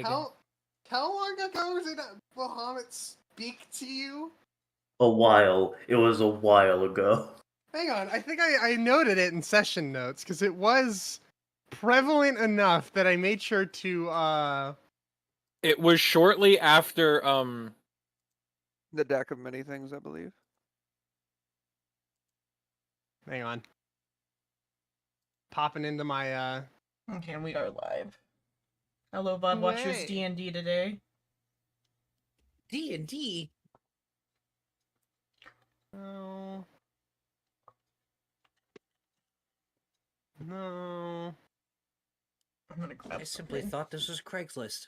How long ago did Bahamut speak to you? A while. It was a while ago. Hang on, I think I noted it in session notes, because it was prevalent enough that I made sure to, It was shortly after, The deck of many things, I believe. hang on. Popping into my, Okay, we are live. Hello, VOD watchers. Way. D&D today. D&D? No. No. I'm gonna grab I simply something. thought this was Craigslist.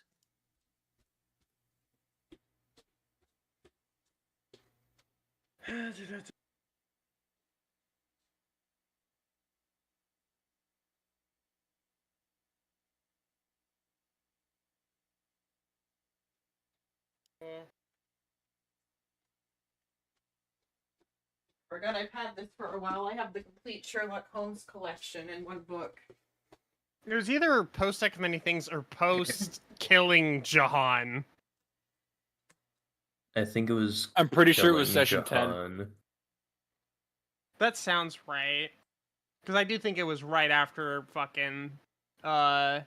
Forgot I've had this for a while. I have the complete Sherlock Holmes collection in one book. It was either post Deck of Many Things or post killing Jahan. I think it was. I'm pretty sure it was killing session 10. Jahan. That sounds right. Because I do think it was right after fucking, that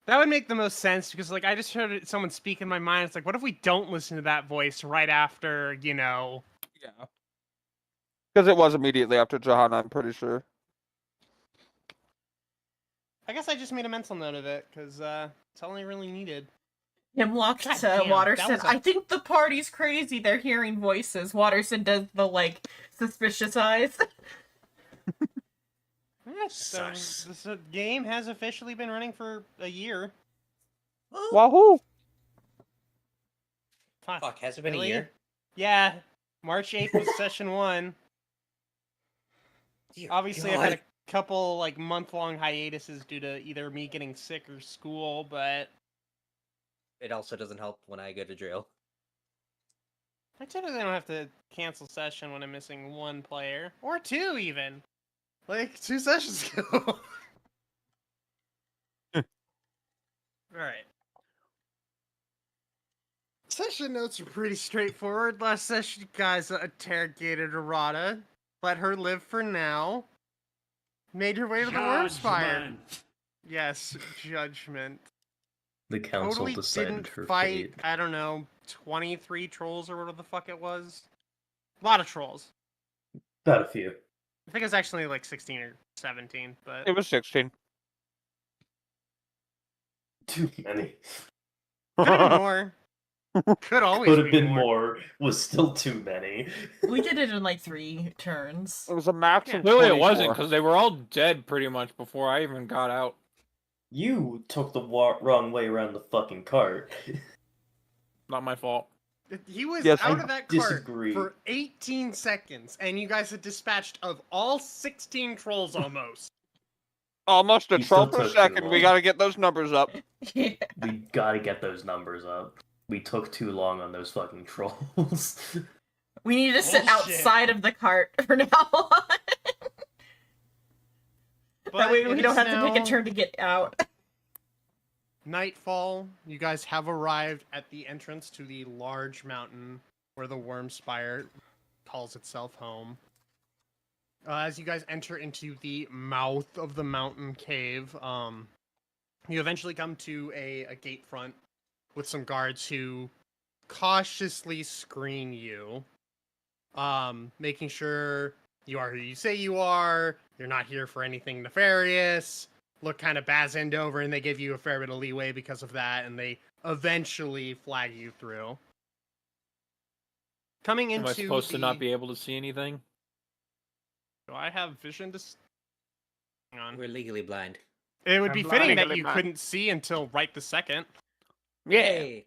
would make the most sense, because, like, I just heard someone speak in my mind. It's like, what if we don't listen to that voice right after, you know... Yeah. Because it was immediately after Jahan, I'm pretty sure. I guess I just made a mental note of it, because, it's all I really needed. Hemlock God damn, Watterson. that was a- I think the party's crazy. They're hearing voices. Watterson does the, like, suspicious eyes. Yes, so this game has officially been running for a year. Wahoo! Fuck, has it been Really? a year? Yeah, March 8th was session 1. Dear Obviously, God. I've had a couple, like, month-long hiatuses due to either me getting sick or school, but... It also doesn't help when I go to jail. I typically don't have to cancel session when I'm missing one player. Or two, even. Like, 2 sessions ago. Alright. Session notes are pretty straightforward. Last session, you guys interrogated Arata. Let her live for now. Made your way to the Wormspire. Yes, judgment. The council Totally decided didn't her fight, fate. I don't know, 23 trolls or whatever the fuck it was. A lot of trolls. About a few. I think it was actually like 16 or 17, but... It was 16. Too many. Could have been more. Could always Could have be been more. more. Was still too many. We did it in, like, 3 turns. It was a max Yeah. of Clearly 24. it wasn't, because they were all dead pretty much before I even got out. You took the wrong way around the fucking cart. Not my fault. He was Yes, out I of that disagree. cart for 18 seconds, and you guys had dispatched of all 16 trolls almost. Almost a You still troll per took too second. We long. gotta get those numbers up. Yeah. We gotta get those numbers up. We took too long on those fucking trolls. We need to sit Bullshit. outside of the cart for now on. That way But we it don't is have to take a now turn to get out. Nightfall. You guys have arrived at the entrance to the large mountain where the Wormspire calls itself home. As you guys enter into the mouth of the mountain cave, you eventually come to a gate front with some guards who cautiously screen you, making sure you are who you say you are, you're not here for anything nefarious, look kind of bazined over, and they give you a fair bit of leeway because of that, and they eventually flag you through. Coming into Am I supposed to not be able to see anything? Do I have vision to... Hang on. We're legally blind. It would I'm be fitting that legally you blind. couldn't see until right the second. Yeah, Hey,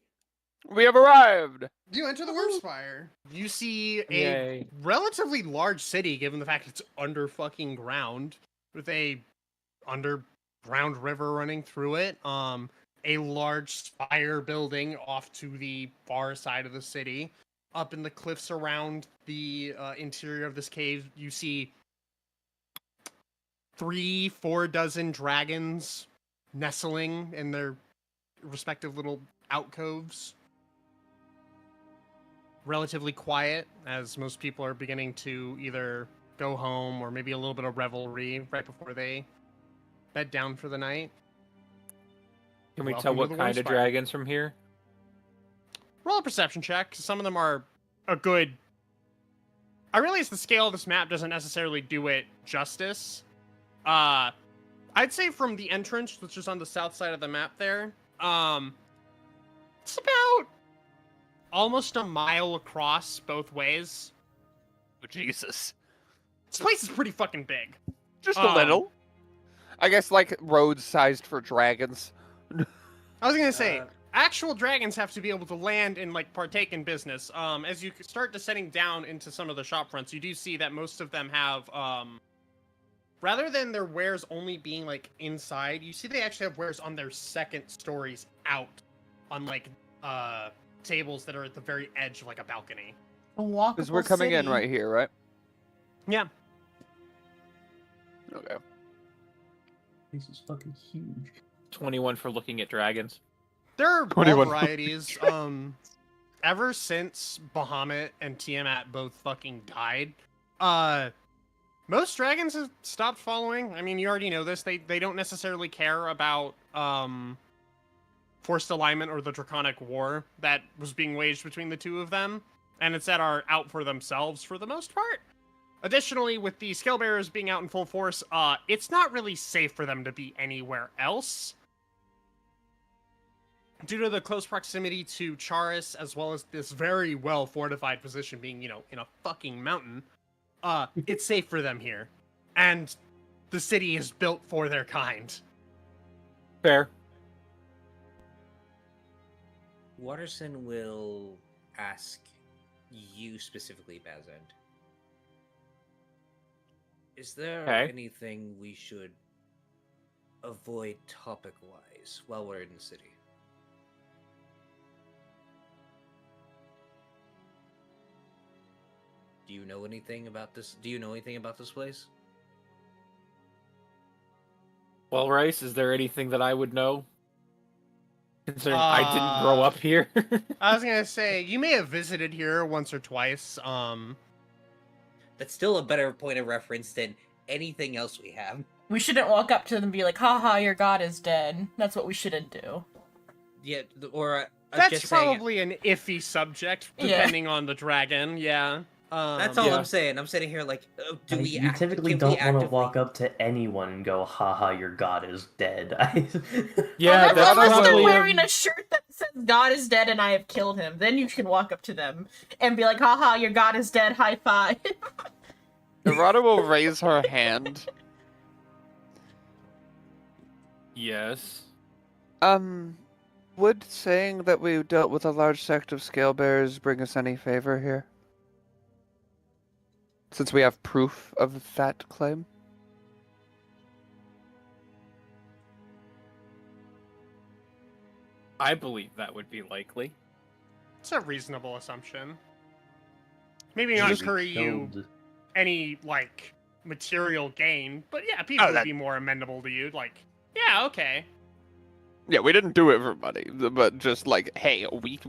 we have arrived. You enter the Wormspire. You see a Yay. relatively large city, given the fact it's under fucking ground, with a underground river running through it. A large spire building off to the far side of the city. Up in the cliffs around the interior of this cave, you see 3-4 dozen dragons nestling in their respective little alcoves. Relatively quiet, as most people are beginning to either go home or maybe a little bit of revelry right before they bed down for the night. Can we Welcome tell to what the kind of Wormspire. dragons from here? Roll a perception check. Some of them are a good... I realize the scale of this map doesn't necessarily do it justice. I'd say from the entrance, which is on the south side of the map there, it's about almost a mile across both ways. Oh, Jesus. This place is pretty fucking big. Just a little. I guess like roads sized for dragons. I was gonna say, actual dragons have to be able to land and like partake in business. As you start descending down into some of the shop fronts, you do see that most of them have, rather than their wares only being like inside, you see they actually have wares on their second stories out, on like tables that are at the very edge of like a balcony. A walkable Because we're coming in city. right here, right? Yeah. Okay. This is fucking huge. 21 for looking at dragons. There are all 21. varieties. Ever since Bahamut and Tiamat both fucking died, most dragons have stopped following. I mean, you already know this. They don't necessarily care about forced alignment or the draconic war that was being waged between the two of them, and it's that are out for themselves for the most part. Additionally, with the scale bearers being out in full force, it's not really safe for them to be anywhere else. Due to the close proximity to Charis, as well as this very well fortified position being, in a fucking mountain, it's safe for them here. And the city is built for their kind. Fair. Watterson will ask you specifically, Bazend. Is there Okay. anything we should avoid topic-wise while we're in the city? Do you know anything about this? Do you know anything about this place? Well, Rice, is there anything that I would know? Considering I didn't grow up here. I was gonna say, you may have visited here once or twice. That's still a better point of reference than anything else we have. We shouldn't walk up to them and be like, haha, your god is dead. That's what we shouldn't do. Yeah, or That's just saying, probably an iffy subject, Yeah. depending on the dragon, yeah. that's all Yeah. I'm saying. I'm sitting here like, do we? You typically can don't we want to actively- walk up to anyone and go, haha, your god is dead. Yeah, Unless that's they're probably wearing a shirt that says God is dead and I have killed him. Then you can walk up to them and be like, haha, your god is dead, high five. Narada will raise her hand. Yes. Would saying that we dealt with a large sect of scale bearers bring us any favor here? Since we have proof of that claim? I believe that would be likely. It's a reasonable assumption. Maybe not curry you any, like, material gain, but yeah, people would that- be more amenable to you. Like, yeah, okay. Yeah, we didn't do it for money, but just like, hey, we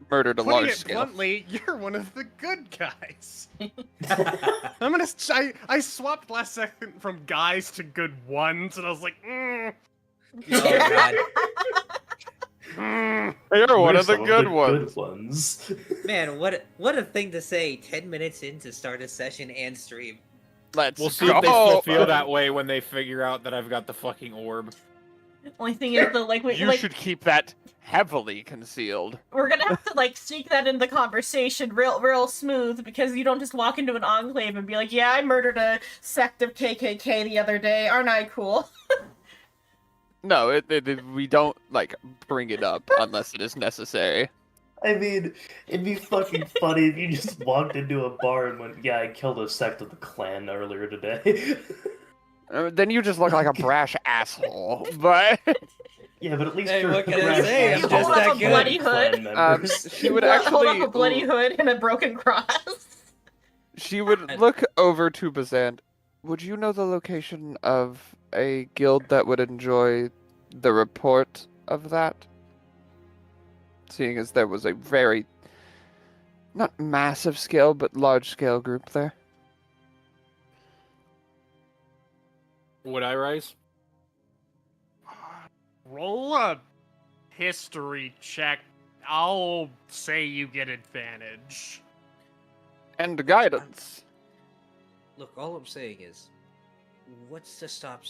murdered a Putting large it scale. bluntly, you're one of the good guys. I'm gonna. I swapped last second from guys to good ones, and I was like, Oh god, You're one We're of the some good ones. Good ones. man, what a thing to say 10 minutes in to start a session and stream. Let's We'll see go. if they still feel that way when they figure out that I've got the fucking orb. Only thing is, though, like, You should keep that heavily concealed. we're gonna have to, like, sneak that into the conversation real smooth, because you don't just walk into an enclave and be like, yeah, I murdered a sect of KKK the other day, aren't I cool? No, we don't like bring it up unless it is necessary. I mean, it'd be fucking funny if you just walked into a bar and went, yeah, I killed a sect of the clan earlier today. Then you just look like a brash asshole. But Yeah, but at least Hey, you're what can I fresh say? as I'm hell. just that good. Bloody Clan hood. members. she would Hold actually up a bloody hood and a broken cross. She would look over to Bazand. Would you know the location of a guild that would enjoy the report of that? seeing as there was a very, not massive scale, but large scale group there. Would I rise? Roll a history check. I'll say you get advantage. And guidance. Look, all I'm saying is, what's to stop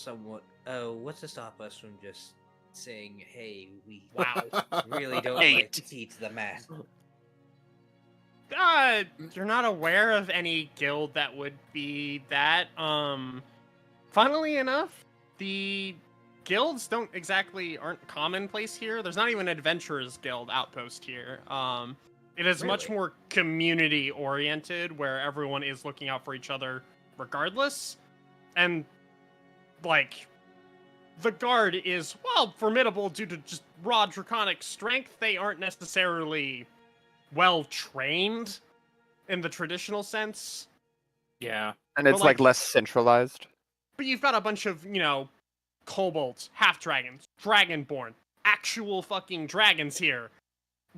what's to stop us from just saying, hey, we Wow. really don't like Eight. to teach the math. You're not aware of any guild that would be that. Funnily enough, the guilds aren't commonplace here. There's not even an adventurers guild outpost here. It is much Really? more community oriented, where everyone is looking out for each other regardless. And like, the guard is, well, formidable due to just raw draconic strength. They aren't necessarily well trained in the traditional sense. Yeah. And it's But, like like- less centralized. But you've got a bunch of, kobolds, half-dragons, dragonborn, actual fucking dragons here.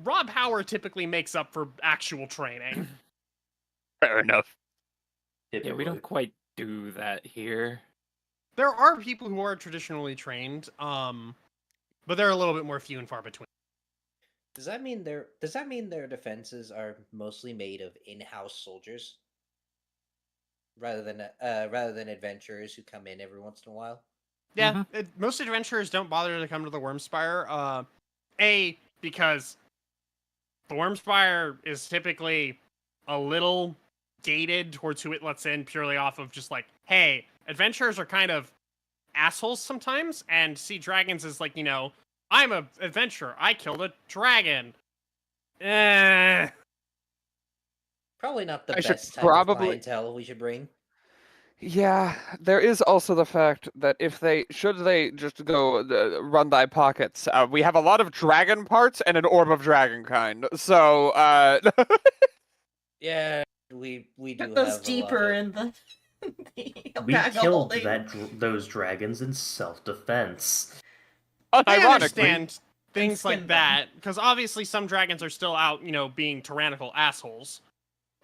Raw power typically makes up for actual training. Fair enough. Yeah, we don't quite do that here. There are people who are traditionally trained, but they're a little bit more few and far between. Does that mean their defenses are mostly made of in-house soldiers, rather than adventurers who come in every once in a while? Yeah, most adventurers don't bother to come to the Wormspire. Because the Wormspire is typically a little gated towards who it lets in purely off of just like, hey, adventurers are kind of assholes sometimes, and see dragons as like, I'm an adventurer, I killed a dragon. Probably not the I should best type probably- of clientele we should bring. Yeah, there is also the fact that if they just go run thy pockets, we have a lot of dragon parts and an orb of dragon kind. So, Yeah, we do Put have those a lot deeper of- in the, the We bag of killed holding. those dragons in self-defense. I unironically, understand things skin like them. that, because obviously some dragons are still out, being tyrannical assholes.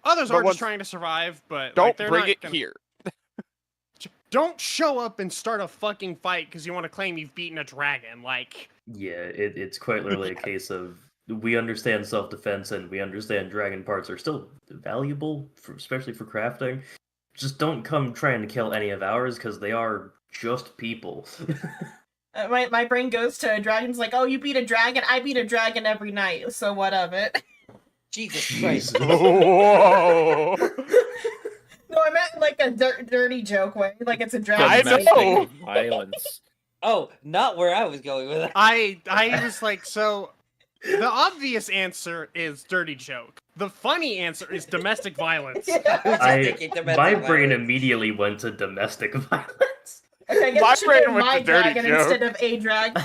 Others But are once- just trying to survive, but don't like, they're bring not it gonna... here. Don't show up and start a fucking fight because you want to claim you've beaten a dragon. Like, Yeah, it's quite literally a case of we understand self-defense and we understand dragon parts are still valuable, especially for crafting. Just don't come trying to kill any of ours because they are just people. My brain goes to a dragon's like, oh, you beat a dragon? I beat a dragon every night, so what of it? Jesus Christ. Whoa! No, I meant like a dirty joke way, like it's a I dragon. know! Domestic violence. Oh, not where I was going with that. I was like, so the obvious answer is dirty joke. The funny answer is domestic violence. Thinking domestic My brain violence. immediately went to domestic violence. Okay, I guess My I should brain name went my to dirty dragon joke. instead of a dragon.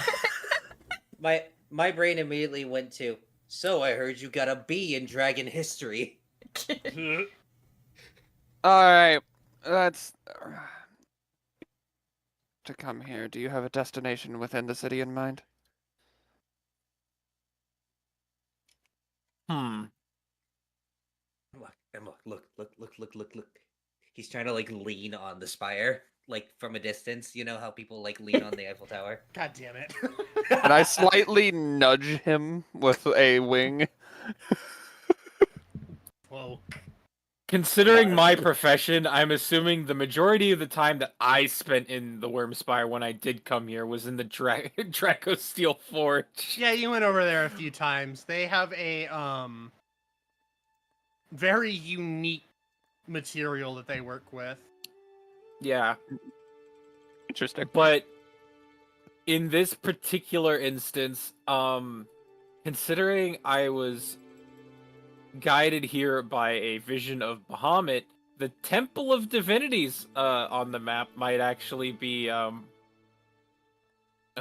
My brain immediately went to, so I heard you got a B in dragon history. Alright, let's... To come here, do you have a destination within the city in mind? Hmm. Look. He's trying to like lean on the spire, like from a distance. You know how people like lean on the Eiffel Tower? God damn it. And I slightly nudge him with a wing. Whoa. Considering my profession, I'm assuming the majority of the time that I spent in the Wormspire when I did come here was in the Draco Steel Forge. Yeah, you went over there a few times. They have a very unique material that they work with. Yeah, Interesting. but in this particular instance, considering I was guided here by a vision of Bahamut, the Temple of Divinities on the map might actually be a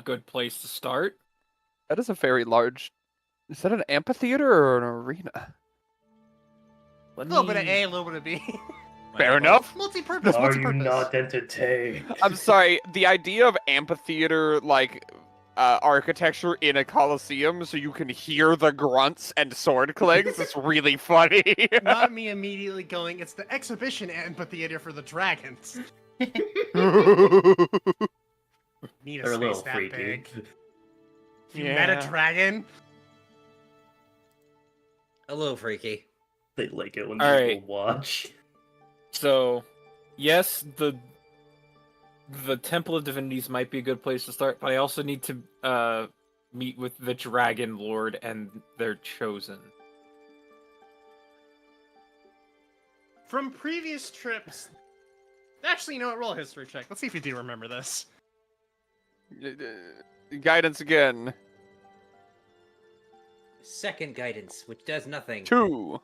good place to start. That is a very large... Is that an amphitheater or an arena? A little bit of A, a little bit of B. Fair enough. Multi-purpose, Are you multi-purpose. not entertained? I'm sorry, the idea of amphitheater, like, architecture in a coliseum, so you can hear the grunts and sword clings. It's really funny. Not me immediately going, it's the exhibition amphitheater for the dragons. Need a They're a little space that freaky. big. You Yeah. met a dragon? A little freaky. They like it when All people right. watch. So, yes, the Temple of Divinities might be a good place to start, but I also need to meet with the Dragon Lord and their chosen. From previous trips... Actually, you know what? Roll a history check. Let's see if you do remember this. Guidance again. Second guidance, which does nothing. 2.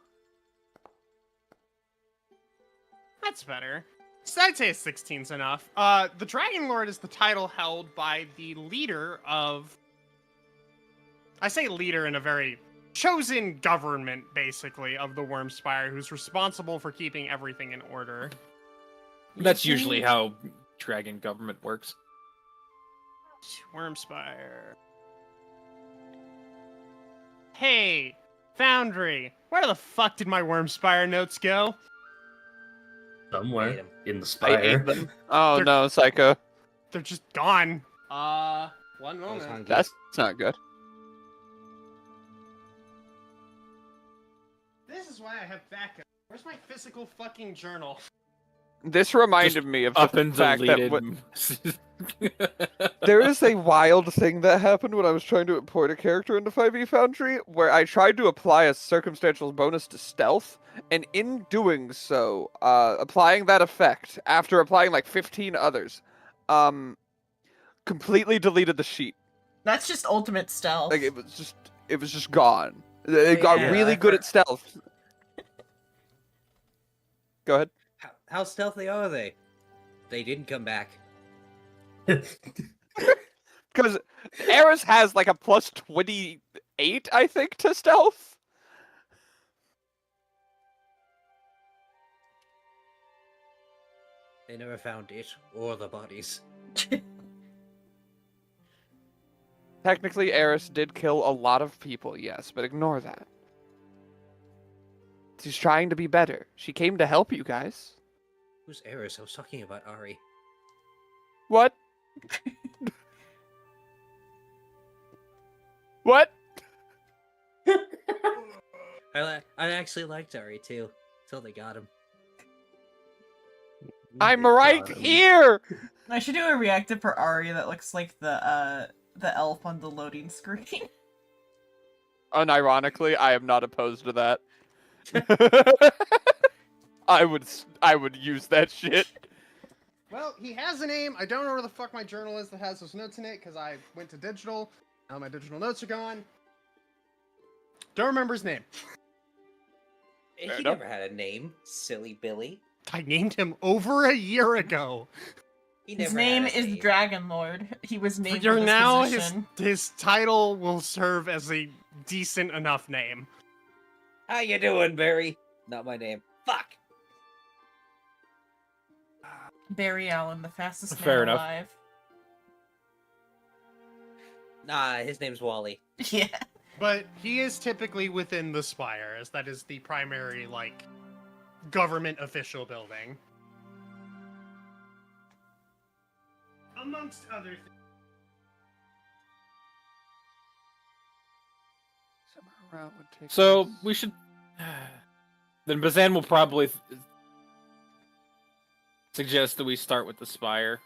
That's better. So I'd say 16's enough. The Dragon Lord is the title held by the leader of... I say leader in a very chosen government, basically, of the Wormspire, who's responsible for keeping everything in order. That's usually how dragon government works. Wormspire. Hey, Foundry, where the fuck did my Wormspire notes go? Somewhere Ate 'em. in the I spire. ate them. Oh They're- no, Psycho. They're just gone. One I was moment. hungry. That's not good. This is why I have backup. Where's my physical fucking journal? This reminded me of Up the and fact that deleted. there is a wild thing that happened when I was trying to import a character into 5e Foundry, where I tried to apply a circumstantial bonus to stealth, and in doing so, applying that effect after applying like 15 others, completely deleted the sheet. That's just ultimate stealth. Like it was just gone. It got yeah, really I good heard- at stealth. Go ahead. How stealthy are they? They didn't come back. Because Eris has like a plus 28, I think, to stealth. They never found it or the bodies. Technically, Eris did kill a lot of people, yes, but ignore that. She's trying to be better. She came to help you guys. Who's Eris? I was talking about Ari. What? What? I actually liked Ari too, until they got him. I'm They right got him. here! I should do a reactive for Ari that looks like the elf on the loading screen. Unironically, I am not opposed to that. I would use that shit. Well, he has a name. I don't know where the fuck my journal is that has those notes in it, because I went to digital. Now my digital notes are gone. Don't remember his name. He enough. never had a name, silly Billy. I named him over a year ago. He His never name had a is name. Dragon Lord. He was named You're for this now position. his title will serve as a decent enough name. How you doing, Barry? Not my name. Fuck. Barry Allen, the fastest man Fair enough. alive. Nah, his name's Wally. Yeah. But he is typically within the Spire, as that is the primary, like, government official building. Amongst other things. So we should. Then Bazan will probably suggest that we start with the spire,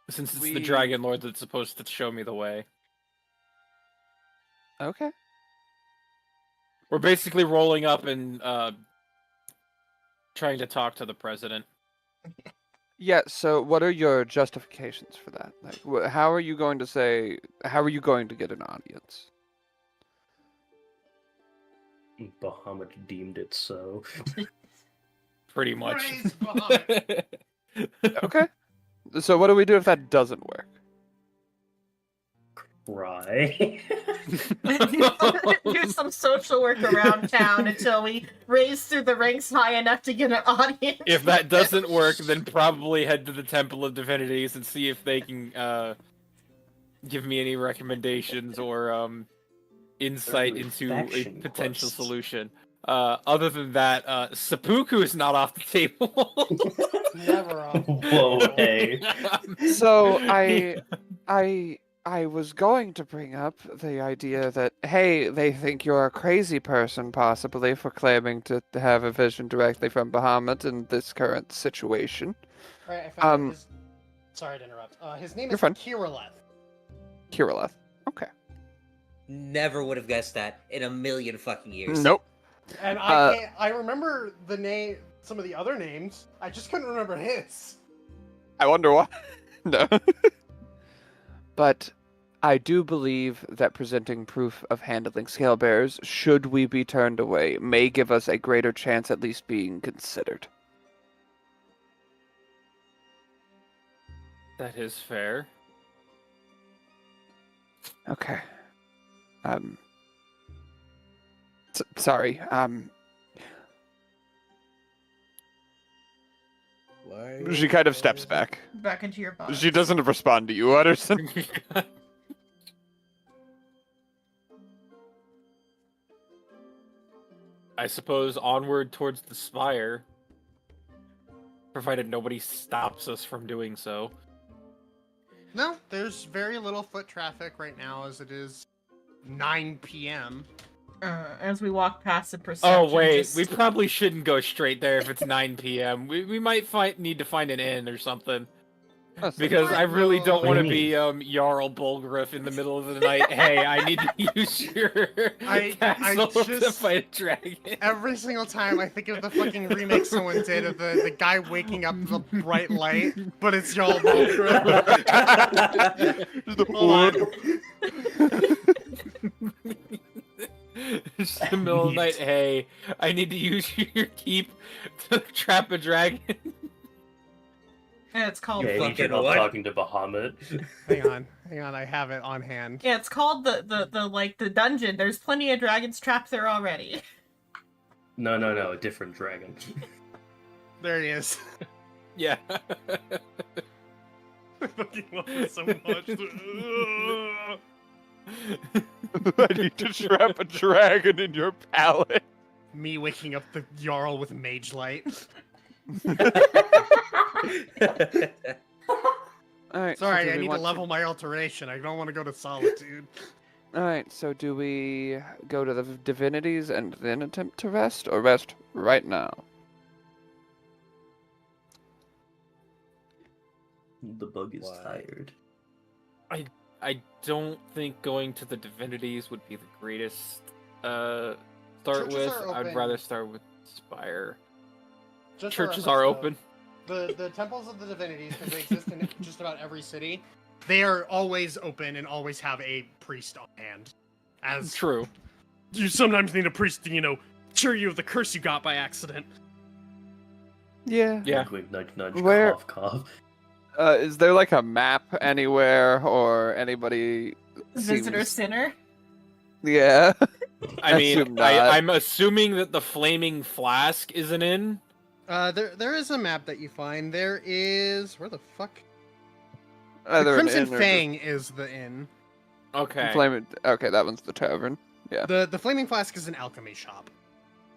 since it's the We- Dragon Lord that's supposed to show me the way. Okay. We're basically rolling up and trying to talk to the president. Yeah, so what are your justifications for that? Like, how are you going to say, how are you going to get an audience? Bahamut deemed it so. Pretty much. Praise Bahamut. Okay. So what do we do if that doesn't work? Cry. Do some social work around town until we raise through the ranks high enough to get an audience. If that doesn't work, then probably head to the Temple of Divinities and see if they can give me any recommendations or insight into a Faction potential quest. solution. Other than that, seppuku is not off the table. Never off. Whoa, hey. So I was going to bring up the idea that, hey, they think you're a crazy person, possibly, for claiming to have a vision directly from Bahamut in this current situation. Alright, I found his... Sorry to interrupt. His name You're is fine. Kirilleth. Kirilleth. Okay. Never would have guessed that in a million fucking years. Nope. And I remember the name, some of the other names. I just couldn't remember his. I wonder why. No. But I do believe that presenting proof of handling scale bearers, should we be turned away, may give us a greater chance at least being considered. That is fair. Okay. Sorry. Why? She kind of steps back. Back into your box. She doesn't respond to you, Utterson. I suppose onward towards the spire, provided nobody stops us from doing so. No, there's very little foot traffic right now as it is 9 p.m. As we walk past the perception. Oh wait, just- we probably shouldn't go straight there if it's 9 p.m. We might need to find an inn or something. Because I really don't want to be Jarl Bulgriff in the middle of the night. Hey, I need to use your castle to just- fight a dragon. Every single time I think of the fucking remake someone did of the guy waking up to the bright light, but it's y'all Just in the middle of the night, hey, I need to use your keep to trap a dragon. Yeah, it's called. Yeah, fucking you're not what? talking to Bahamut. Hang on, I have it on hand. Yeah, it's called the dungeon. There's plenty of dragons trapped there already. No, a different dragon. There he is. Yeah. I fucking love it so much. I need to trap a dragon in your pallet. Me waking up the Jarl with mage light. Alright. Sorry, I need to level my alteration. I don't want to go to solitude. Alright, so do we go to the divinities and then attempt to rest, or rest right now? The bug is Why? tired. I don't think going to the divinities would be the greatest start Churches with. are I'd open. rather start with Spire. Just for Churches reference, are though, open. The temples of the divinities, because they exist in just about every city, they are always open and always have a priest on hand. As True. you sometimes need a priest to, cure you of the curse you got by accident. Yeah. Yeah. Wink, nudge, nudge, Where- cough, cough. Is there like a map anywhere, or anybody? Visitor seems- center. Yeah. I mean, assume not. I'm assuming that the flaming flask is an inn. There is a map that you find. There is where the fuck? Either the an Crimson inn or Fang is the inn. Okay. Okay, that one's the tavern. Yeah. The Flaming Flask is an alchemy shop.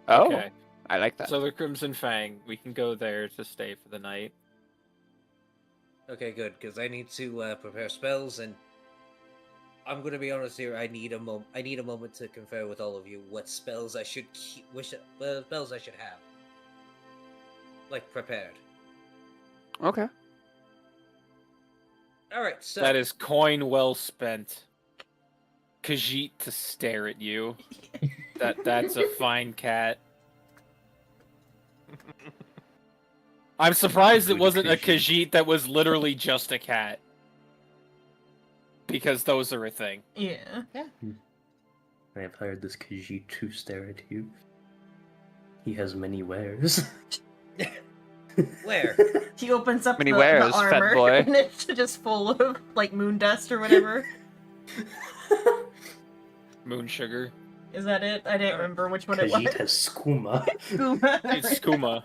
Oh, Okay. I like that. So the Crimson Fang, we can go there to stay for the night. Okay, good, because I need to prepare spells, and I'm gonna be honest here. I need a moment to confer with all of you what spells I should spells I should have, like prepared. Okay. All right, so That is coin well spent. Khajiit to stare at you. That's a fine cat. I'm surprised it Good wasn't a Khajiit. Khajiit that was literally just a cat. Because those are a thing. Yeah. I have hired this Khajiit to stare at you. He has many wares. where? He opens up Many the wares, fat armor, boy. and it's just full of like moon dust or whatever. Moon sugar. Is that it? I didn't remember which one it was. Khajiit has skooma. It's skooma.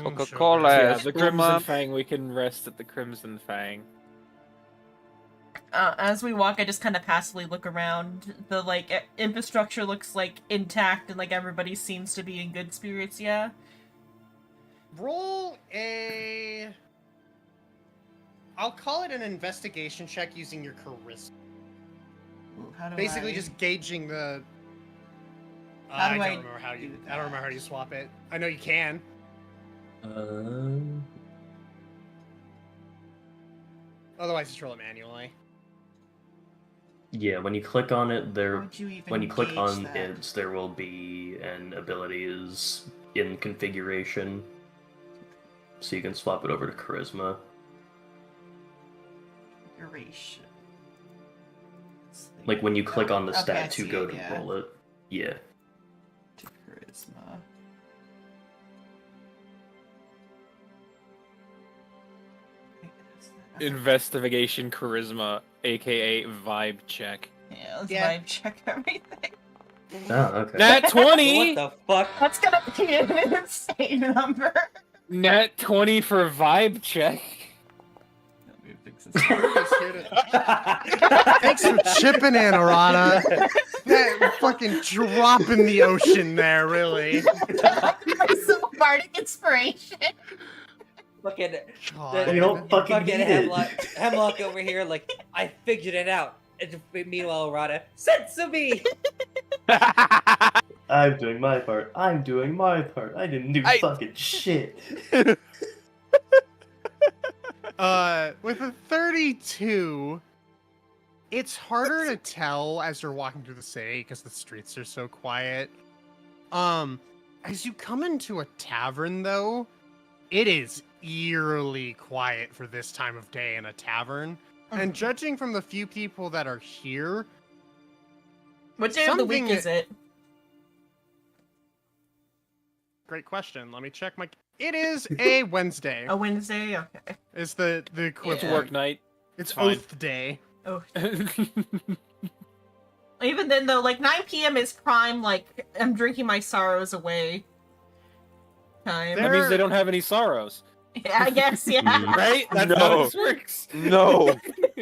Coca-Cola. Yeah, Yes, the skooma. Crimson Fang. We can rest at the Crimson Fang. As we walk, I just kind of passively look around. The infrastructure looks intact, and everybody seems to be in good spirits. Yeah. Roll a. I'll call it an investigation check using your charisma. How do Basically, I... just gauging the. How I do don't I remember how you. do I don't remember how you swap it. I know you can. Otherwise, just roll it manually. Yeah, when you click on it, How would you even when you click gauge on that? it, there will be an abilities in configuration, so you can swap it over to charisma. Configuration. Like when you click on the Okay, I stat to see go it, to yeah. roll it. Yeah. To charisma. Investigation charisma, aka vibe check. Yeah, let's Yeah. vibe check everything. Oh, okay. Nat 20! What the fuck? That's gonna be an insane number. Nat 20 for vibe check. Let me fix this. Thanks for chipping in, Arana. That fucking drop in the ocean there, really. So bardic inspiration. Fucking, God. You don't fucking fucking need it. Hemlock over here, I figured it out. And meanwhile, Rada, Sensumi! I'm doing my part. I'm doing my part. I didn't do fucking shit. With a 32, it's harder to tell as you're walking through the city because the streets are so quiet. As you come into a tavern, though, it is eerily quiet for this time of day in a tavern. And judging from the few people that are here, What day of the week something- is it? great question. Let me check my. It is a Wednesday. A Wednesday? Okay. Is the It's equivalent? work night. It's fine. Oath Day. Oh. Even then, though, 9 p.m. is prime, I'm drinking my sorrows away time. There- That means they don't have any sorrows. Yeah, I guess, yeah. Right? That's No. how this works. No.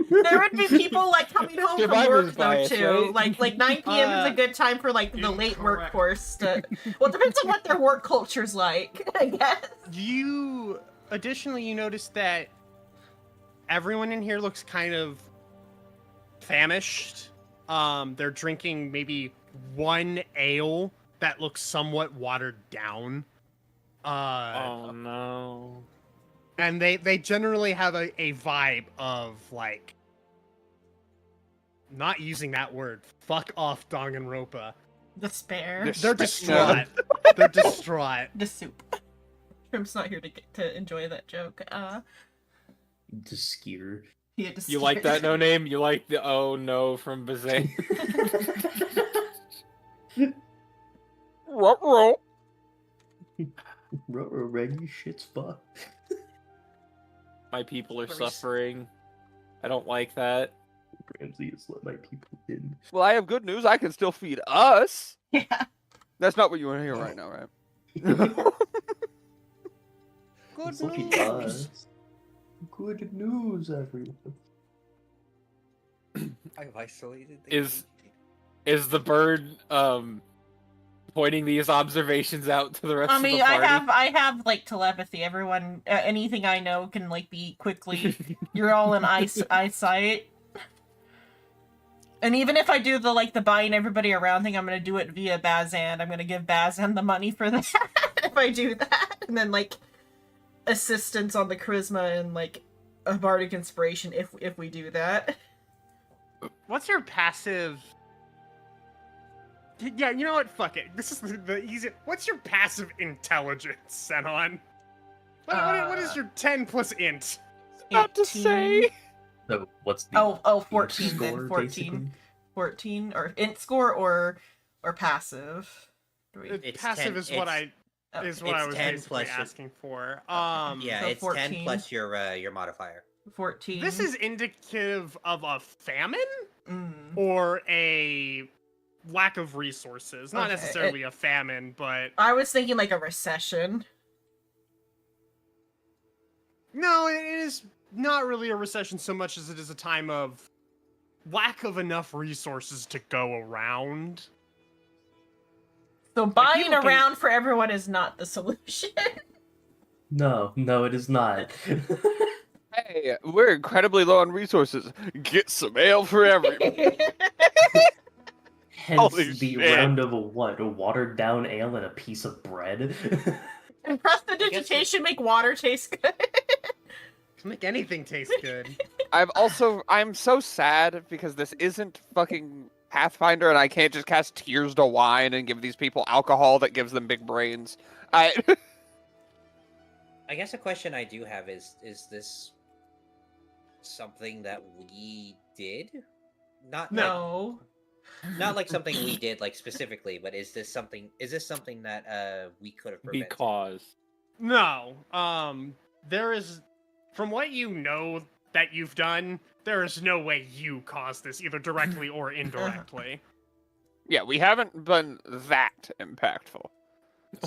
There would be people, coming home from Survivor's work, though, bias, too. right? 9 p.m. is a good time for, the you're late correct. workforce to... Well, it depends on what their work culture's like, I guess. Additionally, you notice that everyone in here looks kind of famished. They're drinking maybe one ale that looks somewhat watered down. Oh no. And they generally have a vibe of not using that word. Fuck off, Danganronpa. Despair. They're distraught. They're distraught. The soup. Shrimp's not here to enjoy that joke. Skier. Yeah, just You like that, No Name? You like the oh no from Bazane? Ruh-roh. Reggie shit's fuck. My people are Very suffering. I don't like that. Ramsey has let my people in. Well, I have good news. I can still feed us. Yeah. That's not what you want to hear right now, right? Good So he news. does. Good news, everyone. I've isolated the Is the bird pointing these observations out to the rest I of mean, the party? I have telepathy. Everyone, anything I know can be quickly. You're all in eyesight. And even if I do the buying everybody around thing, I'm gonna do it via Bazan. I'm gonna give Bazan the money for that if I do that, and then assistance on the charisma and a bardic inspiration if we do that. What's your passive? Yeah, you know what? Fuck it. This is the easy. What's your passive intelligence, Xenon? What is your 10 plus int? Not to say. So what's the Oh, 14 score, then. 14. basically? 14 or int score or passive. It's Passive 10 is what I Oh, is what I it's was 10 basically plus your- asking for. yeah, so it's 14. 10 plus your modifier. 14. This is indicative of a famine Mm. or a lack of resources. Not Okay, necessarily a famine, but I was thinking like a recession. no, it is not really a recession so much as it is a time of lack of enough resources to go around. So buying people can- around for everyone is not the solution. No, it is not. Hey, we're incredibly low on resources. Get some ale for everyone. Hence Holy the shit. round of a watered down ale and a piece of bread. And prestidigitation make water taste good. Make anything taste good. I'm so sad because this isn't fucking Pathfinder and I can't just cast Tears to Wine and give these people alcohol that gives them big brains. I I guess a question I do have is this something that we did? Not No. not like something we did like specifically, but is this something that we could have prevented? Because No. There is, from what you know that you've done, there is no way you caused this, either directly or indirectly. Yeah, we haven't been that impactful.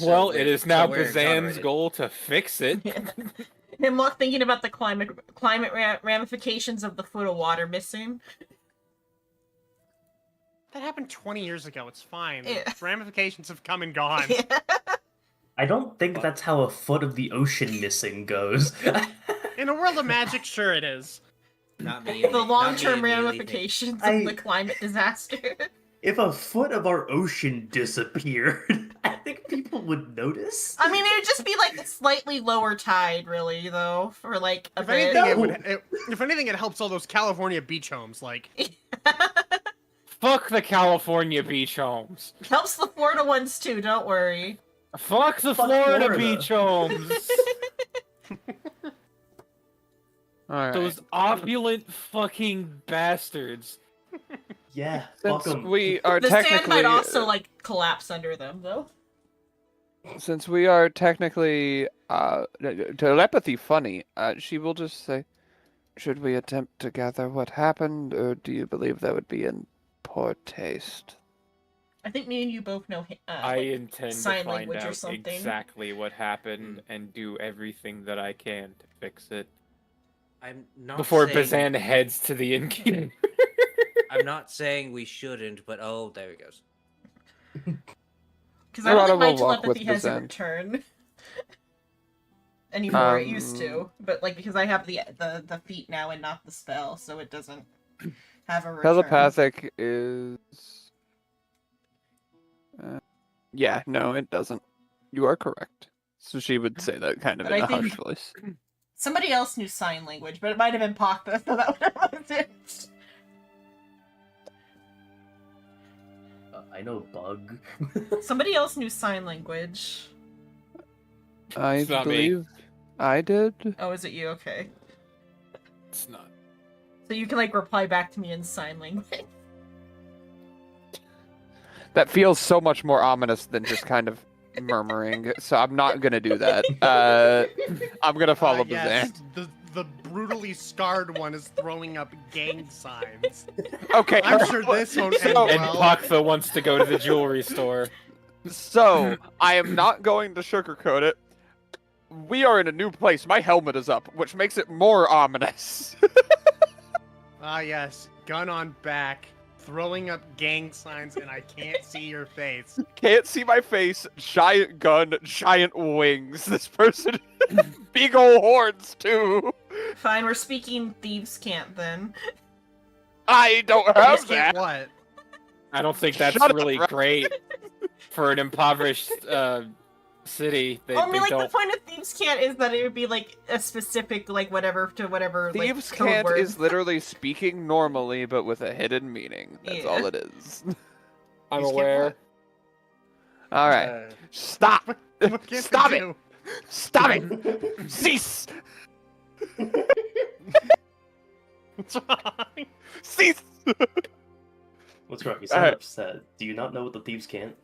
well, we're- it is now we're Bazan's exonerated. goal to fix it. Him not thinking about the climate ramifications of the foot of water missing. That happened 20 years ago. It's fine. Yeah. Ramifications have come and gone. I don't think that's how a foot of the ocean missing goes. In a world of magic, sure it is. Not me. The long-term immediately ramifications I- of the climate disaster. If a foot of our ocean disappeared, I think people would notice. I mean, it would just be like a slightly lower tide, really, though, for like a If bit. anything, if anything, it helps all those California beach homes. Like, Fuck the California beach homes. Helps the Florida ones too, don't worry. Fuck the Fuck Florida Florida. beach homes. Alright. Those opulent fucking bastards. Yeah, fuck Since 'em. we are The sand technically might also like collapse under them, though. since we are technically telepathy funny, she will just say, "Should we attempt to gather what happened, or do you believe that would be in poor taste?" I think me and you both know. I like, intend to sign find language or out something. exactly what happened and do everything that I can to fix it I'm not before saying, Bazan heads to the innkeeper. I'm not saying we shouldn't, but oh, there he goes. Because I don't Dorado think my will walk with telepathy has a Bazan. return anymore. It used to, but like because I have the feat now and not the spell, so it doesn't have a return. Telepathic is. Yeah, no, it doesn't. You are correct. So she would say that kind of But in I a think- harsh voice. Somebody else knew sign language, but it might have been Pakta, so that was it. I know bug. Somebody else knew sign language. I It's not me. believe I did. Oh, is it you? Okay. It's not. So you can like reply back to me in sign language. That feels so much more ominous than just kind of murmuring. So I'm not gonna do that. I'm gonna follow yes, Bazan. the brutally scarred one is throwing up gang signs. Okay. I'm sure this won't end So- And well. Pakfa wants to go to the jewelry store. So I am not going to sugarcoat it. We are in a new place. My helmet is up, which makes it more ominous. Ah, yes, gun on back, throwing up gang signs, and I can't see your face. Can't see my face. Giant gun, giant wings. This person, big ol' horns too. Fine, we're speaking thieves' can't then. I don't You have just can't that. what? I don't think that's Shut up, really Ryan. great for an impoverished city. They, I mean, they like don't. the point of thieves' can't is that it would be like a specific like whatever to whatever. Thieves' like, code can't word. is literally speaking normally, but with a hidden meaning. That's Yeah. all it is. I'm Thieves' can't aware. what? All right, stop! What can't Stop they it! do? Stop it! Cease! What's wrong? Cease! What's wrong? You sound Alright. upset. Do you not know what the thieves can't?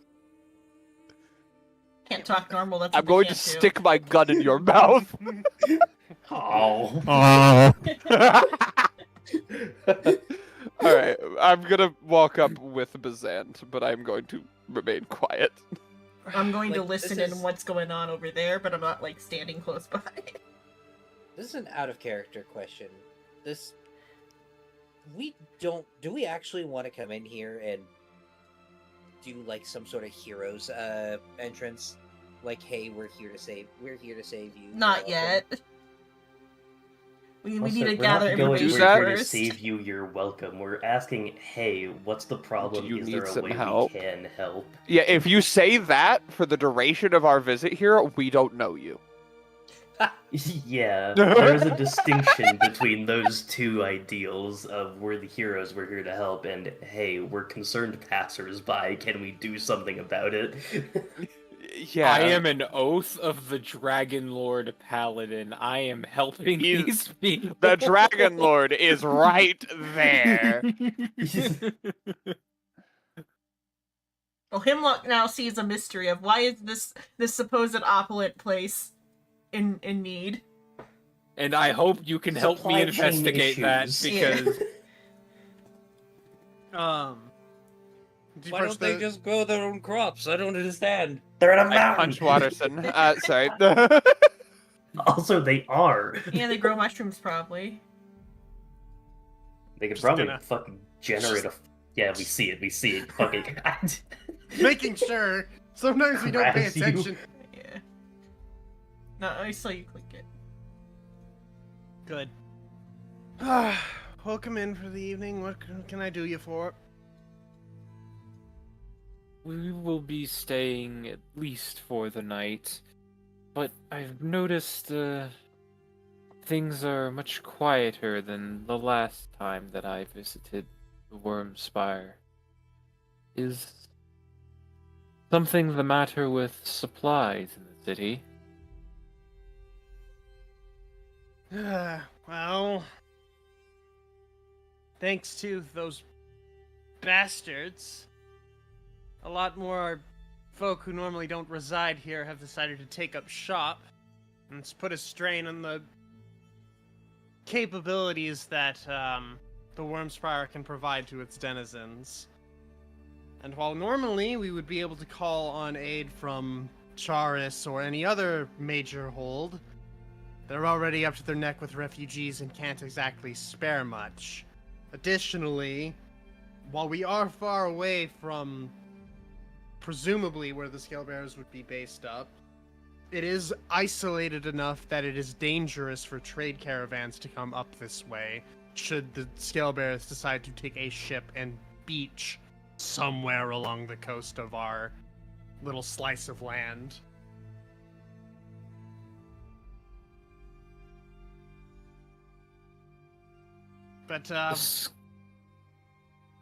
Can't talk normal. That's I'm what they going to can't do. stick my gun in your mouth. Oh. All right, I'm gonna walk up with Bazant, but I'm going to remain quiet. I'm going to Like, this listen is- in what's going on over there, but I'm not like standing close by. This is an out of character question. This do we actually want to come in here and do like some sort of heroes entrance? Like, hey, we're here to save you. Not You're welcome. yet. We Also, need to we're gather not going, information that. we're here to first. save you, you're welcome. We're asking, hey, what's the problem? Do you Is need there a some way help? we can help? Yeah, if you say that for the duration of our visit here, we don't know you. Yeah, there's a distinction between those two ideals of we're the heroes, we're here to help, and hey, we're concerned passers-by, can we do something about it? Yeah, I am an oath of the Dragon Lord Paladin. I am helping He's- these people. The Dragon Lord is right there. Well, Hemlock now sees a mystery of why is this supposed opulent place in need. And I hope you can help me Supply chain investigate that, issues. because Do you Why push don't they the- just grow their own crops? I don't understand. They're in a I mountain! punch Watterson. Sorry. Also, they are. Yeah, they grow mushrooms probably. They could Just probably gonna- fucking generate a... Yeah, we see it. Fucking... Making sure. Sometimes we don't pay Harass you. attention. Yeah. No, I saw you click it. Good. Welcome in for the evening. What can I do you for? we will be staying at least for the night. But I've noticed things are much quieter than the last time that I visited the Wormspire. Is something the matter with supplies in the city? Well, thanks to those bastards, a lot more folk who normally don't reside here have decided to take up shop, and it's put a strain on the capabilities that the Wormspire can provide to its denizens. And while normally we would be able to call on aid from Charis or any other major hold, they're already up to their neck with refugees and can't exactly spare much. Additionally, while we are far away from presumably where the Scalebearers would be based up, it is isolated enough that it is dangerous for trade caravans to come up this way, should the Scalebearers decide to take a ship and beach somewhere along the coast of our little slice of land. But,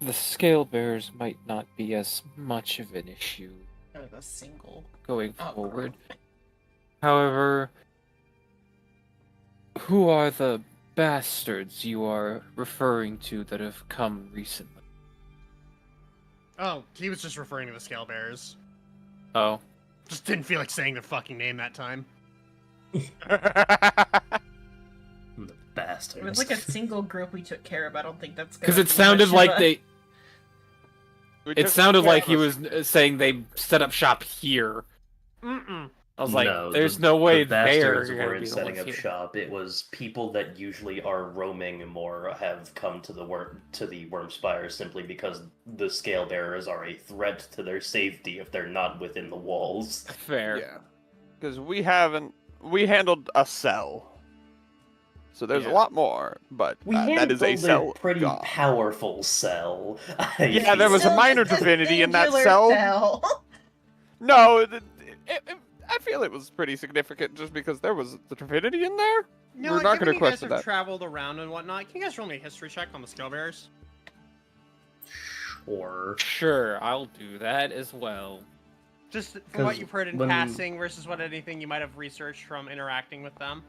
The scale bearers might not be as much of an issue Kind of a single. going Oh, forward. However, who are the bastards you are referring to that have come recently? oh, he was just referring to the Scalebearers. Oh, Just didn't feel like saying their fucking name that time. The bastards. It was like a single group we took care of. I don't think that's because gonna it be sounded much of like a- they. We It took sounded care like of he us. was saying they set up shop here. Mm-mm. I was like, No, "There's the- no way the bastards they're gonna weren't be the setting ones up here." shop. It was people that usually are roaming more have come to the Wormspire simply because the scale bearers are a threat to their safety if they're not within the walls. Fair. Yeah, because we handled a cell, so there's Yeah. a lot more. But We that is a handled cell. pretty god. powerful cell. Yeah, there was a Still minor just divinity in that singular cell. No, I feel it was pretty significant just because there was the divinity in there. You We're know, not given gonna you guys question have that. traveled around and whatnot, can you guys roll me a history check on the Scalebearers? Or Sure, I'll do that as well. Just from what 'Cause you've heard in when- passing versus what anything you might have researched from interacting with them.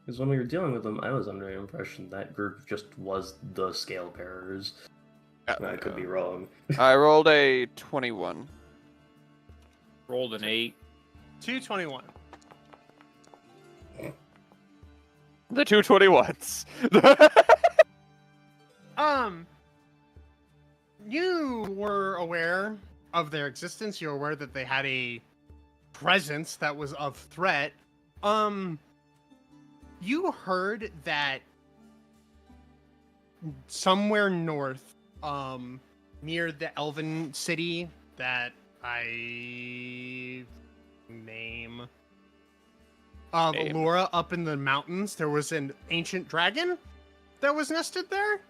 because when we were dealing with them, I was under the impression that group just was the scale bearers. I could be wrong. I rolled a 21. Rolled an 8. 221. The 221s. You were aware of their existence. You were aware that they had a presence that was of threat. You heard that somewhere north, near the Elven city that I name, Allura, up in the mountains, there was an ancient dragon that was nested there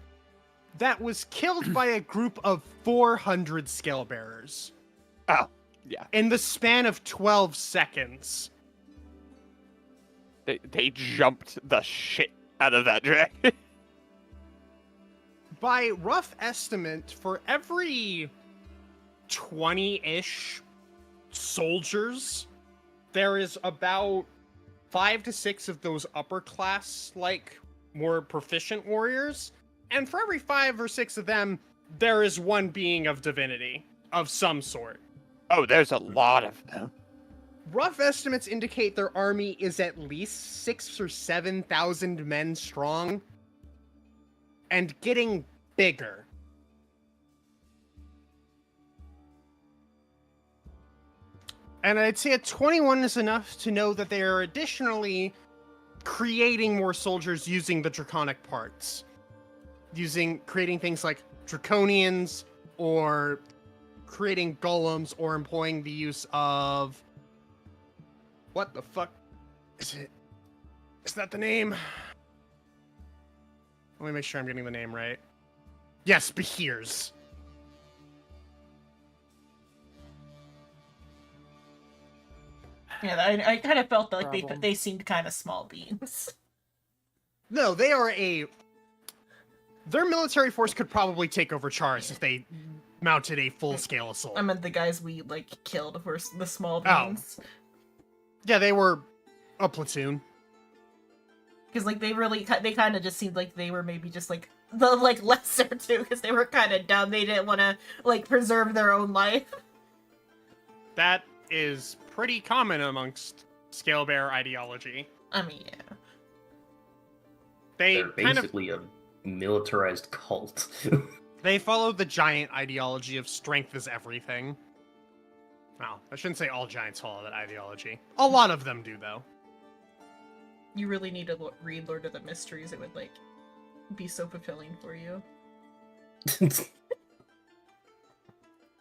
that was killed by a group of 400 scale bearers. Oh, yeah. In the span of 12 seconds. They jumped the shit out of that dragon. By rough estimate, for every 20-ish soldiers, there is about 5 to 6 of those upper class, like, more proficient warriors. And for every 5 or 6 of them, there is one being of divinity of some sort. Oh, there's a lot of them. Rough estimates indicate their army is at least 6,000 or 7,000 men strong, and getting bigger. And I'd say a 21 is enough to know that they are additionally creating more soldiers using the draconic parts. Creating things like draconians, or creating golems, or employing the use of... What the fuck is it? Is that the name? Let me make sure I'm getting the name right. Yes, Behirs. Yeah, I kind of felt that like Problem. they seemed kind of small beings. No, they are their military force could probably take over Charis if they mounted a full-scale assault. I meant the guys we like killed were the small Oh. beings. Yeah, they were a platoon. Because like they kind of just seemed like they were maybe just like the like lesser too, because they were kind of dumb. They didn't want to like preserve their own life. That is pretty common amongst scale bearer ideology. I mean, yeah. They They're kind of basically a militarized cult. they follow the giant ideology of strength is everything. Well, I shouldn't say all giants follow that ideology. A lot of them do, though. You really need to read Lord of the Mysteries. It would like be so fulfilling for you.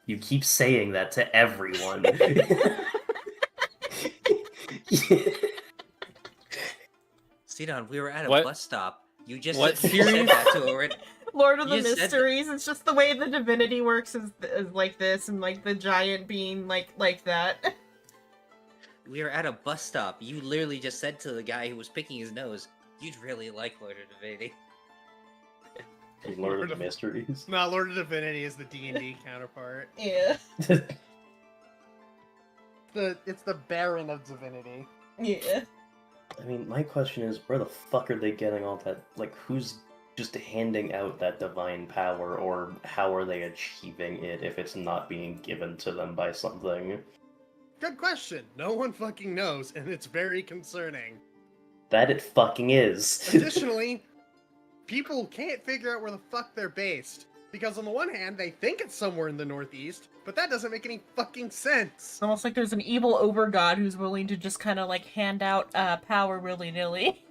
You keep saying that to everyone. Xenon, we were at a What? bus stop. You just What said series? that to her. Lord of the You said that- Mysteries. It's just the way the divinity works is like this, and like the giant being like that. We were at a bus stop. You literally just said to the guy who was picking his nose, "You'd really like Lord of Divinity." Lord of the Mysteries. No, Lord of Divinity is the D&D counterpart. Yeah. It's the Baron of Divinity. Yeah. I mean, my question is, where the fuck are they getting all that? Like, who's just handing out that divine power, or how are they achieving it if it's not being given to them by something? Good question. No one fucking knows, and it's very concerning. That it fucking is. Additionally, people can't figure out where the fuck they're based. Because on the one hand, they think it's somewhere in the Northeast, but that doesn't make any fucking sense. It's almost like there's an evil over-god who's willing to just kind of like hand out power willy-nilly.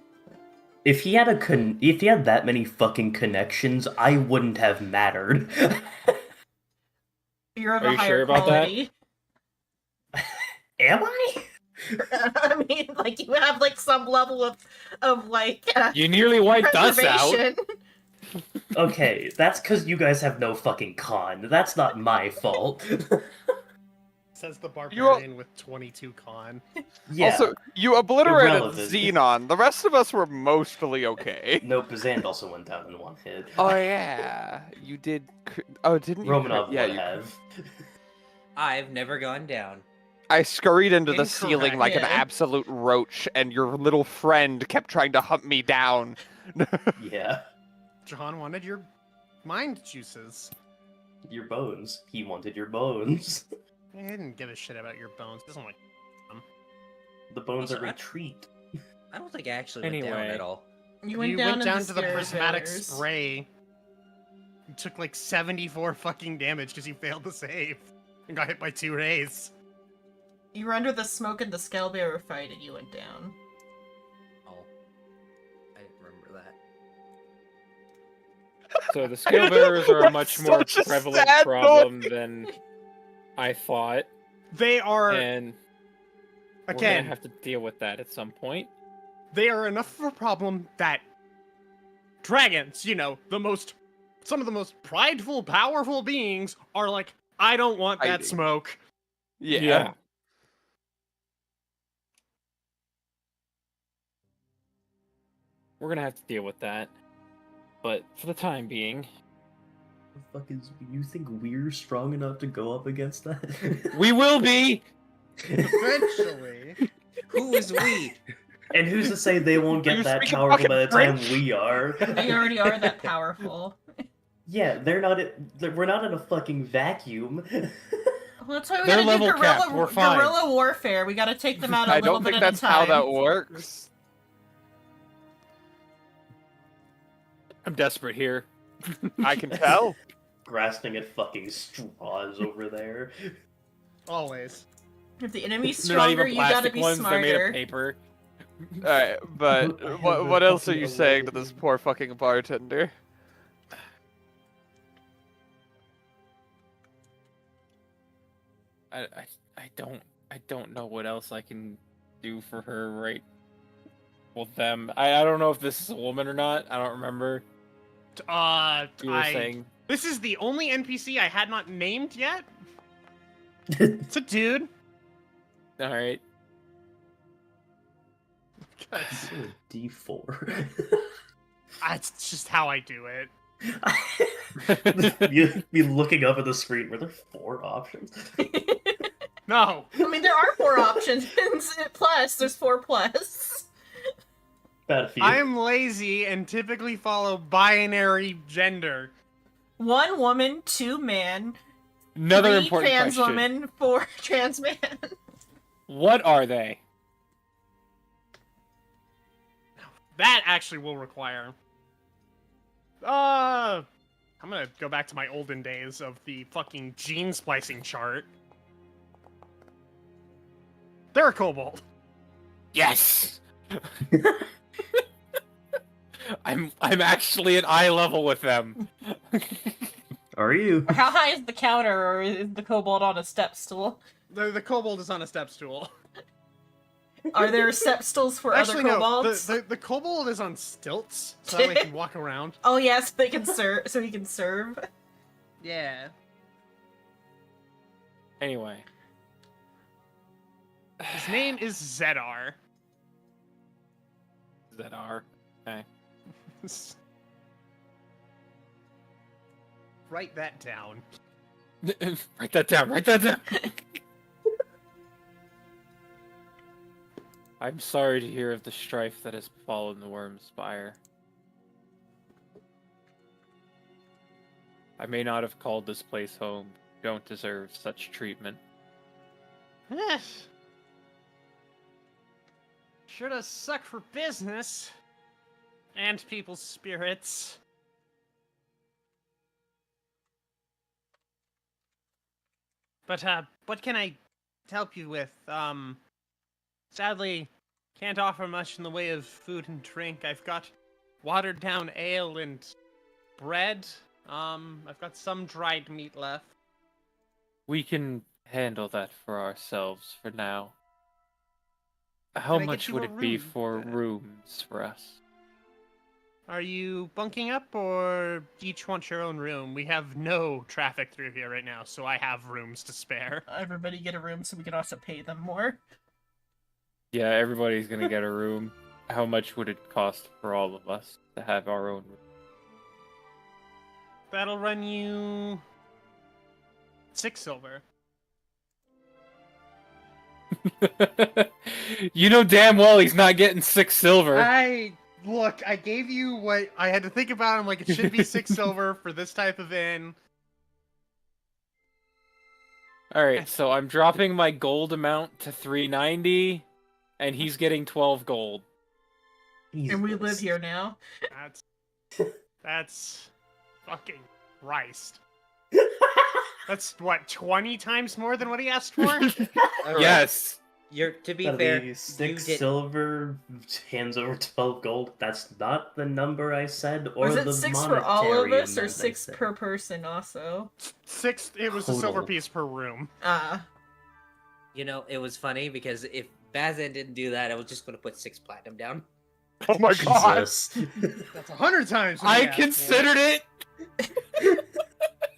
If he had if he had that many fucking connections, I wouldn't have mattered. You're of Are a you higher sure about that? quality. Am I? I mean, like you have like some level of like You nearly wiped us out. preservation. Okay, that's because you guys have no fucking con. That's not my fault. Says the barbarian with 22 con. Yeah. Also, you obliterated Irrelevant. Xenon. The rest of us were mostly okay. No, Bazand also went down in one hit. Oh yeah, you did. Oh, didn't you? Romanov Yeah, would you. have. I've never gone down. I scurried into the ceiling Incorrect. like an Yeah. absolute roach, and your little friend kept trying to hunt me down. Yeah. Jahan wanted your mind juices. Your bones. He wanted your bones. He didn't give a shit about your bones. He doesn't like them. The bones Also, are I- retreat. I don't think I actually went down Anyway. at all. You went You down, went down in to the prismatic stairs. spray. You took like 74 fucking damage because you failed to save and got hit by 2 rays. You were under the smoke in the Scalebearer fight and you went down. Oh, I didn't remember that. So the scale bearers are a much more Such a prevalent sad problem than I thought, They are, and we're again, gonna have to deal with that at some point. they are enough of a problem that dragons, you know, some of the most prideful, powerful beings are like, I don't want that Hiding. smoke. Yeah. We're gonna have to deal with that. But for the time being, The fuck is? You think we're strong enough to go up against that? we will be! Eventually. Who is we? And who's to say they won't Are you get that speaking powerful by the fucking time French? we are? They already are that powerful. Yeah, they're not. We're not in a fucking vacuum. Well, that's why we They're gotta do level capped, we're fine. guerrilla warfare. We gotta take them out a I little don't bit think at that's a time. how that works. I'm desperate here. I can tell. Grasping at fucking straws over there. Always. If the enemy's They're not stronger, even you gotta plastic be ones, they're made of smarter. paper. Alright, but what else are you saying to this poor fucking bartender? I don't know what else I can do for her right. Well, them. I don't know if this is a woman or not. I don't remember. You were saying. This is the only NPC I had not named yet. It's a dude. All right. It's a D4. It's just how I do it. You'd be looking up at the screen. Were there 4 options? No. I mean, there are 4 options. Plus, there's 4 plus. About a few. I am lazy and typically follow binary gender. 1 woman, 2 man, Another 3 important trans question. woman, 4 trans man. What are they? That actually will require. I'm gonna go back to my olden days of the fucking gene splicing chart. They're a kobold. Yes. I'm actually at eye level with them. Are you? How high is the counter, or is the kobold on a step stool? The kobold is on a step stool. Are there step stools for Actually, other no. kobolds? The kobold is on stilts, so that way he can walk around. Oh yes, they can serve. So he can serve. Yeah. Anyway. His name is Zedar. That are. Okay. Write that down. Write that down. Write that down. I'm sorry to hear of the strife that has befallen the Worm Spire. I may not have called this place home. You don't deserve such treatment. Sure does suck for business. And people's spirits. But, what can I help you with? Sadly, can't offer much in the way of food and drink. I've got watered down ale and bread. I've got some dried meat left. We can handle that for ourselves for now. How Can I get much you would a it be room for then? rooms for us? Are you bunking up, or each want your own room? We have no traffic through here right now, so I have rooms to spare. Everybody get a room so we can also pay them more. Yeah, everybody's gonna get a room. How much would it cost for all of us to have our own That'll run you 6 silver. room? You know damn well he's not getting 6 silver. I gave you what I had to think about. I'm like, it should be 6 silver for this type of inn. Alright, so I'm dropping my gold amount to 390, and he's getting 12 gold. And we live Jesus. here now. That's fucking Christ. That's what, 20 times more than what he asked for? Alright, Yes. You're to be That'll fair. be You 6 did. silver, hands over 12 gold. That's not the number I said, or Was it the 6 for all of monetary us, or amount I 6 said. per person also? 6, it was a silver Total. piece per room. You know, it was funny because if Bazan didn't do that, I was just gonna put 6 platinum down. Oh my god! Jesus. That's 100 times what he I asked for. considered it.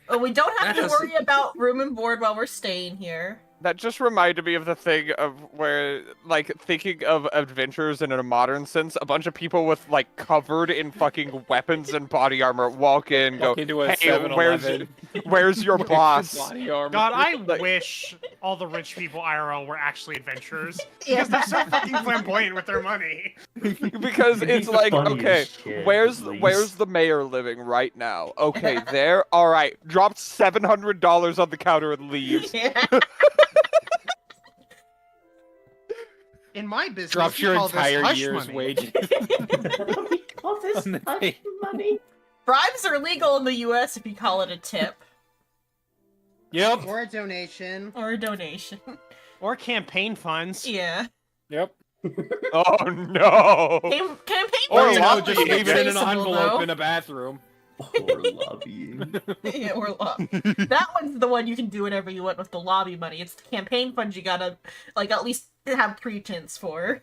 Oh, we don't have to That's- worry about room and board while we're staying here. That just reminded me of the thing of where, like, thinking of adventures in a modern sense, a bunch of people with, like, covered in fucking weapons and body armor walk in, go, Walk into a hey, 7-Eleven. where's your boss? Body armor. God, I Like- wish all the rich people IRL were actually adventurers. Yeah. Because they're so fucking flamboyant with their money. Because He's it's the like, funniest okay, shit, where's at where's least. the mayor living right now? Okay, there. All right, dropped $700 on the counter and leaves. Yeah. In my business, Drops we your call this entire hush year's money. wages. we call this On the hush thing. money. Bribes are legal in the US if you call it a tip Yep. Or a donation. or a donation. Or campaign funds. Yeah. Yep. Oh no! Campaign Or Or, you know, lobbying. just leave it in an traceable, envelope though. in a bathroom. Or lobbying. Yeah, or that one's the one you can do whatever you want with the lobby money. It's the campaign funds you gotta, like, at least have pretense for.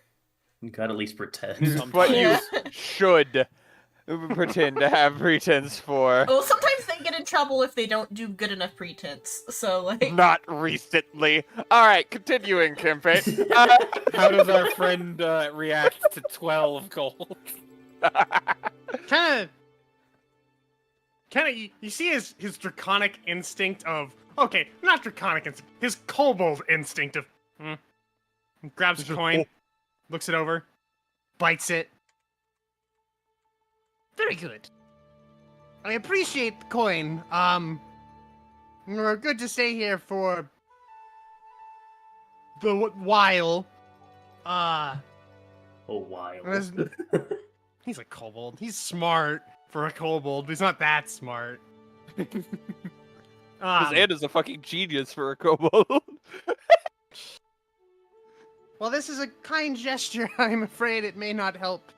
You gotta at least pretend. But Yeah. you should pretend to have pretense for. Well, sometimes they get in trouble if they don't do good enough pretense. So, like, Not recently. All right, continuing campaign. How does our friend react to 12 gold? Kind of, you see his draconic instinct of, okay, not draconic instinct, his kobold instinct of, grabs a coin, looks it over, bites it. Very good. I appreciate the coin. We're good to stay here for the while. A while. There's- He's a kobold. He's smart for a kobold, but he's not that smart. Because Ed is a fucking genius for a kobold. Well, this is a kind gesture. I'm afraid it may not help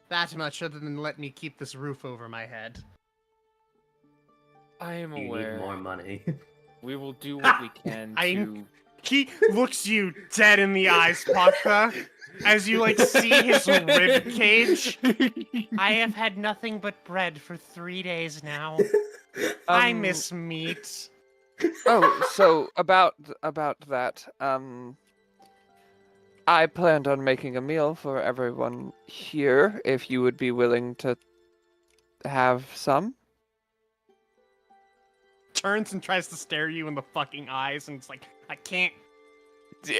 that much other than let me keep this roof over my head. I am You aware. need more money. We will do what we can I- to. He looks you dead in the eyes, Pakta, as you, like, see his rib cage. I have had nothing but bread for 3 days now. I miss meat. Oh, so about that, I planned on making a meal for everyone here, if you would be willing to have some. Turns and tries to stare you in the fucking eyes, and it's like, I can't.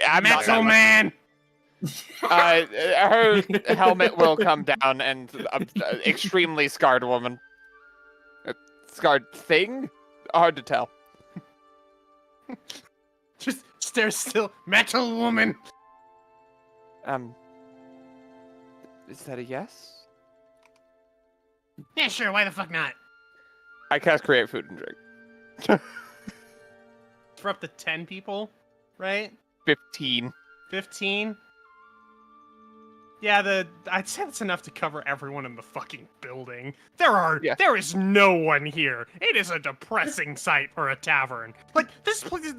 I'm not Metal gonna- Man! Her helmet will come down, and extremely scarred woman. A scarred thing? Hard to tell. Just stare still. Metal Woman! Is that a yes? Yeah, sure, why the fuck not? I cast create food and drink. For up to 10 people, right? 15. 15? Yeah, I'd say that's enough to cover everyone in the fucking building. Yeah. There is no one here. It is a depressing sight for a tavern. Like, this place,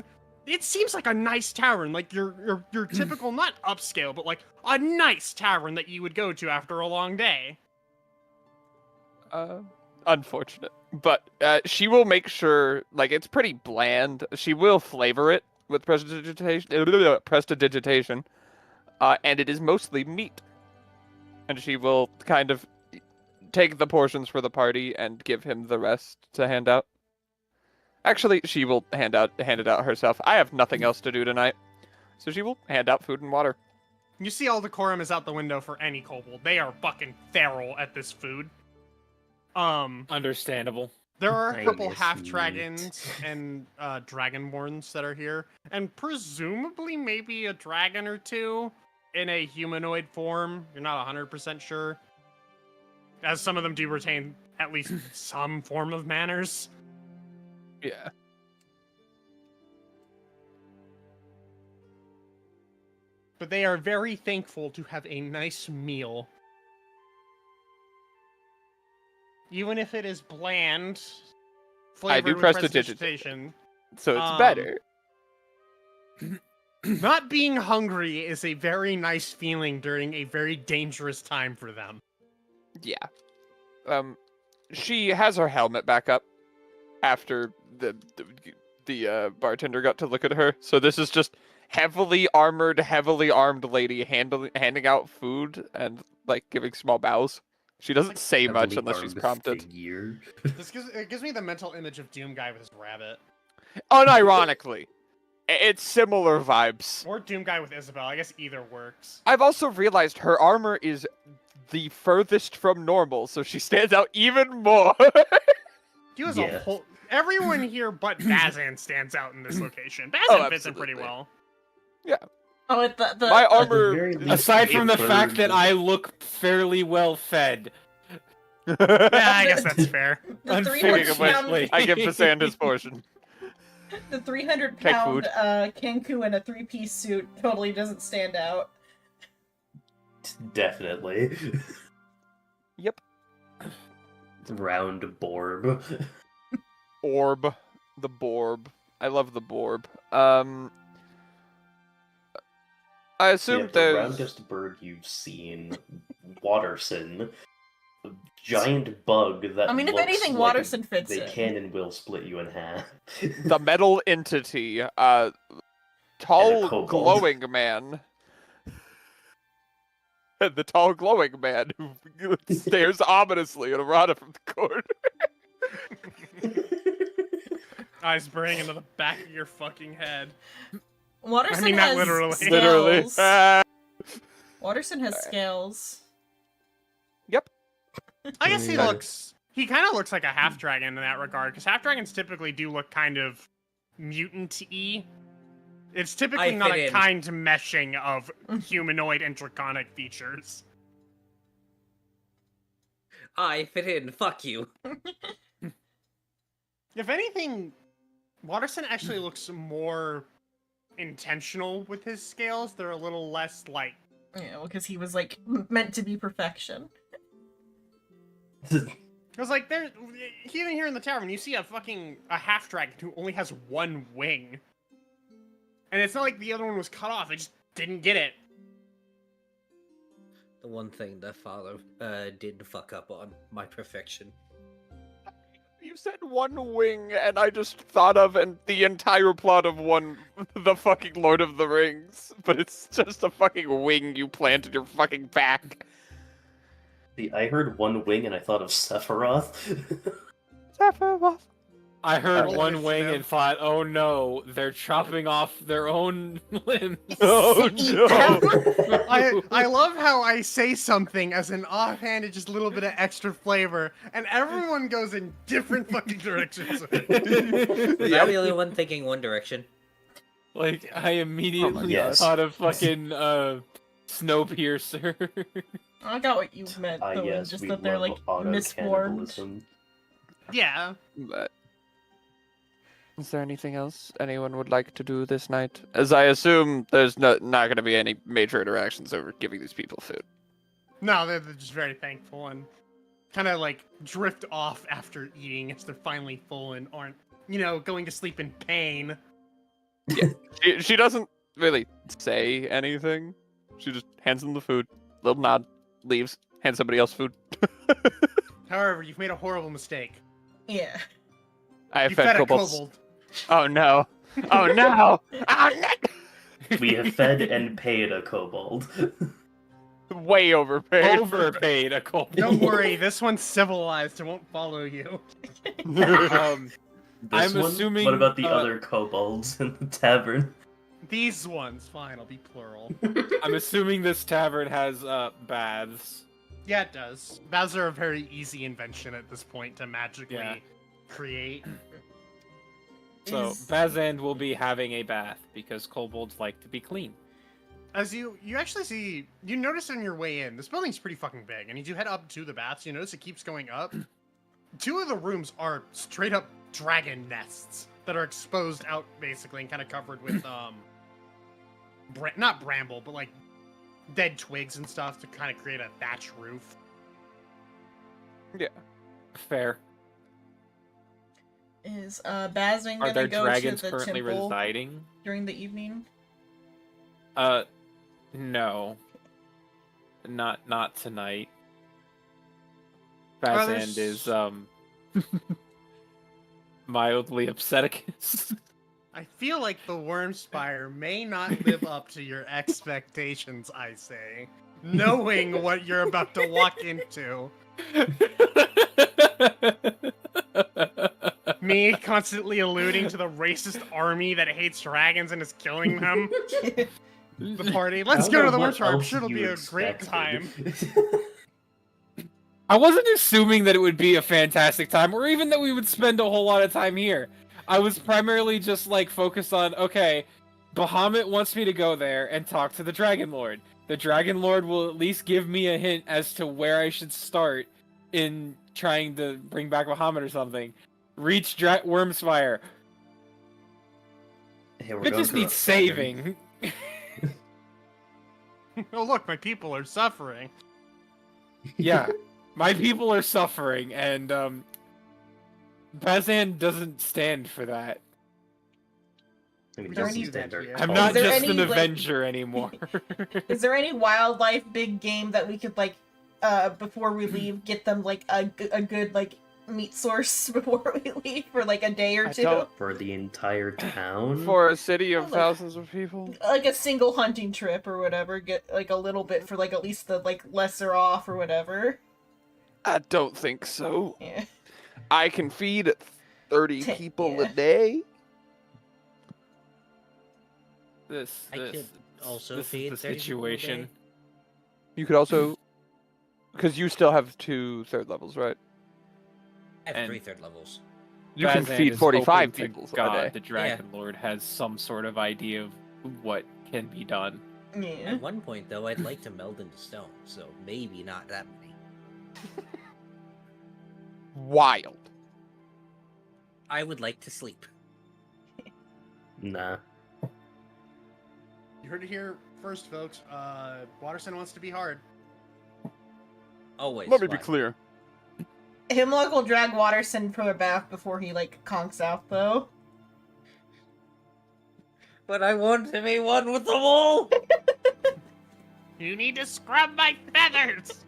it seems like a nice tavern, like your typical, not upscale, but like a nice tavern that you would go to after a long day. Unfortunate. But she will make sure, like, it's pretty bland. She will flavor it with prestidigitation. And it is mostly meat. And she will kind of take the portions for the party and give him the rest to hand out. Actually, she will hand it out herself. I have nothing else to do tonight. So she will hand out food and water. You see all decorum is out the window for any kobold. They are fucking feral at this food. Understandable. There are I a couple miss half meat. dragons and dragonborns that are here, and presumably maybe a dragon or two in a humanoid form. You're not 100% sure. as some of them do retain at least some form of manners. Yeah. But they are very thankful to have a nice meal. Even if it is bland, I do flavored with prestidigitation, so it's Um, better. Not being hungry is a very nice feeling during a very dangerous time for them. Yeah. She has her helmet back up after the bartender got to look at her. So this is just heavily armored, heavily armed lady handing out food and like giving small bows. She doesn't say much Heavily unless she's armed prompted. figure. It gives me the mental image of Doom Guy with his rabbit. Unironically, it's similar vibes. Or Doom Guy with Isabel. I guess either works. I've also realized her armor is the furthest from normal, so she stands out even more. He was Yeah. a whole... Everyone here but Bazan stands out in this location. Bazan fits in pretty absolutely. well. Oh, the My At the armor. very least, Aside from the bird- fact that I look fairly well fed. Yeah, I guess that's fair. the Speaking 300 of which, pound I give Basand his portion. the 300 Take pound food. Kenku in a 3-piece suit totally doesn't stand out. Definitely. Yep. Round borb. Orb. The Borb. I love the Borb. I assume Yeah, the there's. roundest bird you've seen, Watterson. A giant bug that I mean, if looks anything, like Watterson fits they in. can and will split you in half. The metal entity. Tall, kobold. glowing man. The tall, glowing man who stares ominously at Arana from the corner. Eyes burning into the back of your fucking head. Watterson I mean, not has literally. scales. Literally. Watterson has Alright. scales. Yep. I guess he Yeah. looks... He kind of looks like a half-dragon in that regard, because half-dragons typically do look kind of mutant-y. It's typically I not fit a in. kind meshing of humanoid and draconic features. I fit in. Fuck you. If anything, Watterson actually looks more intentional with his scales. They're a little less, like... Yeah, well, because he was like meant to be perfection. Because, like, even here in the tavern, you see a half-dragon who only has one wing. And it's not like the other one was cut off, they just didn't get it. The one thing that father did fuck up on, my perfection. You said one wing, and I just thought of the entire plot of the fucking Lord of the Rings, but it's just a fucking wing you plant in your fucking back. See, I heard one wing and I thought of Sephiroth. Sephiroth. I heard Roll one wing initiative. and thought, oh no, they're chopping off their own limbs. Oh Eat no! them. I love how I say something as an offhanded, just little bit of extra flavor, and everyone goes in different fucking directions. Was I the only one thinking one direction? Like, I immediately Yes. thought of fucking, Snowpiercer. I got what you meant, though, yes, just we that they're love like auto misformed. cannibalism. Yeah. But is there anything else anyone would like to do this night? As I assume there's not going to be any major interactions over giving these people food. No, they're just very thankful and kind of like drift off after eating as they're finally full and aren't, going to sleep in pain. She doesn't really say anything. She just hands them the food, little nod, leaves, hands somebody else food. However, you've made a horrible mistake. Yeah. I have You fed fed a kobolds. kobold. Oh no! Oh no! Oh, no! We have fed and paid a kobold. Way overpaid. Overpaid a kobold. Don't worry, this one's civilized. It won't follow you. Um, This I'm one? assuming, What about the uh, other kobolds in the tavern? These ones, fine, I'll be plural. I'm assuming this tavern has, baths. Yeah, it does. Baths are a very easy invention at this point to magically Yeah. create. So, Is- Bazand will be having a bath, because kobolds like to be clean. As you actually see, you notice on your way in, this building's pretty fucking big, and as you head up to the baths, you notice it keeps going up. 2 of the rooms are straight up dragon nests that are exposed out basically and kind of covered with not bramble, but like dead twigs and stuff to kind of create a thatch roof. Yeah. Fair. Is Bazin Are gonna there go dragons to the currently temple residing? during the evening? No. Not tonight. Oh, Bazand is mildly upseticus. I feel like the Wormspire may not live up to your expectations, I say, knowing what you're about to walk into. Me constantly alluding to the racist army that hates dragons and is killing them. The party. Let's go to the Wormspire. I'm sure it'll be a great time. I wasn't assuming that it would be a fantastic time, or even that we would spend a whole lot of time here. I was primarily just like focused on, okay, Bahamut wants me to go there and talk to the Dragon Lord. The Dragon Lord will at least give me a hint as to where I should start in trying to bring back Bahamut or something. Reach Wormspire. Hey, we're It going just for a needs second. saving. Oh look, my people are suffering. Yeah, my people are suffering, and Bazan doesn't stand for that. I mean, We don't doesn't need that stand our here. I'm call. not Is there just any, an like- Avenger anymore. Is there any wildlife big game that we could like before we leave get them like a good like meat source before we leave for like a day or I two? don't- For the entire town? For a city of Like- thousands of people? Like a single hunting trip or whatever, get like a little bit for like at least the like lesser off or whatever. I don't think so. Yeah. I can feed 30 Ten- people yeah. a day. I could also this feed is the 30 people a situation. day. You could also, because you still have 2 third levels, right? I have And- 3 third levels. You can Bazan feed is 45 hoping to people a God, day. the Dragon Lord has some sort of idea of what can be done. Yeah. At one point, though, I'd like to meld into stone, so maybe not that many. Wild. I would like to sleep. Nah. You heard it here first, folks. Waterson wants to be hard. Always. Let me be but- clear. Himlock will drag Watterson from a bath before he like conks out though. But I want to be one with them all! You need to scrub my feathers!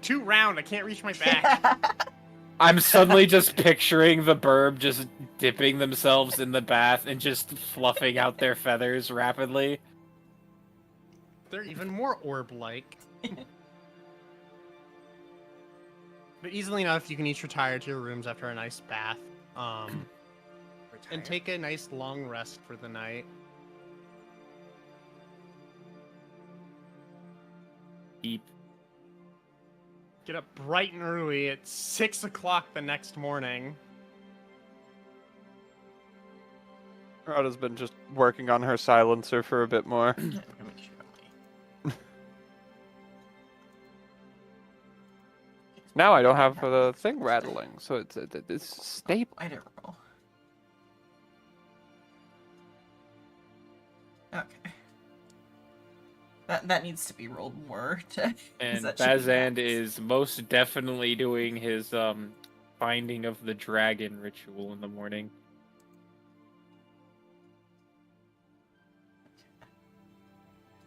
Too round, I can't reach my back. I'm suddenly just picturing the burb just dipping themselves in the bath and just fluffing out their feathers rapidly. They're even more orb-like. But easily enough, you can each retire to your rooms after a nice bath. And take a nice long rest for the night. Deep. Get up bright and early at 6 o'clock the next morning. Rhoda's been just working on her silencer for a bit more. Now I don't have the thing rattling, so it's stable. I don't roll. Okay. That needs to be rolled more to. And that should be Bazand max. is most definitely doing his finding of the dragon ritual in the morning.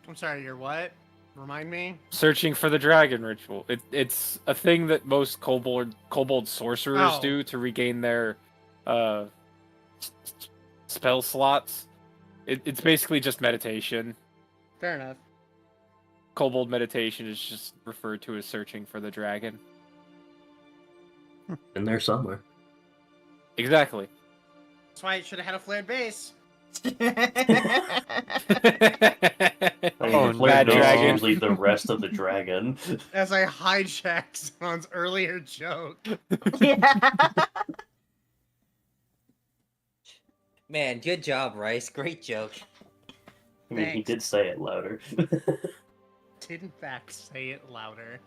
I'm sorry, you're what? Remind me? Searching for the dragon ritual. It's a thing that most kobold sorcerers Oh. do to regain their spell slots. It's basically just meditation. Fair enough. Kobold meditation is just referred to as searching for the dragon. In there somewhere. Exactly. That's why I should have had a flared base. I mean, Oh, the flare bad base is dragon. usually the rest of the dragon. As I hijacked Xenon's earlier joke. Yeah. Man, good job, Rice. Great joke. I mean, he Thanks. did say it louder. Did in fact say it louder.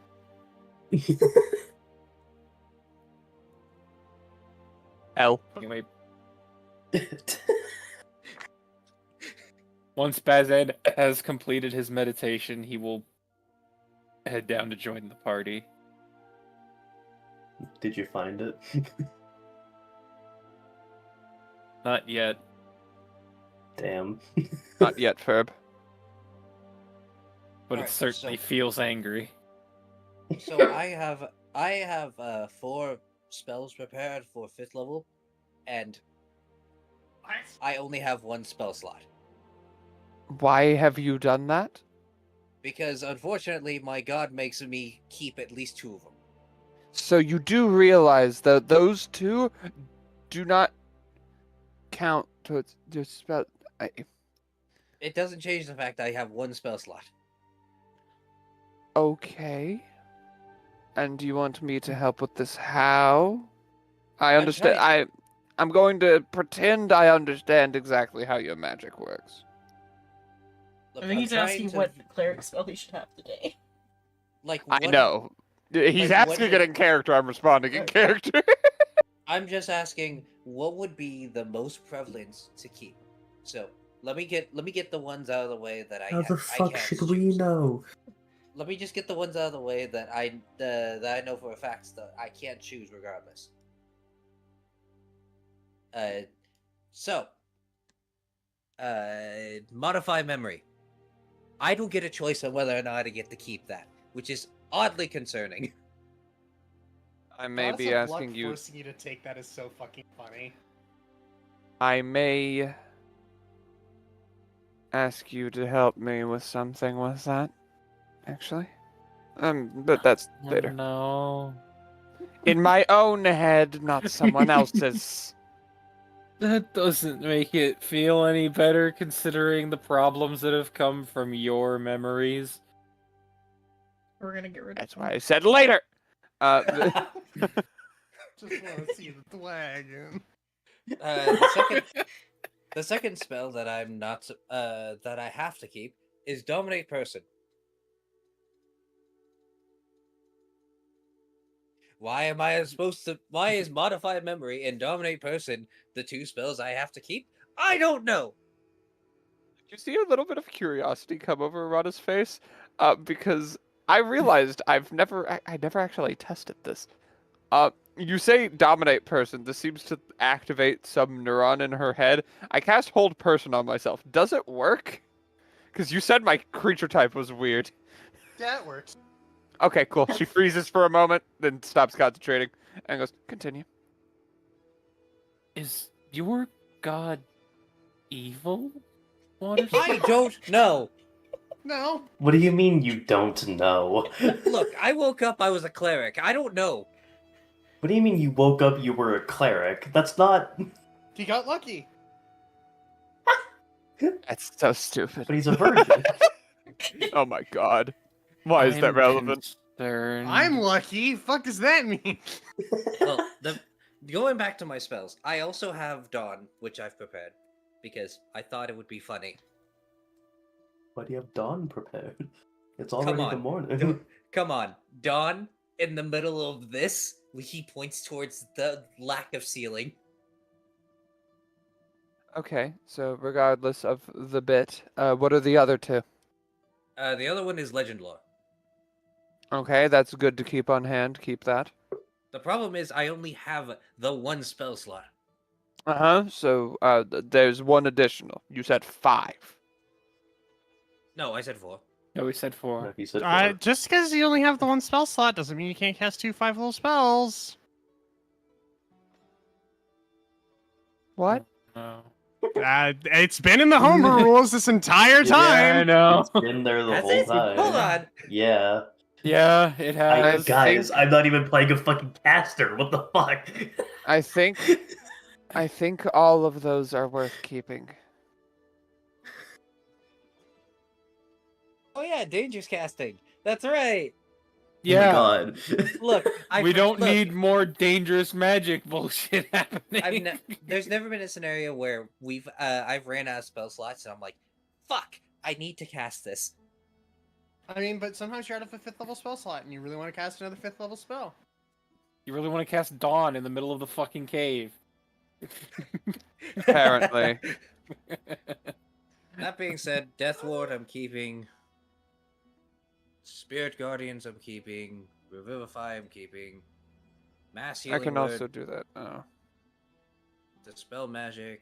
L. Anyway, once Bazed has completed his meditation, he will head down to join the party. Did you find it? Not yet. Damn. Not yet, Ferb. But Alright, it certainly so- feels angry. So I have 4 spells prepared for 5th level, and I only have 1 spell slot. Why have you done that? Because unfortunately my god makes me keep at least 2 of them. So you do realize that those 2 do not count towards your spell. It doesn't change the fact I have 1 spell slot. Okay. And do you want me to help with this? How? I I'm understand. trying- I'm going to pretend I understand exactly how your magic works. Look, I think I'm he's trying asking to- what cleric spell he should have today. Like, I what- know. He's like, what asking it did- in character. I'm responding in character. I'm just asking what would be the most prevalent to keep. So let me get the ones out of the way that I How the I fuck can't should we choose. know? Let me just get the ones out of the way that I know for a fact that I can't choose regardless. So modify memory. I don't get a choice on whether or not I get to keep that, which is oddly concerning. I may Goddess be of Luck asking you. forcing you to take that is so fucking funny. I may ask you to help me with something with that. Actually, but that's later. No. In my own head, not someone else's. That doesn't make it feel any better considering the problems that have come from your memories. We're gonna get rid of That's why I said later. Just want to see the dragon. The second spell that I'm not that I have to keep is Dominate Person. Why am I supposed to? Why is Modify Memory and Dominate Person the 2 spells I have to keep? I don't know. Did you see a little bit of curiosity come over Rada's face? Because I realized I never actually tested this. You say dominate person. This seems to activate some neuron in her head. I cast hold person on myself. Does it work? Because you said my creature type was weird. Yeah, it works. Okay, cool. She freezes for a moment, then stops concentrating, and goes, continue. Is your god evil? Water I don't know. No. What do you mean you don't know? Look, I woke up. I was a cleric. I don't know. What do you mean you woke up you were a cleric? That's not... He got lucky. That's so stupid. But he's a virgin. Oh my god. Why is that I'm relevant? concerned. I'm lucky. Fuck does that mean? Well, going back to my spells, I also have Dawn, which I've prepared because I thought it would be funny. Why do you have dawn prepared? It's Come already on. the morning. Come on, Dawn in the middle of this. He points towards the lack of ceiling. Okay, so regardless of the bit, what are the other 2? The other one is Legend Lore. Okay, that's good to keep on hand. Keep that. The problem is I only have the 1 spell slot. Uh-huh, so there's 1 additional. You said 5. No, I said 4. No, we said 4. He said Just because you only have the 1 spell slot doesn't mean you can't cast 2 5-level spells. What? No. It's been in the homebrew rules this entire Yeah, time. I know. It's been there the Has whole it? time. Hold on. Yeah. Yeah, it has. Guys, I'm not even playing a fucking caster. What the fuck? I think all of those are worth keeping. Oh yeah, Dangerous Casting. That's right. Yeah. Oh my god. Look, We don't look, need more dangerous magic bullshit happening. there's never been a scenario where I've ran out of spell slots and I'm like, fuck, I need to cast this. I mean, but sometimes you're out of a 5th level spell slot and you really want to cast another 5th level spell. You really want to cast Dawn in the middle of the fucking cave? Apparently. That being said, Death Ward I'm keeping. Spirit Guardians I'm keeping. Revivify I'm keeping. Mass I Healing can Word, also do that. Oh. Dispel Magic.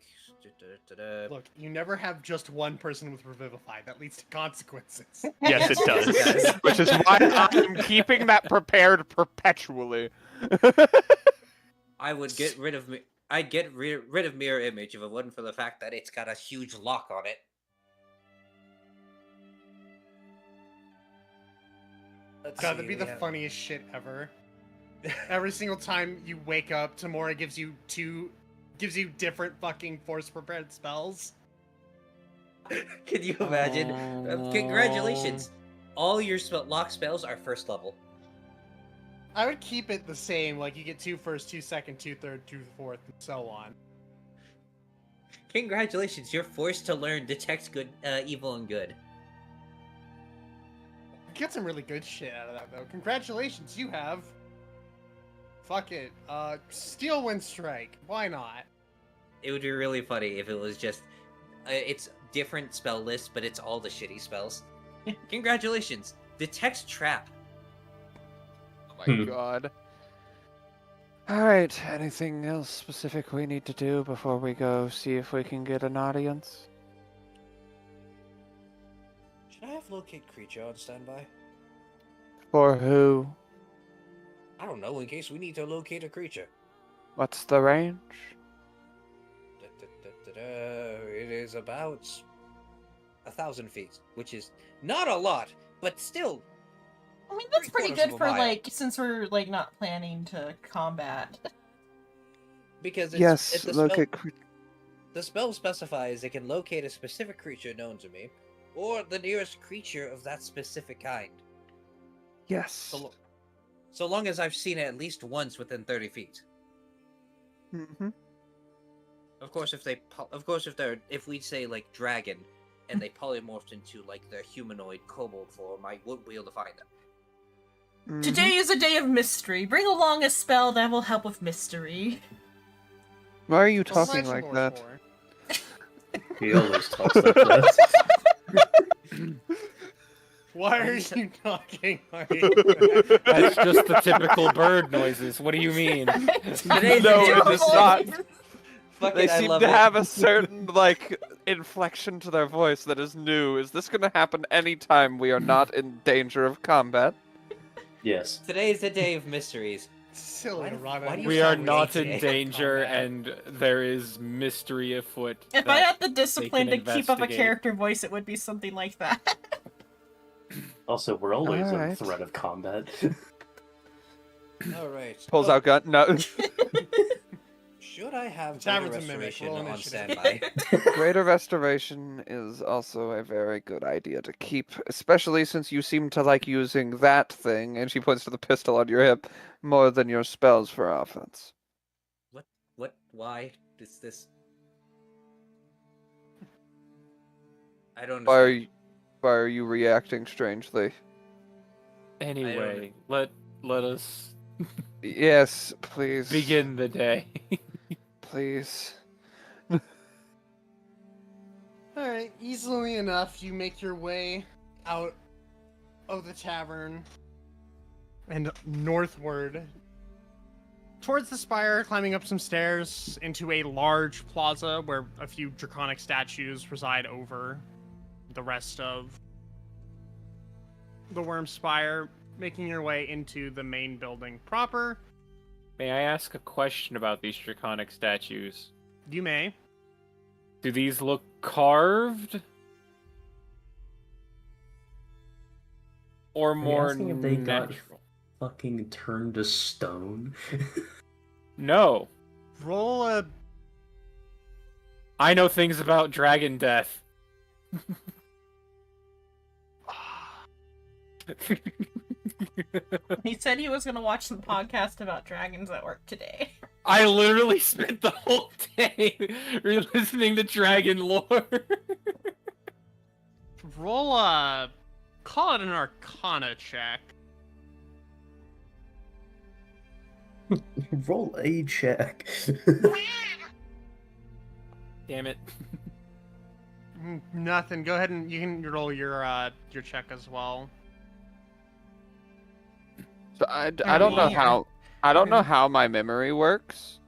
Look, you never have just one person with Revivify. That leads to consequences. Yes, it does. Which is why I'm keeping that prepared perpetually. I would get rid of me. I'd get rid of Mirror Image if it wasn't for the fact that it's got a huge lock on it. Let's God, see, that'd be we the have- funniest shit ever. Every single time you wake up, Tamora gives you different fucking force prepared spells. Can you imagine? Congratulations! All your lock spells are 1st level. I would keep it the same, like you get 2 first, 2 second, 2 third, 2 fourth, and so on. Congratulations! You're forced to learn detect good, evil, and good. Get some really good shit out of that though. Congratulations, you have. Fuck it. Steel Wind Strike. Why not? It would be really funny if it was just, it's different spell lists, but it's all the shitty spells. Congratulations! Detect Trap. Oh my god. Alright, anything else specific we need to do before we go see if we can get an audience? Should I have Locate Creature on standby? For who? I don't know, in case we need to locate a creature. What's the range? It is about 1,000 feet, which is not a lot, but still. I mean, that's pretty 3/4 good of a for, mile. like, since we're, like, not planning to combat. Because Yes, look at the spell specifies it can locate a specific creature known to me, or the nearest creature of that specific kind. yes. So long as I've seen it at least once within 30 feet. Mm-hmm. Of course, if we say like dragon, and they polymorphed into like their humanoid kobold form, I wouldn't be able to find them. Mm-hmm. Today is a day of mystery. Bring along a spell that will help with mystery. Why are you What's talking Legend like Lore that? for? He always talks like that. Why are you talking like That's just the typical bird noises. What do you mean? Today's No, the day of it is not. Fuck They it, I seem love to it. have a certain, like, inflection to their voice that is new. Is this gonna happen anytime we are not in danger of combat? Yes. Today's the day of mysteries. silly, Why do- Rana? why do you We sound are really not in today? danger, Combat. and there is mystery afoot. If I that- had the discipline to keep up a investigate. character voice, it would be something like that. Also, we're always in Alright. threat of combat. All right. Pulls out gun. No. Should I have Tavern's Greater a mimic. Restoration Roll on initiative. standby? Greater Restoration is also a very good idea to keep, especially since you seem to like using that thing, and she points to the pistol on your hip, more than your spells for offense. What? Why? This? I don't. understand. Why are you reacting strangely? Anyway, let us Yes, please. begin the day. Please. Alright, easily enough, you make your way out of the tavern and northward towards the spire, climbing up some stairs into a large plaza where a few draconic statues preside over the rest of the Worm Spire, making your way into the main building proper. May I ask a question about these draconic statues? You may. Do these look carved? Or more asking if they got- natural? Fucking turned to stone. No. Roll a I know things about dragon death. He said he was gonna watch some podcast about dragons at work today. I literally spent the whole day listening to dragon lore. roll call it an Arcana check. Roll a check. Damn it. Nothing. Go ahead and you can roll your check as well. So I don't know how how my memory works,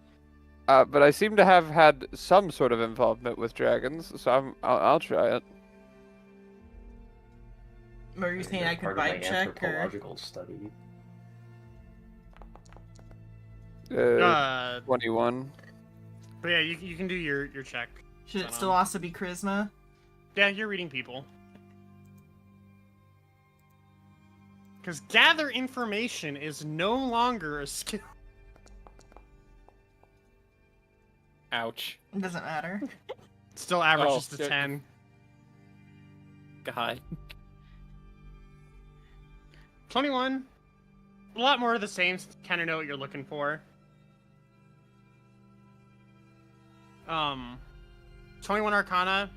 but I seem to have had some sort of involvement with dragons, so I'll try it. Were you saying I could Part of my vibe check or? anthropological study. 21. But yeah, you can do your check. Should it Xenon. still also be charisma? Yeah, you're reading people. Because gather information is no longer a skill. Ouch. It doesn't matter. Still averages Oh, to shit. 10. God. 21. A lot more of the same, kind of know what you're looking for. 21 Arcana.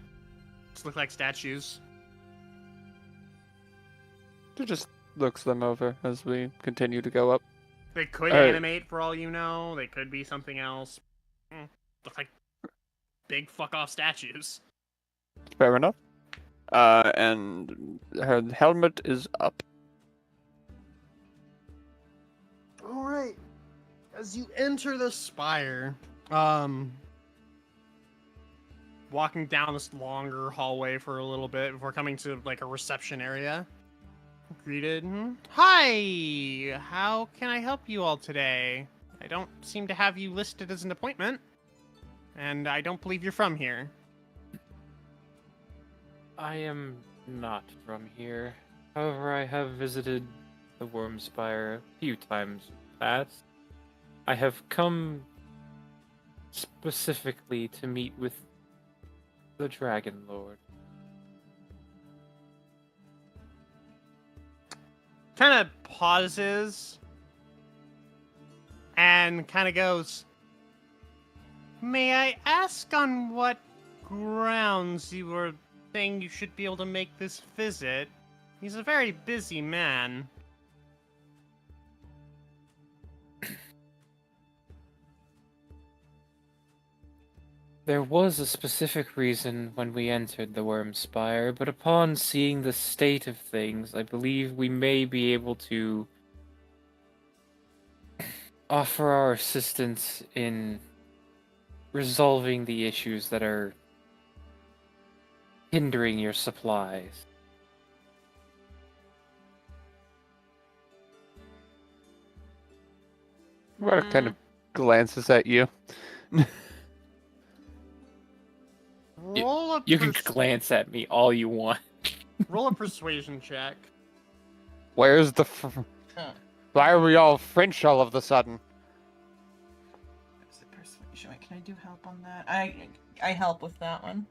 Just look like statues. It just looks them over as we continue to go up. They could Alright. animate for all you know. They could be something else. Look like big fuck off statues. Fair enough. And her helmet is up. Alright. As you enter the spire, walking down this longer hallway for a little bit before coming to like a reception area. Greeted. Hi! How can I help you all today? I don't seem to have you listed as an appointment. And I don't believe you're from here. I am not from here. However, I have visited the Wormspire a few times past. I have come specifically to meet with the Dragon Lord. Kind of pauses and kind of goes, "May I ask on what grounds you were saying you should be able to make this visit? He's a very busy man." There was a specific reason when we entered the Wormspire, but upon seeing the state of things, I believe we may be able to offer our assistance in resolving the issues that are hindering your supplies. Rook kind of glances at you. Roll a You can glance at me all you want. roll a persuasion check. Where's the? Why are we all French all of a sudden? Is it persuasion? Wait, can I do help on that? I help with that one.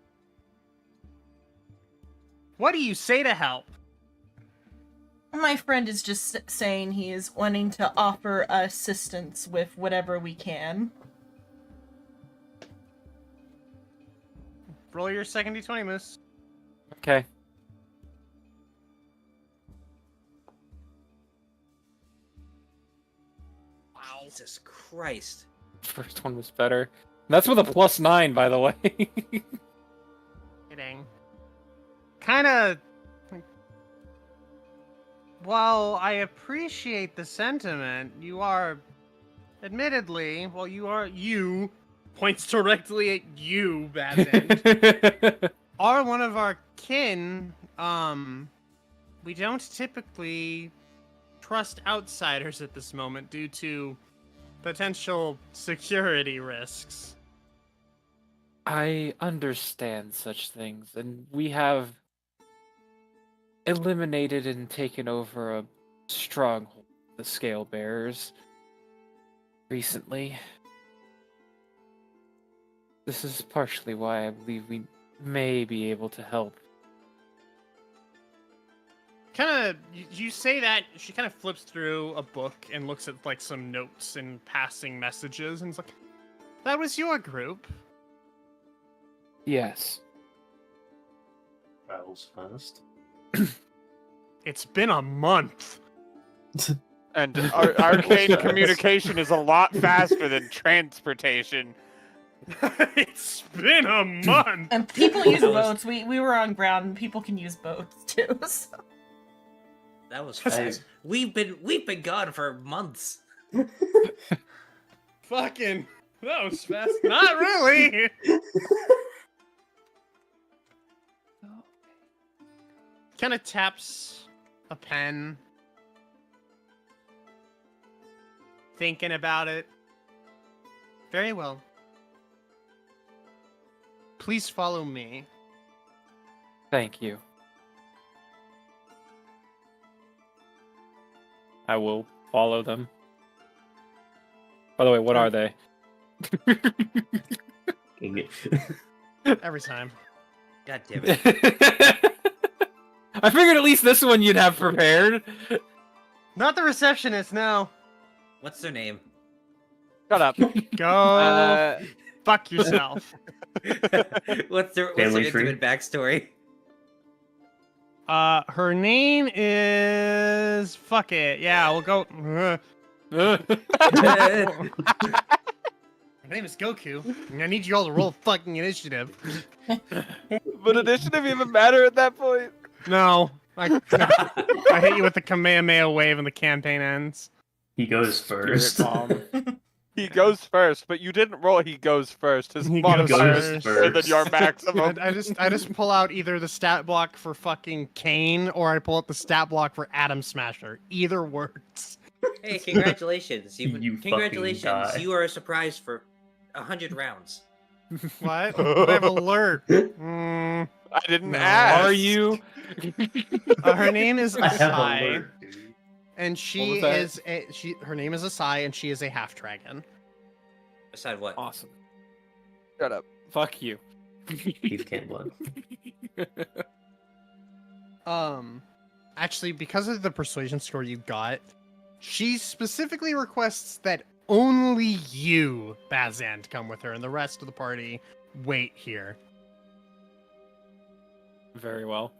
What do you say to help? My friend is just saying he is wanting to offer assistance with whatever we can. Roll your second d20, Moose. Okay. Jesus Christ. First one was better. That's with a +9, by the way. Kidding. Kind of. While I appreciate the sentiment, you are, admittedly, well, you points directly at you, Babsend, are one of our kin. We don't typically trust outsiders at this moment due to potential security risks. I understand such things, and we have eliminated and taken over a stronghold, the Scale Bearers, recently. This is partially why I believe we may be able to help. Kind of, you say that, she kind of flips through a book and looks at like some notes and passing messages and is like, "That was your group." Yes. Travels fast. It's been a month. And arcane communication is a lot faster than transportation. It's been a month. And people use That was- boats. We were on ground, and people can use boats too. So. That was fast. We've been gone for months. Fucking, that was fast. Not really. Kind of taps a pen, thinking about it. Very well. Please follow me. Thank you. I will follow them. By the way, what are they? Every time. God damn it. I figured at least this one you'd have prepared. Not the receptionist, no. What's their name? Shut up. Go fuck yourself. what's their Family tree? intimate backstory? Her name is... Fuck it. Yeah, we'll go... Her name is Goku. And I need you all to roll fucking initiative. Would initiative even matter at that point? No. I hit you with the Kamehameha wave and the campaign ends. He goes first. He goes first, but you didn't roll. He goes first. His He goes modifier is first. higher than your maximum. I just pull out either the stat block for fucking Kane or I pull out the stat block for Atom Smasher. Either works. Hey, congratulations! You fucking Congratulations! die. You are a surprise for 100 rounds. What? I have alert. I didn't No. ask. Are you? Her name is I have Asai, alert, dude. and What she was that? is her name is Asai, and she is a half dragon. Beside what? Awesome. Shut up. Fuck you. He's can't blood. Actually, because of the persuasion score you got, she specifically requests that only you, Bazant, come with her, and the rest of the party wait here. Very well.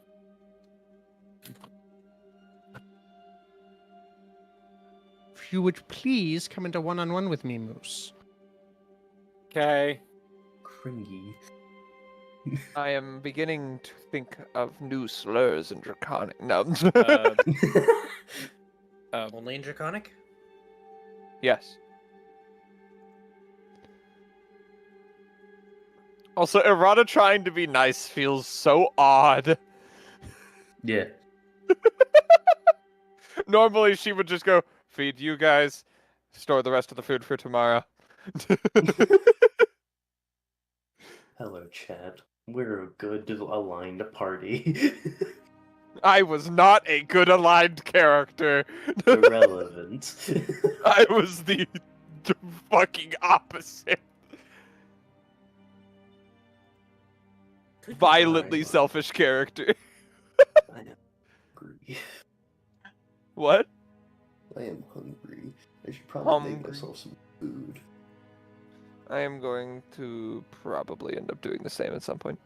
If you would please come into one-on-one with me, Moose. Okay. Cringy. I am beginning to think of new slurs in Draconic. No. Only in Draconic? Yes. Also, Errata trying to be nice feels so odd. Yeah. Normally, she would just go, feed you guys, store the rest of the food for tomorrow. Hello, Chad. We're a good aligned party. I was not a good aligned character. Irrelevant. I was the fucking opposite. Could be Violently Alright. selfish character. I am hungry. What? I am hungry. I should probably make Hungry. myself some food. I am going to probably end up doing the same at some point.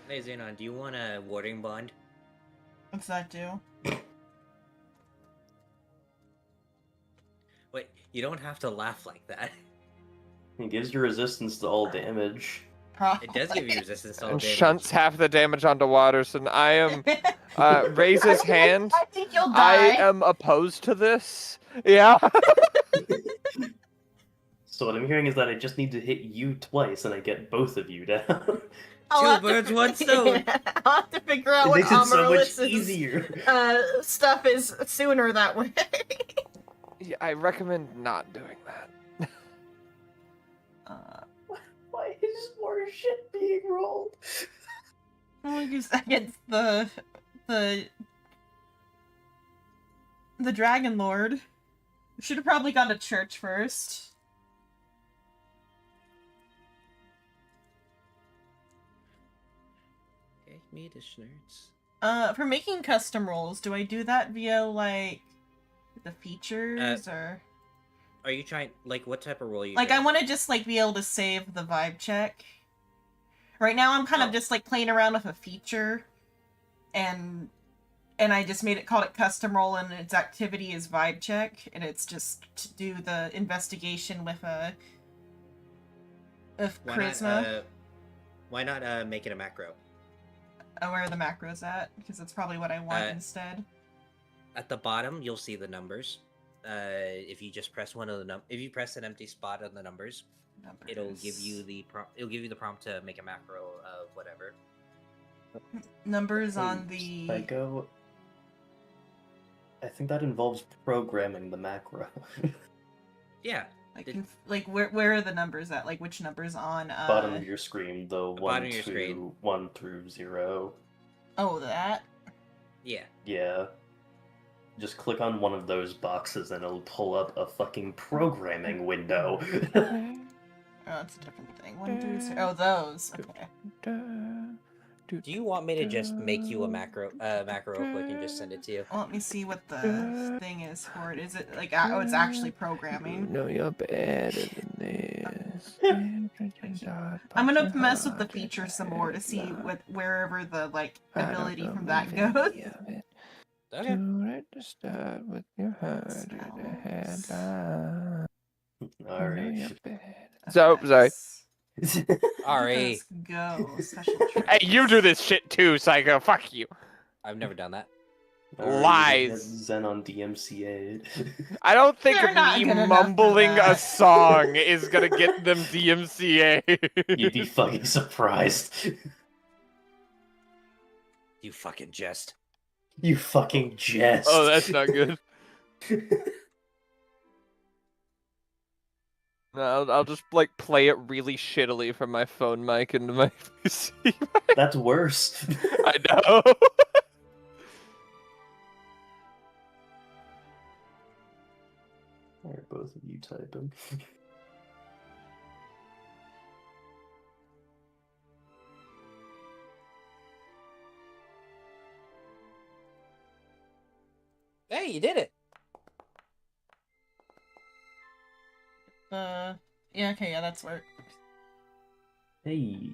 Hey, Xenon, do you want a warding bond? What's that do? Wait, you don't have to laugh like that. It gives you resistance to all damage. Probably. It does give you resistance to all And damage. shunts half the damage onto Watterson. I am raises hand. I think you'll I die. am opposed to this. Yeah. So what I'm hearing is that I just need to hit you twice and I get both of you down. I'll Two have to birds, fi- one stone. I'll have to figure out It what makes it so much Amaryllis's easier. stuff is sooner that way. Yeah, I recommend not doing that. Why is more shit being rolled? Against the Dragon Lord. Should have probably gone to church first. Okay, me nerds. For making custom rolls, do I do that via like the features or Are you trying, like, what type of roll are you like I doing? want to just like be able to save the vibe check. Right now I'm kind of Oh. just like playing around with a feature and I just called it custom role, and its activity is vibe check, and it's just to do the investigation with charisma. Why not make it a macro? Where are the macros at? Because that's probably what I want instead. At the bottom, you'll see the numbers. If you just press one of the if you press an empty spot on the numbers, it'll give you the prompt to make a macro of whatever. Numbers on the. Psycho. I think that involves programming the macro. Yeah. Like where are the numbers at? Like which numbers on bottom of your screen, the bottom of your screen. 1 through 0. Oh, that? Yeah. Yeah. Just click on one of those boxes and it'll pull up a fucking programming window. Oh, that's a different thing. 1 through 0. Oh, those. Okay. Do you want me to just make you a macro real quick and just send it to you? Well, let me see what the thing is for it. Is it like, oh, it's actually programming? No, you're better than this. I'm gonna mess with the feature some more to see wherever the like ability from that goes. Okay. Start with your heart Alright. So, sorry. Alright. Let's go. Special Hey, you do this shit too, Psycho. Fuck you. I've never done that. Lies. Xenon DMCA. I don't think They're not me good enough for mumbling a that. song is gonna get them DMCA. You'd be fucking surprised. You fucking jest. You fucking jest. Oh, that's not good. No, I'll just like play it really shittily from my phone mic into my PC. That's worse. I know. Alright, both of you typing. Hey, you did it. Yeah, okay, yeah, that's work. Hey.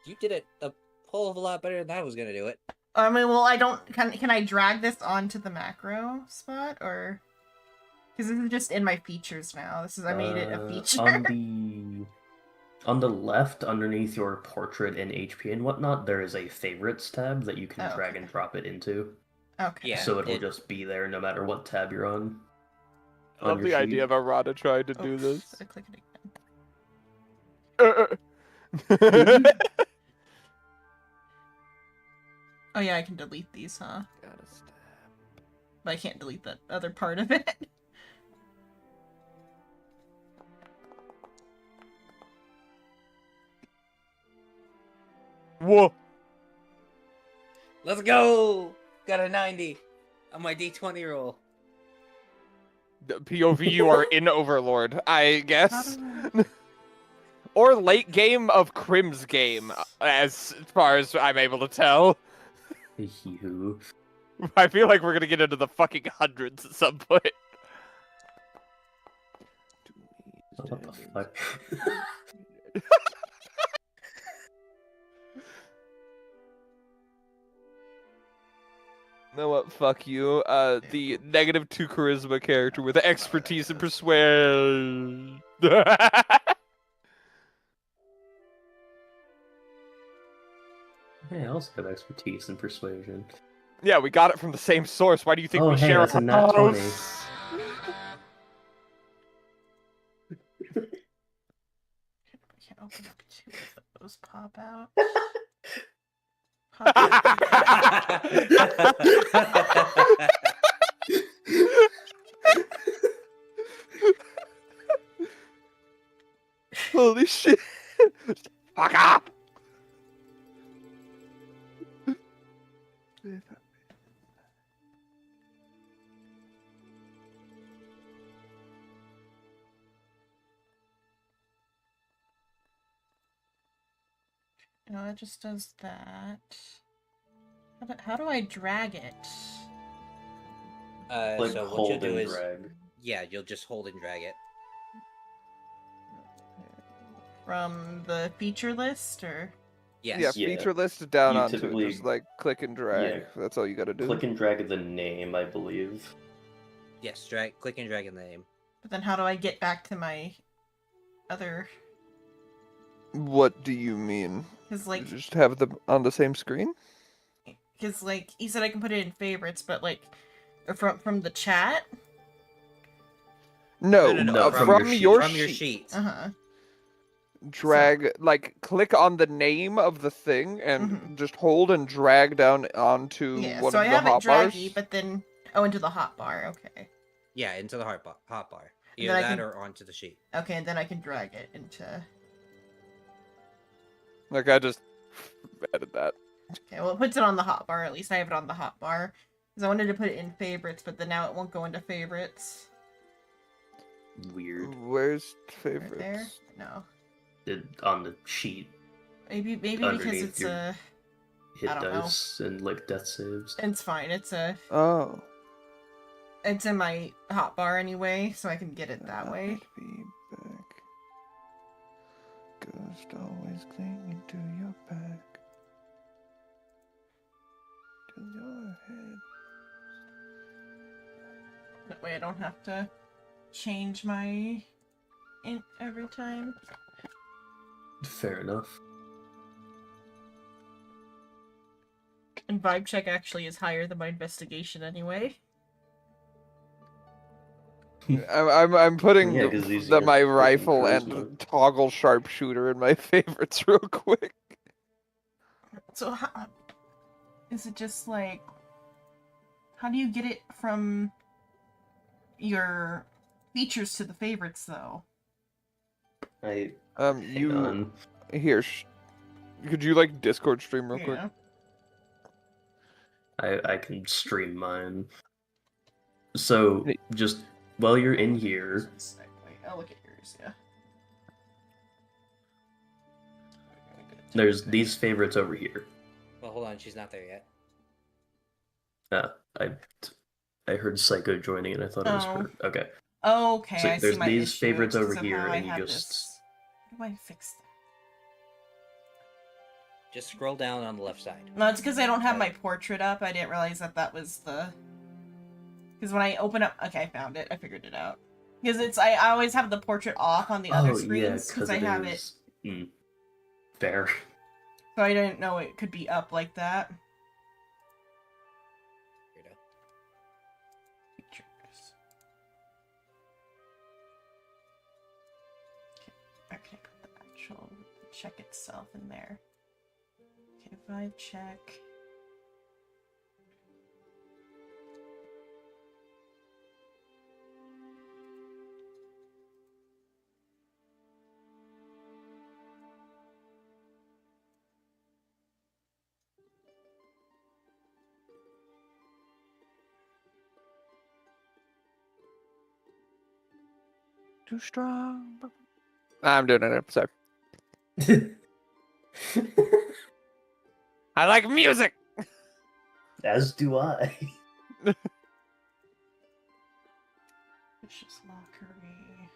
You did it a whole of a lot better than I was gonna do it. I mean, well, I don't. Can I drag this onto the macro spot, or because this is just in my features now? I made it a feature. On the left, underneath your portrait and HP and whatnot, there is a favorites tab that you can drag and drop it into. Okay. Yeah. So it will just be there no matter what tab you're on. I love the idea of Arata trying to do this. I click it again. Oh yeah, I can delete these, huh? But I can't delete that other part of it. Whoa. Let's go! Got a 90 on my D20 roll. POV, you are in Overlord, I guess. Or late game of Crim's game, as far as I'm able to tell. I feel like we're gonna get into the fucking hundreds at some point. What the fuck? You know what? Fuck you. The -2 charisma character with expertise and persuasion. Hey, I also have expertise in persuasion. Yeah, we got it from the same source. Why do you think we hey, share that's a a nat 20. house? I can't open up two of those pop out. Holy shit. Fuck up! No, it just does that. How do I drag it? Like So what hold you'll do and is, drag. yeah, you'll just hold and drag it. From the feature list, or? Yes. Yeah, Yeah. feature list down You onto it. typically- Just like click and drag. Yeah. That's all you gotta do. Click and drag the name, I believe. Yes, click and drag in the name. But then how do I get back to my other? What do you mean? Because like, Just have them on the same screen? he said I can put it in favorites, but like, from the chat. No, No, from, from your From your sheet. sheet. Uh-huh. Drag, like, click on the name of the thing and Mhm. just hold and drag down onto Yeah, one so of I the have it hotbars. draggy, but then into the hotbar. Okay. Yeah, into the hotbar. And Either then I that can- or onto the sheet. Okay, and then I can drag it into. Like, I just added that. Okay, well, it puts it on the hotbar. At least I have it on the hotbar. Because I wanted to put it in favorites, but then now it won't go into favorites. Weird. Where's Right favorites? there? No. On the sheet, Maybe because Underneath it's your- a. hit I don't know. dice and like death saves. It's fine. It's Oh. in my hotbar anyway, so I can get it that way. Feedback. Ghost always clinging to your back. To your head. That way I don't have to change my int every time. Fair enough. And vibe check actually is higher than my investigation anyway. I'm putting Yeah, 'cause these are my freaking rifle charisma. and toggle sharpshooter in my favorites real quick. So how is it just like how do you get it from your features to the favorites though? Hang You on. here? Could you like Discord stream real quick? Yeah. I can stream mine. So Hey. just while you're in here, Wait, I'll look at yours, yeah. there's these favorites over here. Well, hold on, she's not there yet. I heard Psycho joining and I thought it was Oh. her. Okay. Okay, So I see there's my these issue. favorites It's over 'cause of here, how I and you had just- this- How do I fix that? Just scroll down on the left side. No, it's because I don't have my portrait up. I didn't realize that was the. Because when I open up, okay, I found it. I figured it out. Because I always have the portrait off on the other screens because I have it. Fair. So I didn't know it could be up like that. Here we go. Features. Okay, I can put the actual check itself in there. Okay, vibe check. Too strong. I'm doing it. Sorry. I like music. As do I. Vicious mockery.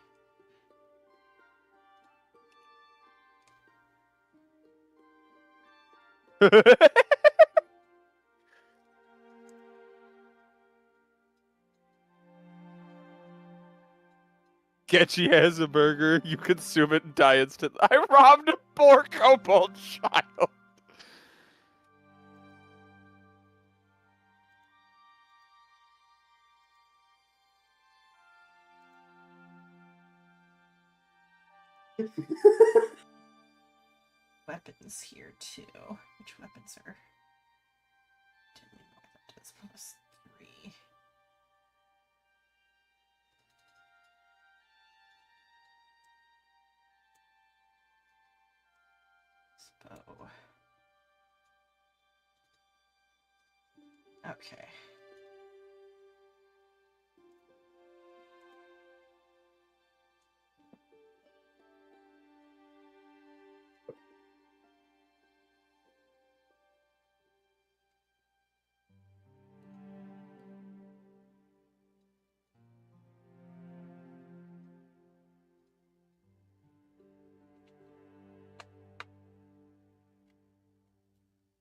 Getchy has a burger. You consume it and die instantly. I robbed a poor kobold child. Weapons here too. Which weapons are? Deadly weapons +3. Bow. Okay.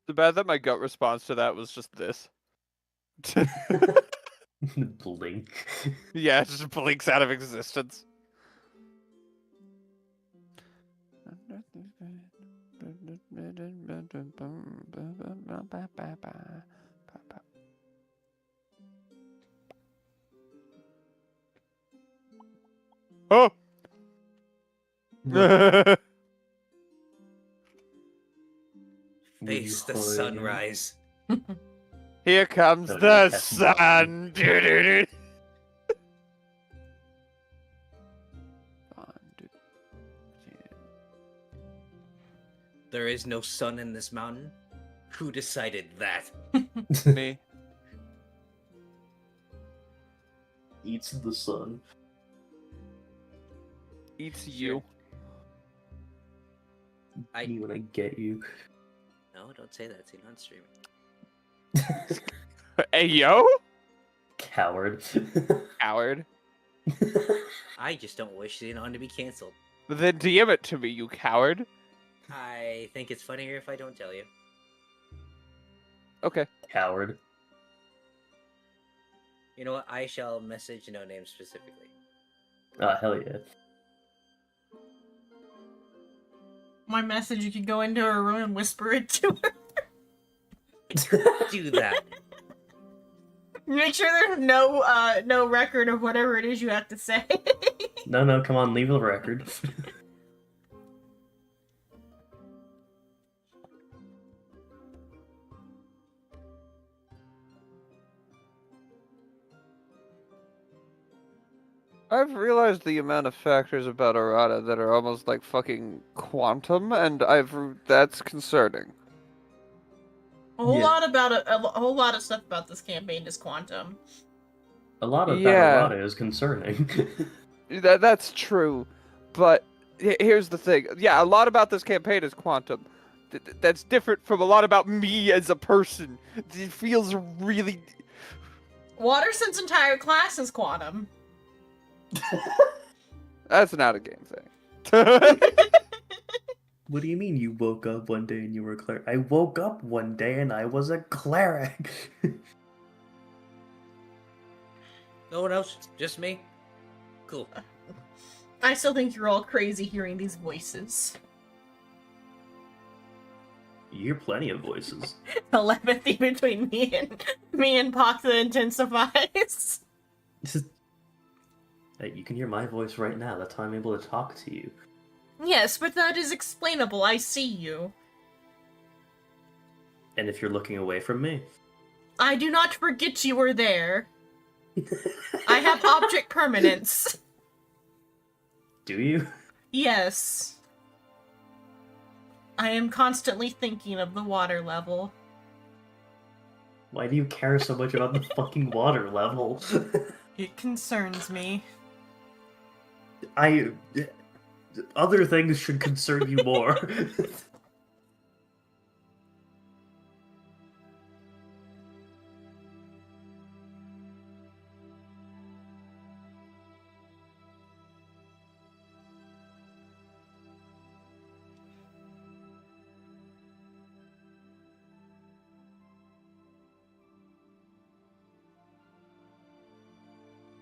The bad that my gut response to that was just this. Blink. Yeah, it just blinks out of existence. Oh! Face the We hide. sunrise. Here comes No, the that's sun. There is no sun in this mountain. Who decided that? Me. Eats the sun. Eats you. Me when I get you. No, don't say that. You're not streaming. Hey, yo? Coward. Coward. I just don't wish Xenon to be cancelled. Then DM it to me, you coward. I think it's funnier if I don't tell you. Okay. Coward. You know what? I shall message no name specifically. Hell yeah. My message, you could go into her room and whisper it to her. Do that. Make sure there's no record of whatever it is you have to say. No, come on, leave a record. I've realized the amount of factors about errata that are almost like fucking quantum, and that's concerning. A whole Yeah. lot about a whole lot of stuff about this campaign is quantum. A lot of Yeah. that errata is concerning. That's true, but here's the thing. Yeah, a lot about this campaign is quantum. That's different from a lot about me as a person. It feels really... Waterson's entire class is quantum. That's not a game thing. What do you mean you woke up one day and you were a cleric? I woke up one day and I was a cleric. No one else? Just me? Cool. I still think you're all crazy hearing these voices. You hear plenty of voices. Telepathy between me and Pakta intensifies. Hey, you can hear my voice right now. That's how I'm able to talk to you. Yes, but that is explainable. I see you. And if you're looking away from me. I do not forget you were there. I have object permanence. Do you? Yes. I am constantly thinking of the water level. Why do you care so much about the fucking water level? It concerns me. Other things should concern you more.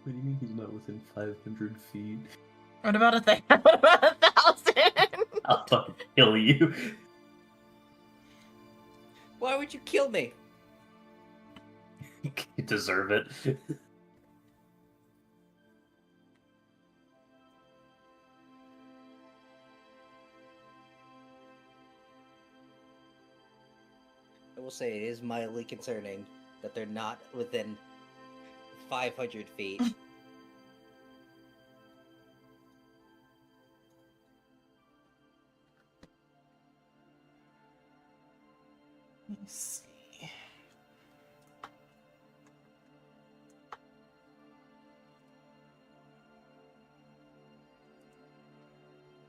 What do you mean he's not within 500 feet? What about 1,000? I'll fucking kill you. Why would you kill me? You deserve it. I will say it is mildly concerning that they're not within 500 feet. Let me see.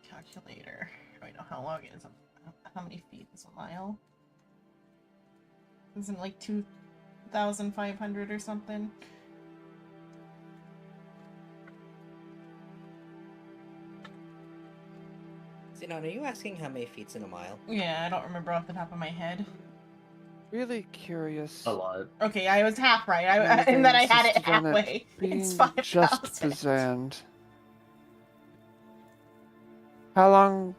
Calculator. Wait, no, how long is it? How many feet is a mile? Isn't it like 2,500 or something? Xenon, are you asking how many feet's in a mile? Yeah, I don't remember off the top of my head. really curious. A lot. Okay, I was half right. why And they then I had it insisted on halfway. being It's just 5,000. Bazand. How long?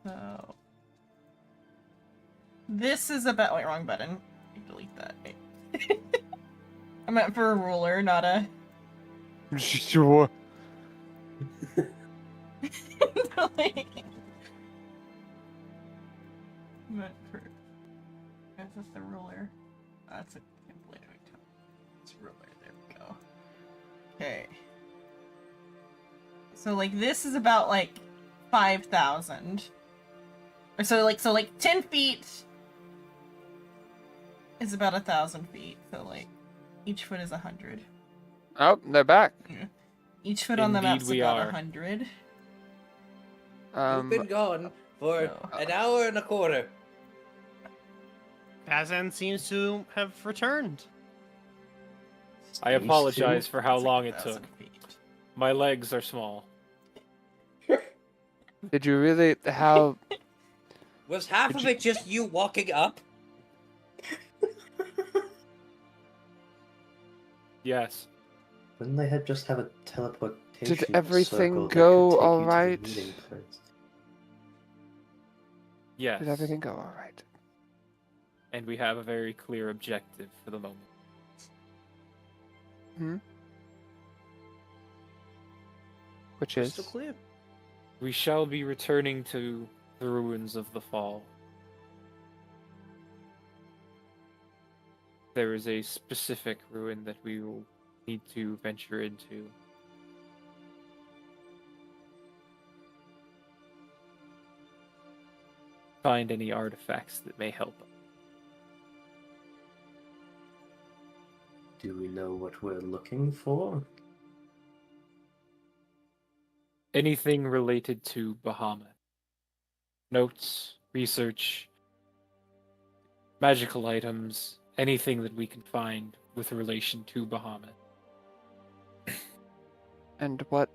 So this is about wrong button. Delete that. I meant for a ruler, not a Sure. like, meant for is this the ruler? That's a template. It's ruler, there we go. Okay. So like this is about like 5,000. So like 10 feet is about 1,000 feet. So like each foot is 100. Oh, they're back. Each foot on the Indeed map's we about are. 100. You've been gone for so- an hour and a quarter. Bazan seems to have returned. I Used to. apologize for how It's like long it 1,000 took. feet. My legs are small. Did you really? How? Was half Did of you- it just you walking up? Yes. Wouldn't they just have a teleportation everything circle that go could take all you to the right? meeting place? Yes. Did everything go all right? And we have a very clear objective for the moment. Which Crystal is? clear. We shall be returning to the ruins of the fall. There is a specific ruin that we will need to venture into. Find any artifacts that may help us. Do we know what we're looking for? Anything related to Bahamut. Notes, research, magical items, anything that we can find with relation to Bahamut. And what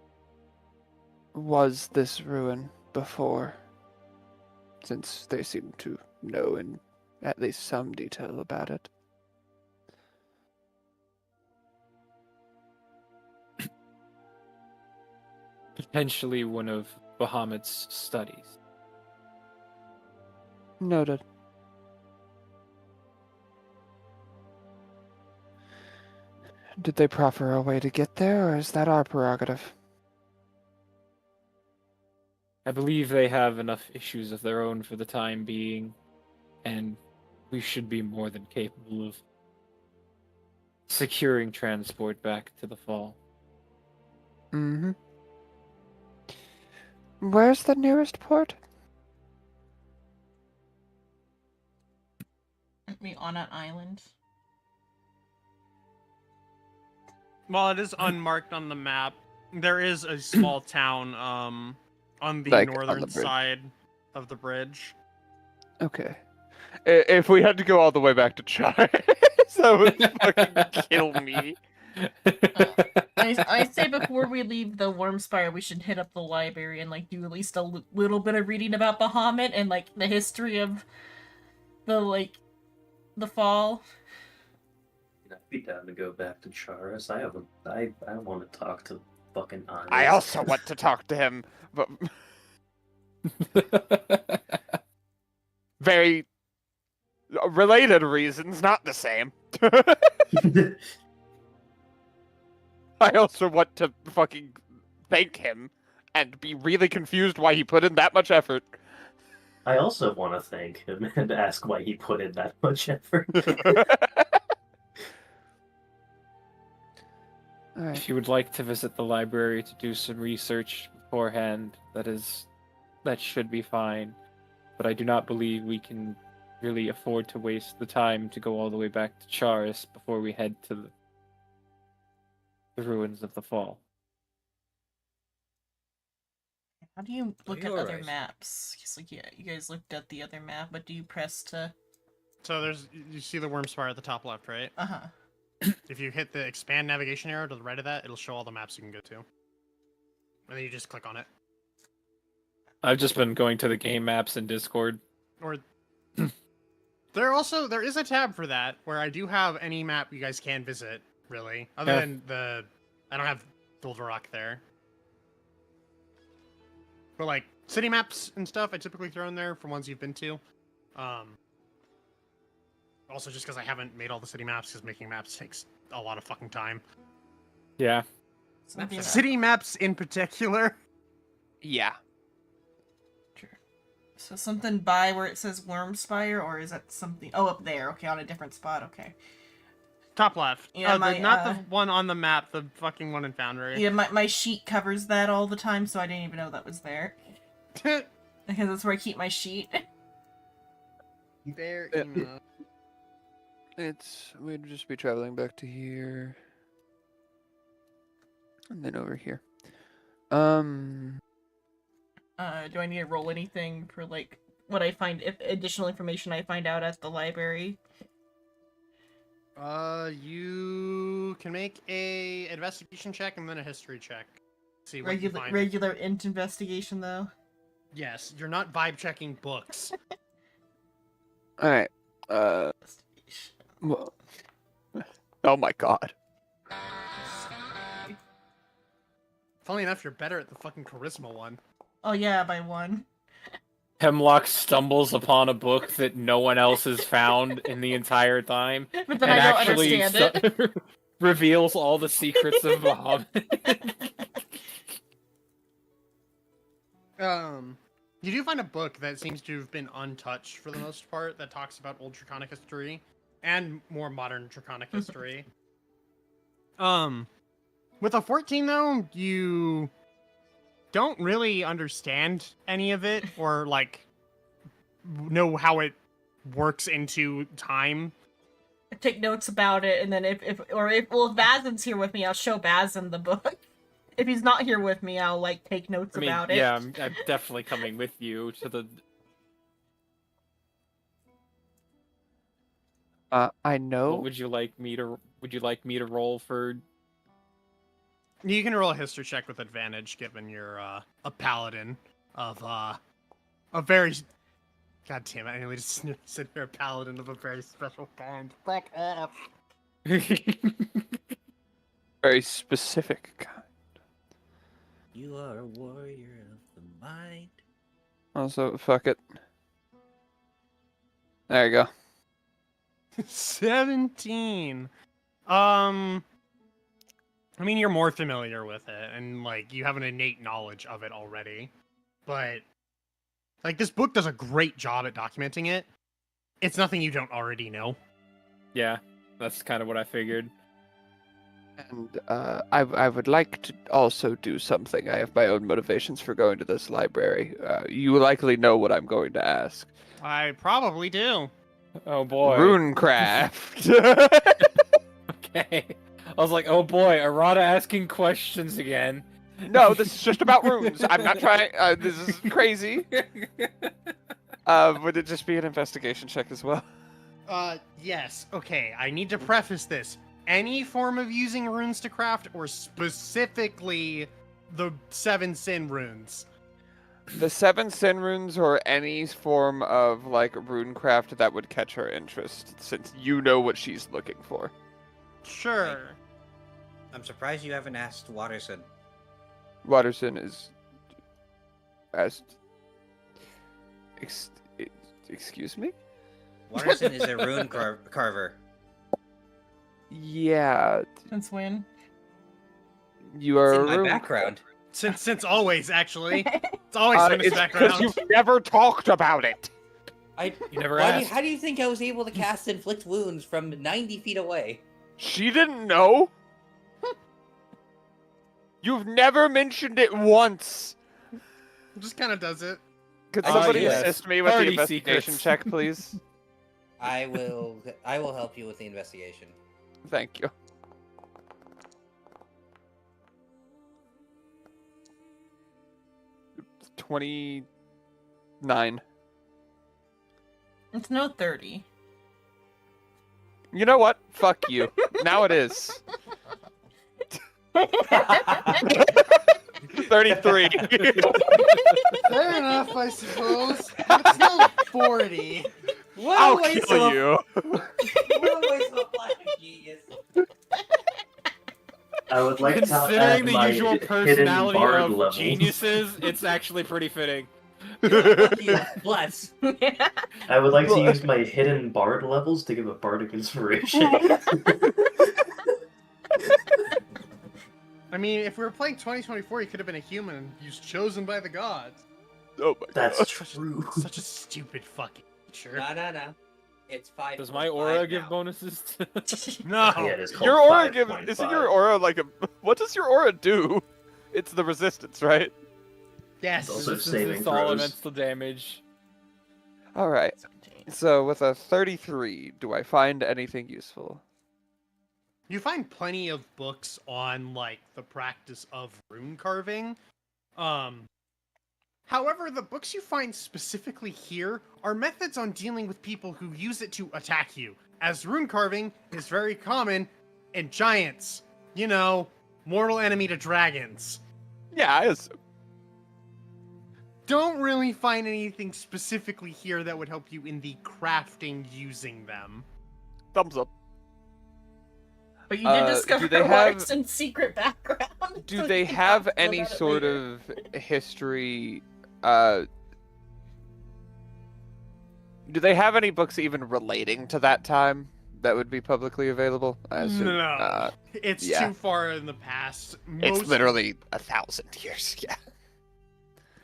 was this ruin before? Since they seem to know in at least some detail about it. Potentially one of Bahamut's studies. Noted. Did they proffer a way to get there, or is that our prerogative? I believe they have enough issues of their own for the time being, and we should be more than capable of securing transport back to the fall. Mm-hmm. Where's the nearest port? Aren't we on an island? While it is unmarked on the map, there is a small town on the Like, on northern the bridge. side of the bridge. Okay. If we had to go all the way back to Char, that would fucking kill me. I say before we leave the Wormspire, we should hit up the library and like do at least a little bit of reading about Bahamut and like the history of the fall. I'd be down to go back to Charis. I want to talk to fucking Anya. I also want to talk to him, but very related reasons, not the same. I also want to fucking thank him and be really confused why he put in that much effort. I also want to thank him and ask why he put in that much effort. Alright. If you would like to visit the library to do some research beforehand, that should be fine. But I do not believe we can really afford to waste the time to go all the way back to Charis before we head to the ruins of the fall. How do you look at you're other right. maps? It's like, yeah, you guys looked at the other map, but do you press to? So you see the Wormspire at the top left, right? Uh huh. If you hit the expand navigation arrow to the right of that, it'll show all the maps you can go to. And then you just click on it. I've just been going to the game maps in Discord. Or there is a tab for that where I do have any map you guys can visit, really. Other Yeah. than I don't have Goldorak there. But like city maps and stuff I typically throw in there from ones you've been to. Also just because I haven't made all the city maps, because making maps takes a lot of fucking time. Yeah. Something City maps in particular. Yeah. So something by where it says Wormspire, or is that something? Oh, up there. Okay, on a different spot. Okay. Top left. Yeah, Not the one on the map, the fucking one in Foundry. Yeah, my sheet covers that all the time, so I didn't even know that was there. Because that's where I keep my sheet. There We'd just be traveling back to here. And then over here. Do I need to roll anything for, like, what I find, if additional information I find out at the library? You can make a investigation check and then a history check. See what you find. Regular int investigation, though? Yes, you're not vibe checking books. Alright. Investigation. Well, oh my god. Funnily enough, you're better at the fucking charisma one. Oh yeah, by 1. Hemlock stumbles upon a book that no one else has found in the entire time, But then and I don't actually understand it. reveals all the secrets of Bahamut. You do find a book that seems to have been untouched for the most part that talks about old Draconic history and more modern Draconic history. With a 14 though, you don't really understand any of it or like know how it works into time. I take notes about it, and then if Bazin's here with me, I'll show Bazin the book. If he's not here with me, I'll like take notes about it. Yeah, I'm definitely coming with you to the. I know. What would you like me to? Would you like me to roll for? You can roll a history check with advantage, given you're a paladin of a very. God damn it! I nearly just said you're a paladin of a very special kind. Fuck off. Very specific kind. You are a warrior of the mind. Also, fuck it. There you go. 17. I mean, you're more familiar with it, and like you have an innate knowledge of it already. But like this book does a great job at documenting it. It's nothing you don't already know. Yeah, that's kind of what I figured. And I would like to also do something. I have my own motivations for going to this library. You likely know what I'm going to ask. I probably do. Oh boy. Runecraft. Okay. I was like, oh boy, Arata asking questions again. No, this is just about runes. I'm not trying. This is crazy. Would it just be an investigation check as well? Yes. Okay, I need to preface this. Any form of using runes to craft, or specifically the 7 sin runes. The 7 sin runes, or any form of like runecraft that would catch her interest, since you know what she's looking for. Sure. I'm surprised you haven't asked Watterson. Watterson is asked. Excuse me? Watterson is a rune carver. Yeah, Since when? you It's are in my a rune. background. Since always, actually. It's always been his It's because background. you've never talked about it. You never asked. How do you think I was able to cast inflict wounds from 90 feet away? She didn't know. You've never mentioned it once. Just kind of does it. Could Ah, somebody yes. assist me with the Party investigation secrets. check, please? I will help you with the investigation. Thank you. $29. It's no 30. You know what? Fuck you. Now it is. 33. Fair enough, I suppose. But it's still 40. What I'll a waste kill of you. what a waste of a black genius. I would like to Considering add the my usual hidden personality bard of levels. geniuses, it's actually pretty fitting. Fuck you, bless. I would like to use my hidden bard levels to give a bardic inspiration. I mean, if we were playing 2024, you could have been a human and used chosen by the gods. Oh my That's god. true. Such a stupid fucking feature. No. It's 5. Does plus my 5 aura give now. bonuses to... No. Yeah, it is called Your aura 5.5. isn't your aura like a what does your aura do? It's the resistance, right? Yes. Also Resistance saving is all throws. elemental damage. Alright. So with a 33, do I find anything useful? You find plenty of books on like the practice of rune carving. However, the books you find specifically here are methods on dealing with people who use it to attack you, as rune carving is very common in giants. You know, mortal enemy to dragons. Yeah, I assume. Don't really find anything specifically here that would help you in the crafting using them. Thumbs up. But you did do discover they have- Lark's secret background. Do so they you can have talk any about it sort later. of history do they have any books even relating to that time that would be publicly available? I assume No. not. It's yeah. too far in the past. It's literally 1,000 years, yeah.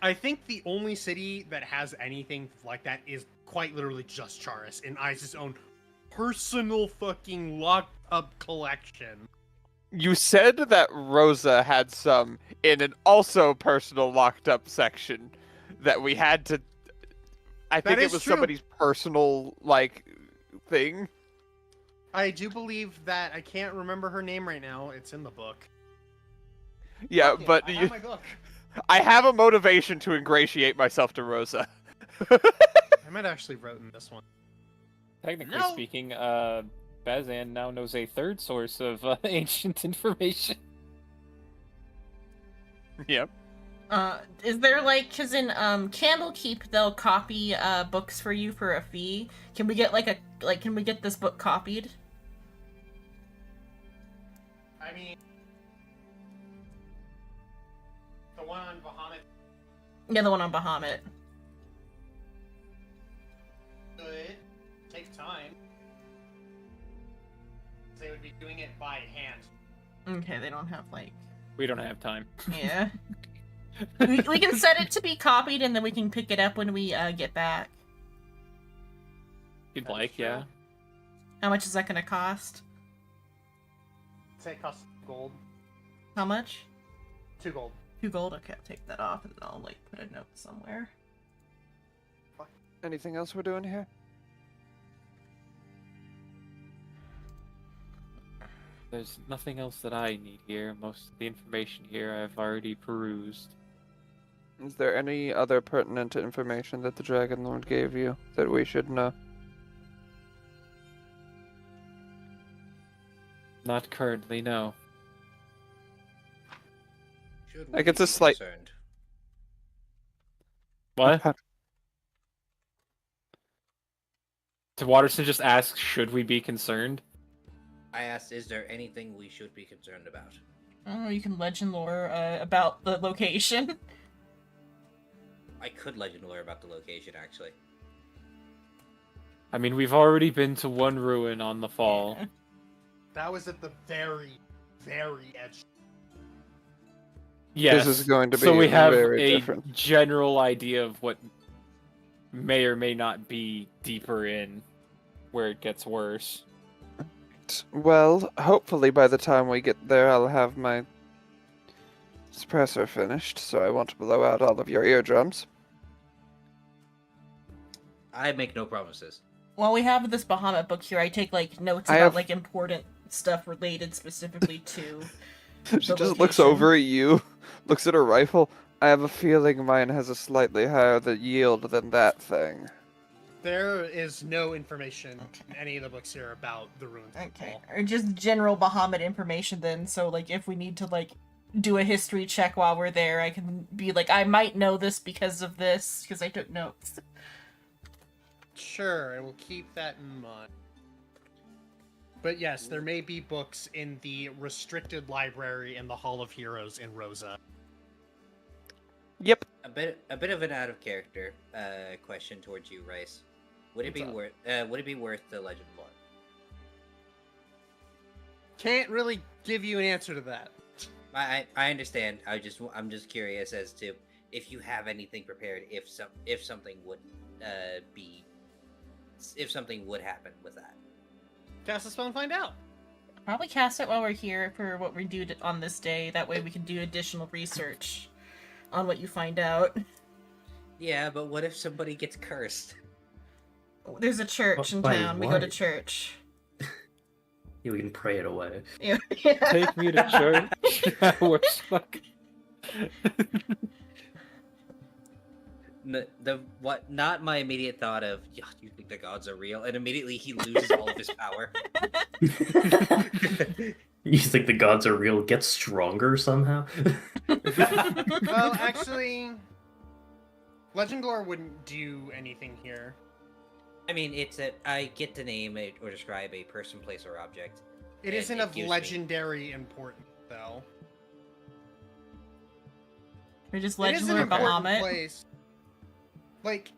I think the only city that has anything like that is quite literally just Charis, in Ice's own personal fucking locked up collection. You said that Rosa had some in an also personal locked up section that we had to. I think That it is was true. somebody's personal like thing. I do believe that I can't remember her name right now. It's in the book. Yeah, Yeah, but I you, have my book. I have a motivation to ingratiate myself to Rosa. I might have actually wrote in this one. Technically No. speaking, Bazan now knows a third source of ancient information. Yep. Is there like, cause in Candlekeep they'll copy books for you for a fee. Can we get can we get this book copied? I mean, the one on Bahamut Yeah, the one on Bahamut. could take time. They would be doing it by hand. Okay, they don't have like. We don't have time. Yeah. we can set it to be copied and then we can pick it up when we get back. If you'd That's like, true. yeah. How much is that gonna cost? Say it costs gold. How much? 2 gold. 2 gold? Okay, I'll take that off and then I'll like put a note somewhere. Anything else we're doing here? There's nothing else that I need here. Most of the information here I've already perused. Is there any other pertinent information that the Dragon Lord gave you that we should know? Not currently, no. Should Like, we it's a be slight- concerned? What? Did Watterson just ask, should we be concerned? I asked, is there anything we should be concerned about? Oh, you can legend lore about the location. I could legend lore about the location, actually. I mean, we've already been to one ruin on the fall. Yeah. That was at the very, very edge. Yes. This is going to be so we have very a different. general idea of what may or may not be deeper in where it gets worse. Well, hopefully by the time we get there, I'll have my suppressor finished, so I won't blow out all of your eardrums. I make no promises. While we have this Bahamut book here, I take like notes I about have- like important stuff related specifically to. She just looks location. over at you, looks at her rifle. I have a feeling mine has a slightly higher yield than that thing. There is no information in any of the books here about the ruins of the Okay. fall. Or just general Bahamut information then, so like if we need to like do a history check while we're there, I can be like, I might know this because of this, because I took notes. Sure, I will keep that in mind. But yes, there may be books in the restricted library in the Hall of Heroes in Rosa. Yep. A bit of an out of character question towards you, Rice. Would it be worth the Legend Lore? Can't really give you an answer to that. I understand. I'm just curious as to if you have anything prepared if something would happen with that. Cast a spell and find out. Probably cast it while we're here for what we do on this day. That way we can do additional research on what you find out. Yeah, but what if somebody gets cursed? There's a church in By town. We go to what? church. Yeah, we can pray it away. Yeah. Take me to church. That works. Fuck. Not my immediate thought of, yeah, do you think the gods are real? And immediately he loses all of his power. You think the gods are real? Get stronger somehow? Well, actually, Legend Lore wouldn't do anything here. I mean, I get to name it or describe a person, place, or object. It And isn't it of gives me- legendary importance, though. We're just It is Legend an Lore important Bahamut. place. Like,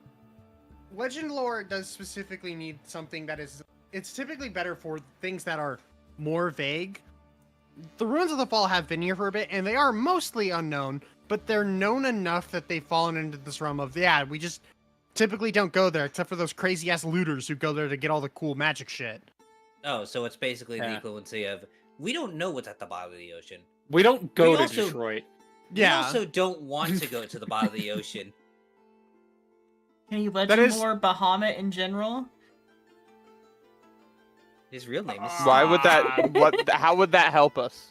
Legend Lore does specifically need something that is... It's typically better for things that are more vague. The Ruins of the Fall have been here for a bit, and they are mostly unknown, but they're known enough that they've fallen into this realm of, yeah, we just typically don't go there, except for those crazy-ass looters who go there to get all the cool magic shit. Oh, so it's basically the Yeah. equivalency of, we don't know what's at the bottom of the ocean. We don't go We to also- Detroit. Yeah. We also don't want to go to the bottom of the ocean. Can you Legend is- Lore Bahamut in general? His real name is... Why would that? How would that help us?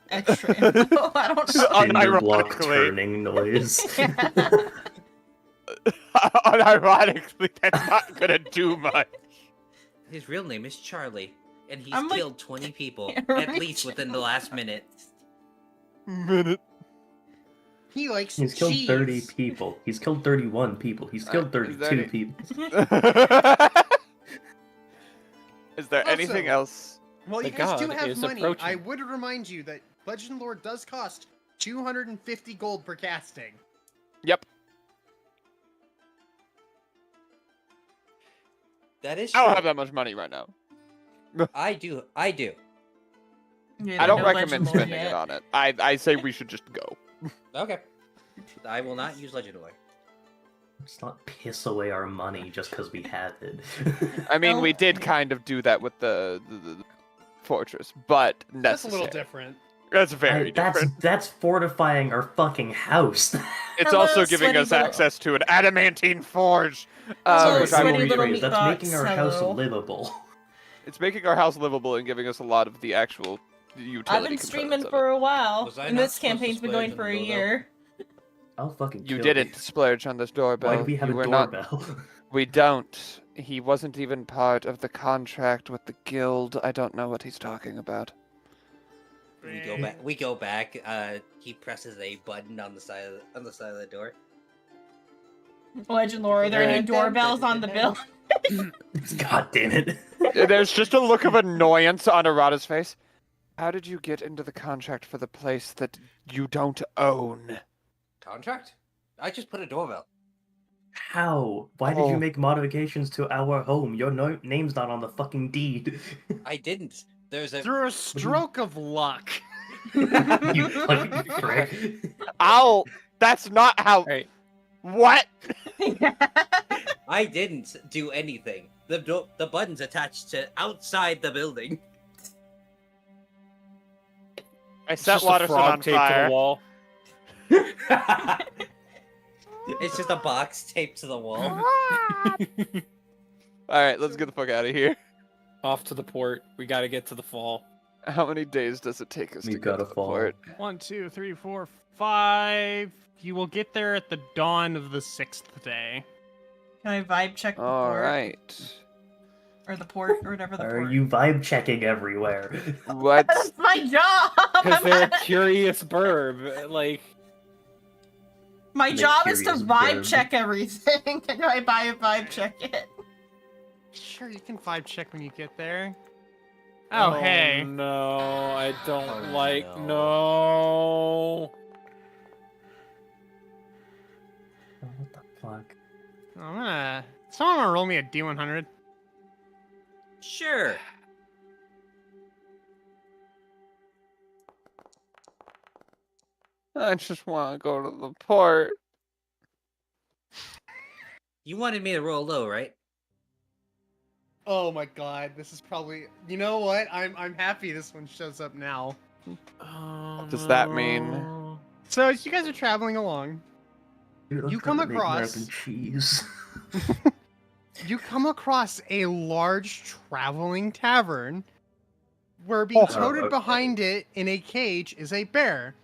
Extra info. I don't know. Cinder block Unironically. turning noise. Unironically, that's not gonna do much. His real name is Charlie, and he's I'm like- killed 20 people, Yeah, at right. least within the last minute. He likes He's killed cheese. 30 people. He's killed 31 people. He's killed is 32 that it? people. Is there Also- anything else? Well, The you guys do god have is money. approaching. I would remind you that Legend Lore does cost 250 gold per casting. Yep. That is I don't true. have that much money right now. I do. Yeah, I don't no recommend Legend Lore spending yet. it on it. I say we should just go. Okay. I will not use Legend Lore. Let's not piss away our money just because we have it. I mean, we Oh. did kind of do that with the fortress, but That's a necessary. little different. That's very different. That's fortifying our fucking house. It's Hello, also giving sweaty us little- access to an adamantine forge, Hello, which I will sweaty little rephrase. meat That's box, making our house hello. livable. It's making our house livable and giving us a lot of the actual utility. I've been streaming components of for a while, Was I and not this supposed to campaign's been going splurge for on a the doorbell? year. I'll fucking it. kill You didn't splurge on this doorbell. Why do we have You a were not- doorbell? We don't. He wasn't even part of the contract with the guild. I don't know what he's talking about. We go back. He presses a button on the side of the door. Legend Lore, are there any doorbells on the bill? God damn it. There's just a look of annoyance on Arata's face. How did you get into the contract for the place that you don't own? Contract? I just put a doorbell. How? Why did Oh. you make modifications to our home? Your name's not on the fucking deed. I didn't. There's a. Through a stroke of luck. You fucking prick. Ow! That's not how. Hey, What? I didn't do anything. The button's attached to outside the building. I it's set just a Watterson frog on taped to fire. the wall. It's just a box taped to the wall. Alright, let's get the fuck out of here. Off to the port. We gotta get to the fall. How many days does it take us We've to get gotta to the fall. port? 1, 2, 3, 4, 5. You will get there at the dawn of the 6th day. Can I vibe check the All port? right. Or the port, or whatever the Are port. you vibe checking everywhere? What's That's my job! Because they're a curious burb. Like, My The job is to curious vibe bird. check everything. Can I vibe check it? Sure, you can vibe check when you get there. Oh, hey. No, I don't Oh, like. no. No. Oh, what the fuck? Someone wanna roll me a D100? Sure. I just want to go to the port. You wanted me to roll low, right? Oh my god, this is probably. You know what? I'm happy this one shows up now. Oh, Does that mean- no. So as you guys are traveling along, Dude, I'm You trying come to make mac across- and cheese. you come across a large traveling tavern where being Oh, toted okay. behind it in a cage is a bear.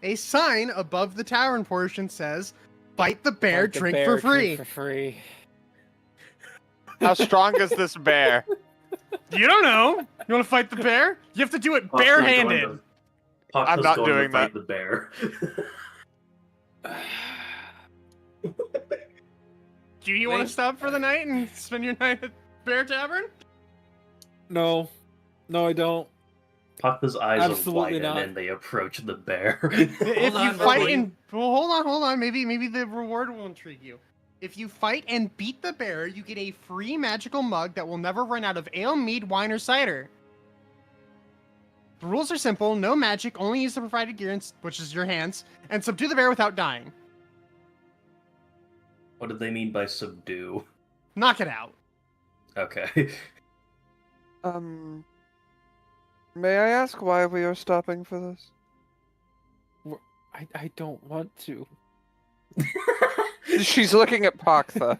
A sign above the tavern portion says, "Fight the bear, Like the drink bear, for free." Drink for free. How strong is this bear? You don't know. You want to fight the bear? You have to do it Puck's going barehanded. to- Puck I'm was not going to doing fight that. the bear. Do you want to Wait. stop for the night and spend your night at Bear Tavern? No. No, I don't. Puck's eyes Absolutely widen not. and they approach the bear. If you on, fight Rory. and well, hold on. Maybe the reward will intrigue you. If you fight and beat the bear, you get a free magical mug that will never run out of ale, mead, wine, or cider. The rules are simple: no magic, only use the provided gear, which is your hands, and subdue the bear without dying. What did they mean by subdue? Knock it out. Okay. May I ask why we are stopping for this? I don't want to. She's looking at Paktha.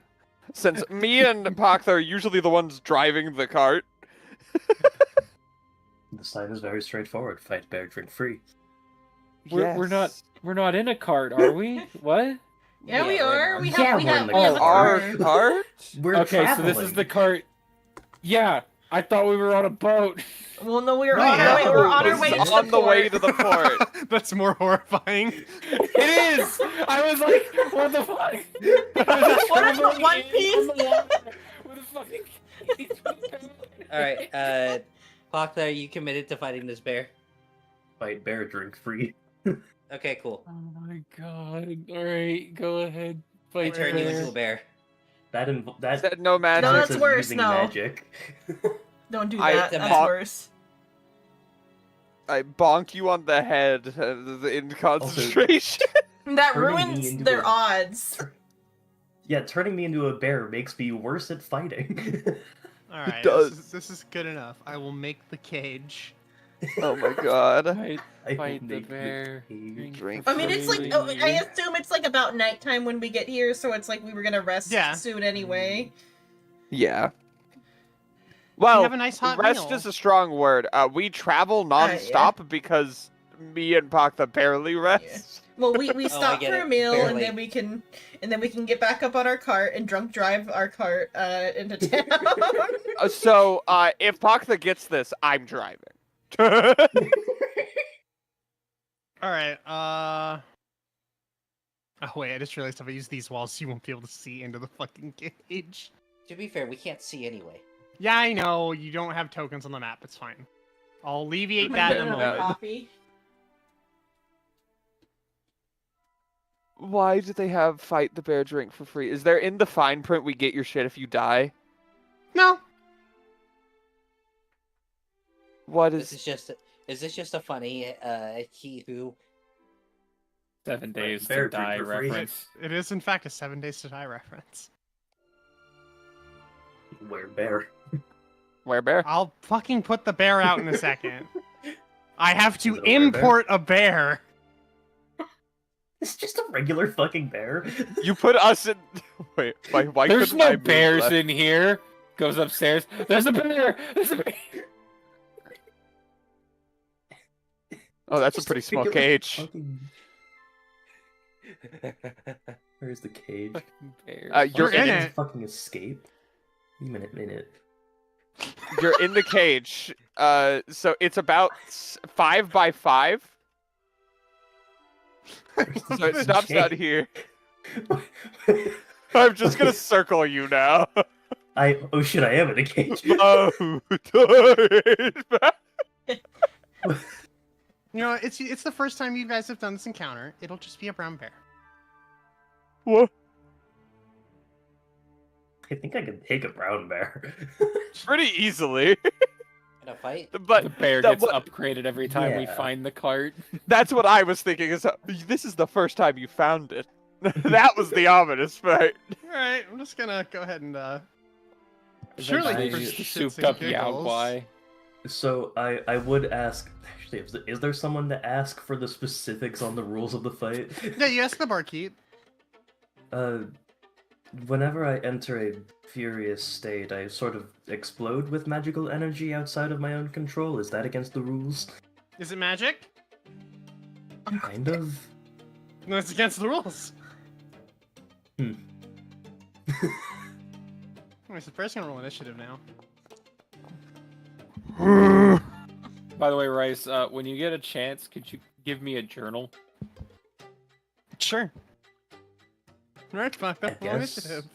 Since me and Paktha are usually the ones driving the cart. The sign is very straightforward. Fight bear, drink free. We're not Yes. we're not in a cart, are we? What? Yeah, we Yeah, we're are. in We our- have, Yeah, we we're have, in the we have a Our car. cart? We're Okay, traveling. so this is the cart. Yeah, I thought we were on a boat. Well, no, we were No, on our way. We're on our It's way to on the way to port. the port. That's more horrifying. It is. I was like, what the fuck? What is the One Piece? With a fucking. Alright, Pakta, are you committed to fighting this bear? Fight bear, drink free. Okay, cool. Oh my god! All right, go ahead. I Fight turn you bear. into a bear. That Said no magic. No, that's counts as worse, using no. magic. Don't do I- that. the That's map- worse. I bonk you on the head in concentration. That Turning me ruins into their a- odds. Yeah, turning me into a bear makes me worse at fighting. All right, does. this is good enough. I will make the cage. Oh my god. Fight, I fight will the make bear. cage. Drink I mean, it's like oh, I assume it's like about nighttime when we get here, so it's like we were gonna rest Yeah. soon anyway. Yeah. We Well, have a nice hot rest meal. is a strong word. We travel non-stop because me and Paktha barely rest. Well, we I stop get for a it. meal and Barely. then we can get back up on our cart and drunk drive our cart into town. So, if Paktha gets this, I'm driving. All right. Oh wait, I just realized if I use these walls, you won't be able to see into the fucking cage. To be fair, we can't see anyway. Yeah, I know. You don't have tokens on the map. It's fine. I'll alleviate that in a Yeah. moment. Coffee. Why do they have fight the bear drink for free? Is there in the fine print we get your shit if you die? No. What This is... is this just a funny he who 7 days bear to die drink for free. reference. It is in fact a 7 Days to Die reference. Where bear? Where bear? I'll fucking put the bear out in a second. I have to Is it a werebear? import a bear. It's just a regular fucking bear. You put us in... Wait, why There's couldn't I no move bears left? in here. Goes upstairs. There's a bear. There's a bear. Oh, that's a Just pretty small regular cage. fucking- Where's the cage? Bears. You're in I it. didn't fucking escape. Minute. You're in the cage. So it's about 5 by 5. So it stops out here. I'm just gonna circle you now. Oh shit! I am in a cage. Oh, You know, it's the first time you guys have done this encounter. It'll just be a brown bear. what? I think I can take a brown bear. Pretty easily. In a fight? But The bear that- gets upgraded every time we Yeah. find the cart. that's what I was thinking. Is this is the first time you found it? That was the ominous part. All right, I'm just gonna go ahead and Eventually, surely for just shits souped and up giggles. Yaogwai. So I would ask. Actually, is there someone to ask for the specifics on the rules of the fight? Yeah, you ask the barkeep. Whenever I enter a furious state, I sort of explode with magical energy outside of my own control. Is that against the rules? Is it magic? Kind of. No, it's against the rules. Hmm. Alright, so first gonna roll initiative now. By the way, Rice, when you get a chance, could you give me a journal? Sure. Alright, fine. I Roll guess. initiative.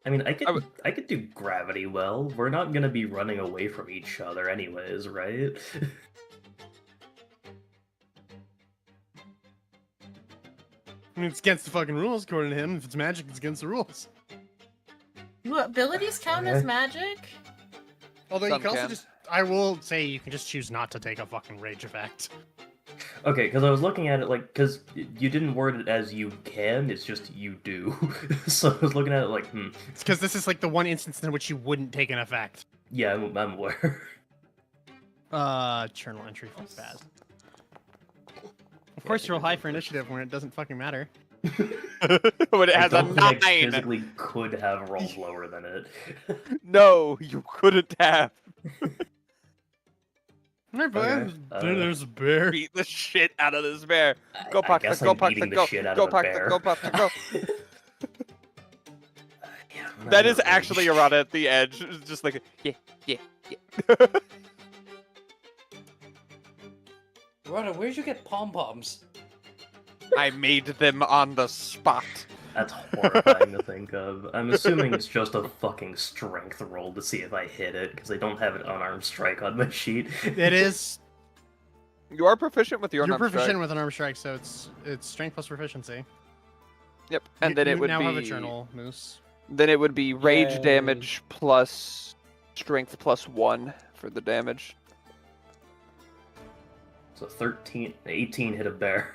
I mean, I would- I could do gravity well. We're not gonna be running away from each other, anyways, right? I mean, it's against the fucking rules, according to him. If it's magic, it's against the rules. Do abilities count as Okay. magic? Although you Some can also can. just, I will say, you can just choose not to take a fucking rage effect. Okay, because I was looking at it like, because you didn't word it as you can, it's just you do. So I was looking at it like, It's because this is like the one instance in which you wouldn't take an effect. yeah, I'm aware. Journal entry for bad. Of course, you roll high for initiative when it doesn't fucking matter. When it I has a don't think I 9. physically could have rolled lower than it. No, you couldn't have. Alright, Okay, but there's a bear. Beat the shit out of this bear. Go I pack guess go I'm pack beating the go. shit out Go of a pack bear. go pack go. Yeah, I'm That not is actually rage. around at the edge. It's just like, yeah. Rhoda, where'd you get pom-poms? I made them on the spot. That's horrifying to think of. I'm assuming it's just a fucking strength roll to see if I hit it, because I don't have an unarmed strike on my sheet. It is. You are proficient with your You're unarmed proficient strike. with an arm strike, so it's strength plus proficiency. Yep, and then it you would now be have a journal, Moose. Then it would be rage Yay. damage plus strength plus 1 for the damage. So 18 hit a bear.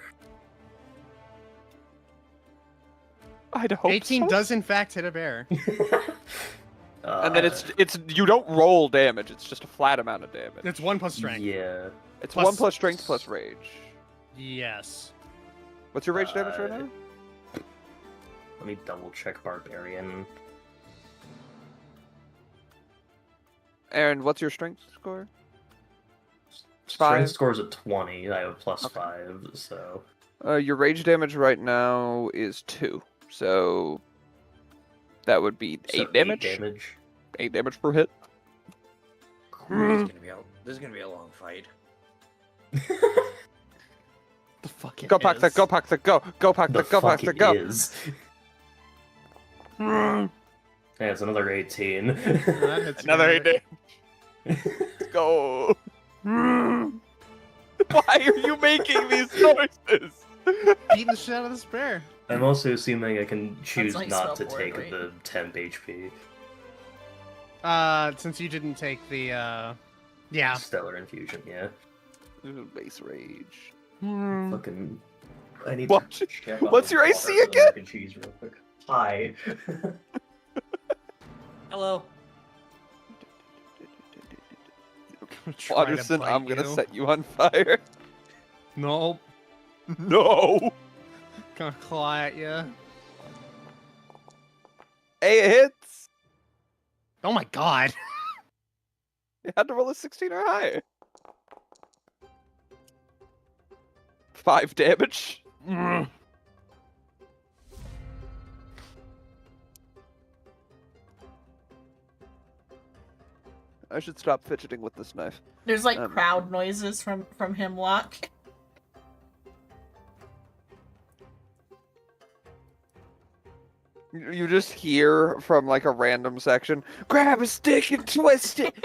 I'd hope 18 so. does in fact hit a bear. And then it's you don't roll damage. It's just a flat amount of damage. It's 1 plus strength. Yeah. It's plus- 1 plus strength plus rage. Yes. What's your rage damage right now? Let me double check barbarian. Aaron, what's your strength score? Strength 5. score's at 20. I have plus Okay. 5, so Your rage damage right now is 2. So that would be 8 so damage. 8 damage. 8 damage per hit. This is gonna be a long fight. The fuck it Go pack is. that. Go pack that. Go. Go pack The that. Go fuck pack that. it Go. is. Yeah, it's another 18. That hits Another me. 8 damage. Go. Why are you making these noises? Beating the shit out of this bear. I'm also assuming I can choose how you not to spell take board, right? the temp HP. Since you didn't take the yeah. Stellar infusion, yeah. Base rage. Fucking. I need What? to check What's on your the AC water again? mac and cheese real quick. Hi. Hello. Try to Watterson, bite I'm gonna you. set you on fire. Nope. No. Gonna claw at you. Hey, it hits. Oh my god. You had to roll a 16 or higher. 5 damage. I should stop fidgeting with this knife. There's like Um, crowd noises from Hemlock. You just hear from like a random section, grab a stick and twist it.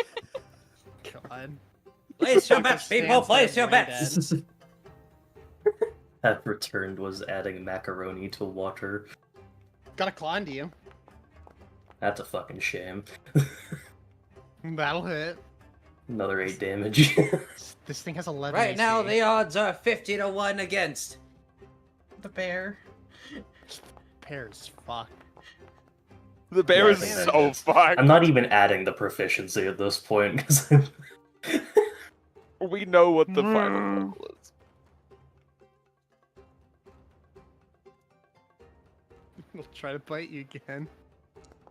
God. Place your Like a bets, people. standstill Place your brain bets. dead. That returned was adding macaroni to water. Got a claw into you. That's a fucking shame. That'll hit. Another 8 damage. This thing has 11 Right AC. now, the odds are 50-1 against. The bear. Pear's fuck. The bear Yeah, is I think so fucked. I'm not even adding the proficiency at this point because We know what the final level is. We'll try to bite you again.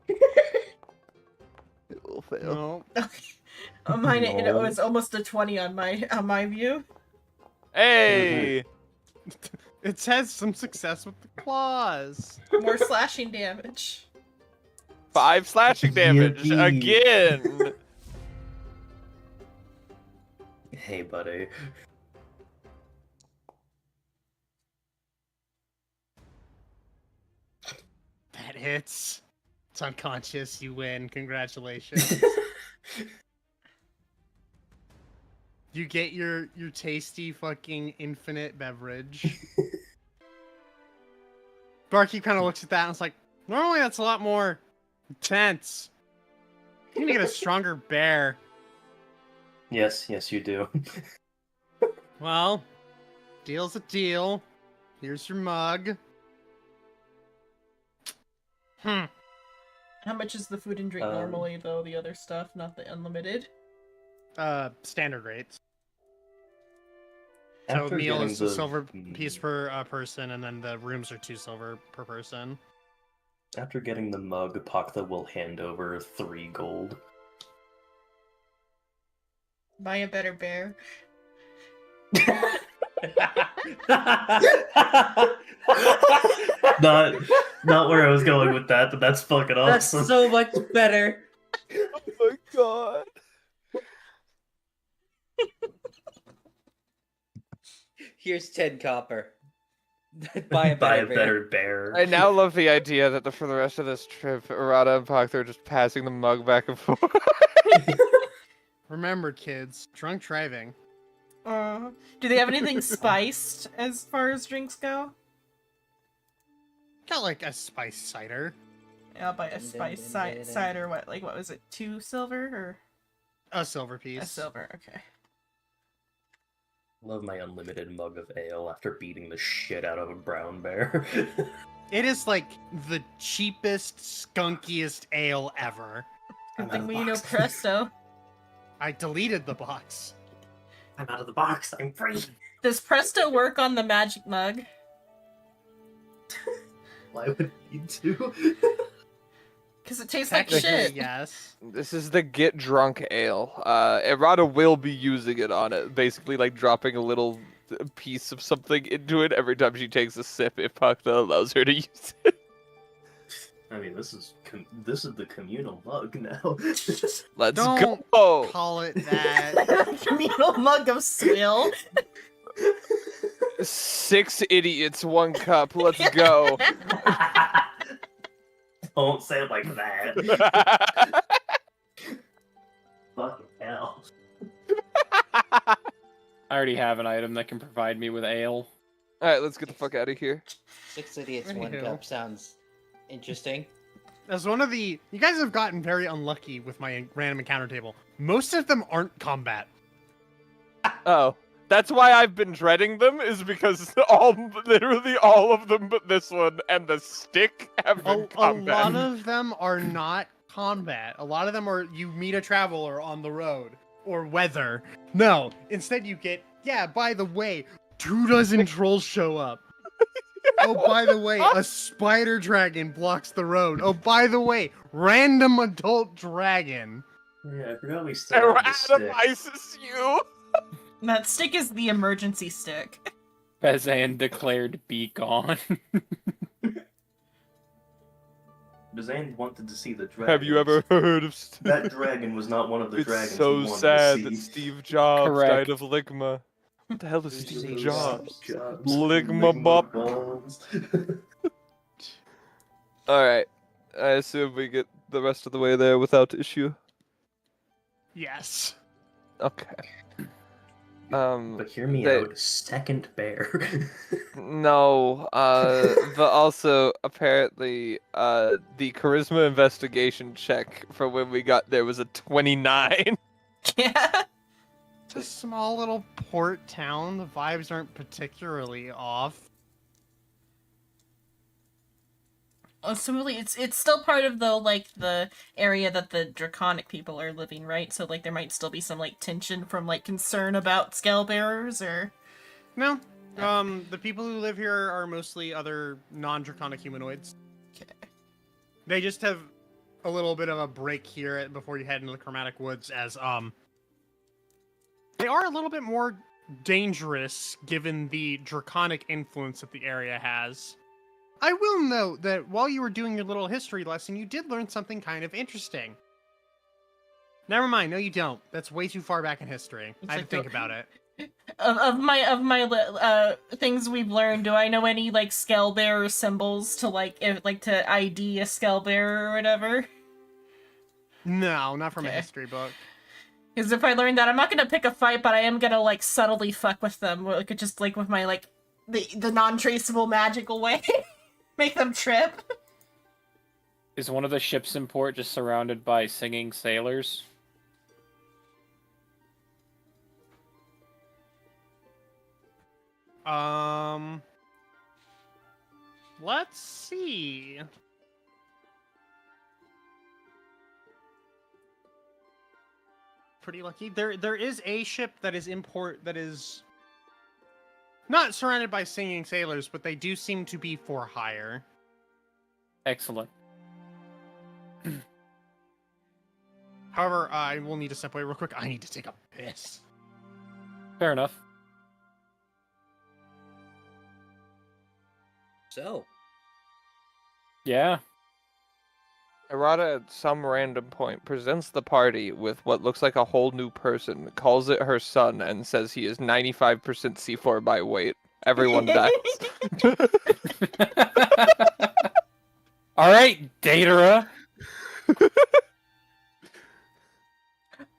It will fail. No. Mine it No. was almost a 20 on my view. Hey! It has some success with the claws. More slashing damage. 5 slashing damage Yippee. again. hey, buddy. That hits. It's unconscious. You win. Congratulations. You get your tasty fucking infinite beverage. Barkeep kind of looks at that and is like, normally that's a lot more intense. You need to get a stronger bear. Yes, you do. Well, deal's a deal. Here's your mug. How much is the food and drink Um, normally, though? The other stuff, not the unlimited? Standard rates. So After meal getting is a the- silver piece per person, and then the rooms are 2 silver per person. After getting the mug, Paktha will hand over 3 gold. Buy a better bear. not where I was going with that, but that's fucking That's awesome. so much better. Oh my god. Here's 10 copper. Buy a Buy better a bear. better bear. I now love the idea that for the rest of this trip, Arata and Paktha are just passing the mug back and forth. Remember, kids, drunk driving. Do they have anything spiced as far as drinks go? Got like a spice cider. Yeah, I'll buy a spice cider. What was it? 2 silver or A silver piece. a silver? Okay. Love my unlimited mug of ale after beating the shit out of a brown bear. It is like the cheapest, skunkiest ale ever. I'm Good out thing of we the know box. Presto. I deleted the box. I'm out of the box. I'm free. Does Presto work on the magic mug? Why would you do? Because it tastes like Technically, shit. yes. This is the get drunk ale. Errata will be using it on it, basically like dropping a little piece of something into it every time she takes a sip if Paktha allows her to use it. I mean, this is the communal mug now. Let's Don't go! call it that. Communal mug of swill. 6 idiots, 1 cup. Let's go. Don't say it like that. Fucking hell. I already have an item that can provide me with ale. Alright, let's get the fuck out of here. 6 idiots, 1 Anywho. cup sounds interesting. As one of the... You guys have gotten very unlucky with my random encounter table. Most of them aren't combat. Oh. That's why I've been dreading them, is because literally all of them but this one and the stick have been A combat. lot of them are not combat. A lot of them are you meet a traveler on the road or weather. No, instead you get, yeah, by the way, 2 dozen trolls show up. Oh, by the way, a spider dragon blocks the road. Oh, by the way, random adult dragon. Yeah, I forgot we still have the Adam stick. ISIS you! That stick is the emergency stick. Bazan declared be gone. Bazan wanted to see the dragon. Have you ever heard of... That dragon was not one of the It's dragons he so wanted sad to that see. Steve Jobs Correct. died of ligma. What the hell is Steve Steve Jobs. Jobs? Ligma bop. balls. Alright. I assume we get the rest of the way there without issue. Yes. Okay. But hear me they- out, second bear. No, but also apparently, the charisma investigation check for when we got there was a 29. Yeah. It's a small little port town. The vibes aren't particularly off. Assumably, it's still part of the area that the draconic people are living, right? So like there might still be some like tension from like concern about scale bearers or. No. The people who live here are mostly other non-draconic humanoids. Okay. They just have a little bit of a break here before you head into the Chromatic Woods, as they are a little bit more dangerous given the draconic influence that the area has. I will note that while you were doing your little history lesson, you did learn something kind of interesting. Never mind, no you don't. That's way too far back in history. It's I had like to think the- about it. Of my things we've learned, do I know any like scale bearer symbols to to ID a scale bearer or whatever? No, not from a Okay. history book. Because if I learn that, I'm not gonna pick a fight, but I am gonna like subtly fuck with them, like just like with my like the non-traceable magical way, make them trip. Is one of the ships in port just surrounded by singing sailors? Let's see. Pretty lucky. There is a ship that is in port that is not surrounded by singing sailors, but they do seem to be for hire. Excellent. However, I will need to step away real quick. I need to take a piss. Fair enough. So, Yeah. Errata at some random point presents the party with what looks like a whole new person, calls it her son, and says he is 95% C4 by weight. Everyone dies. All right, Datara.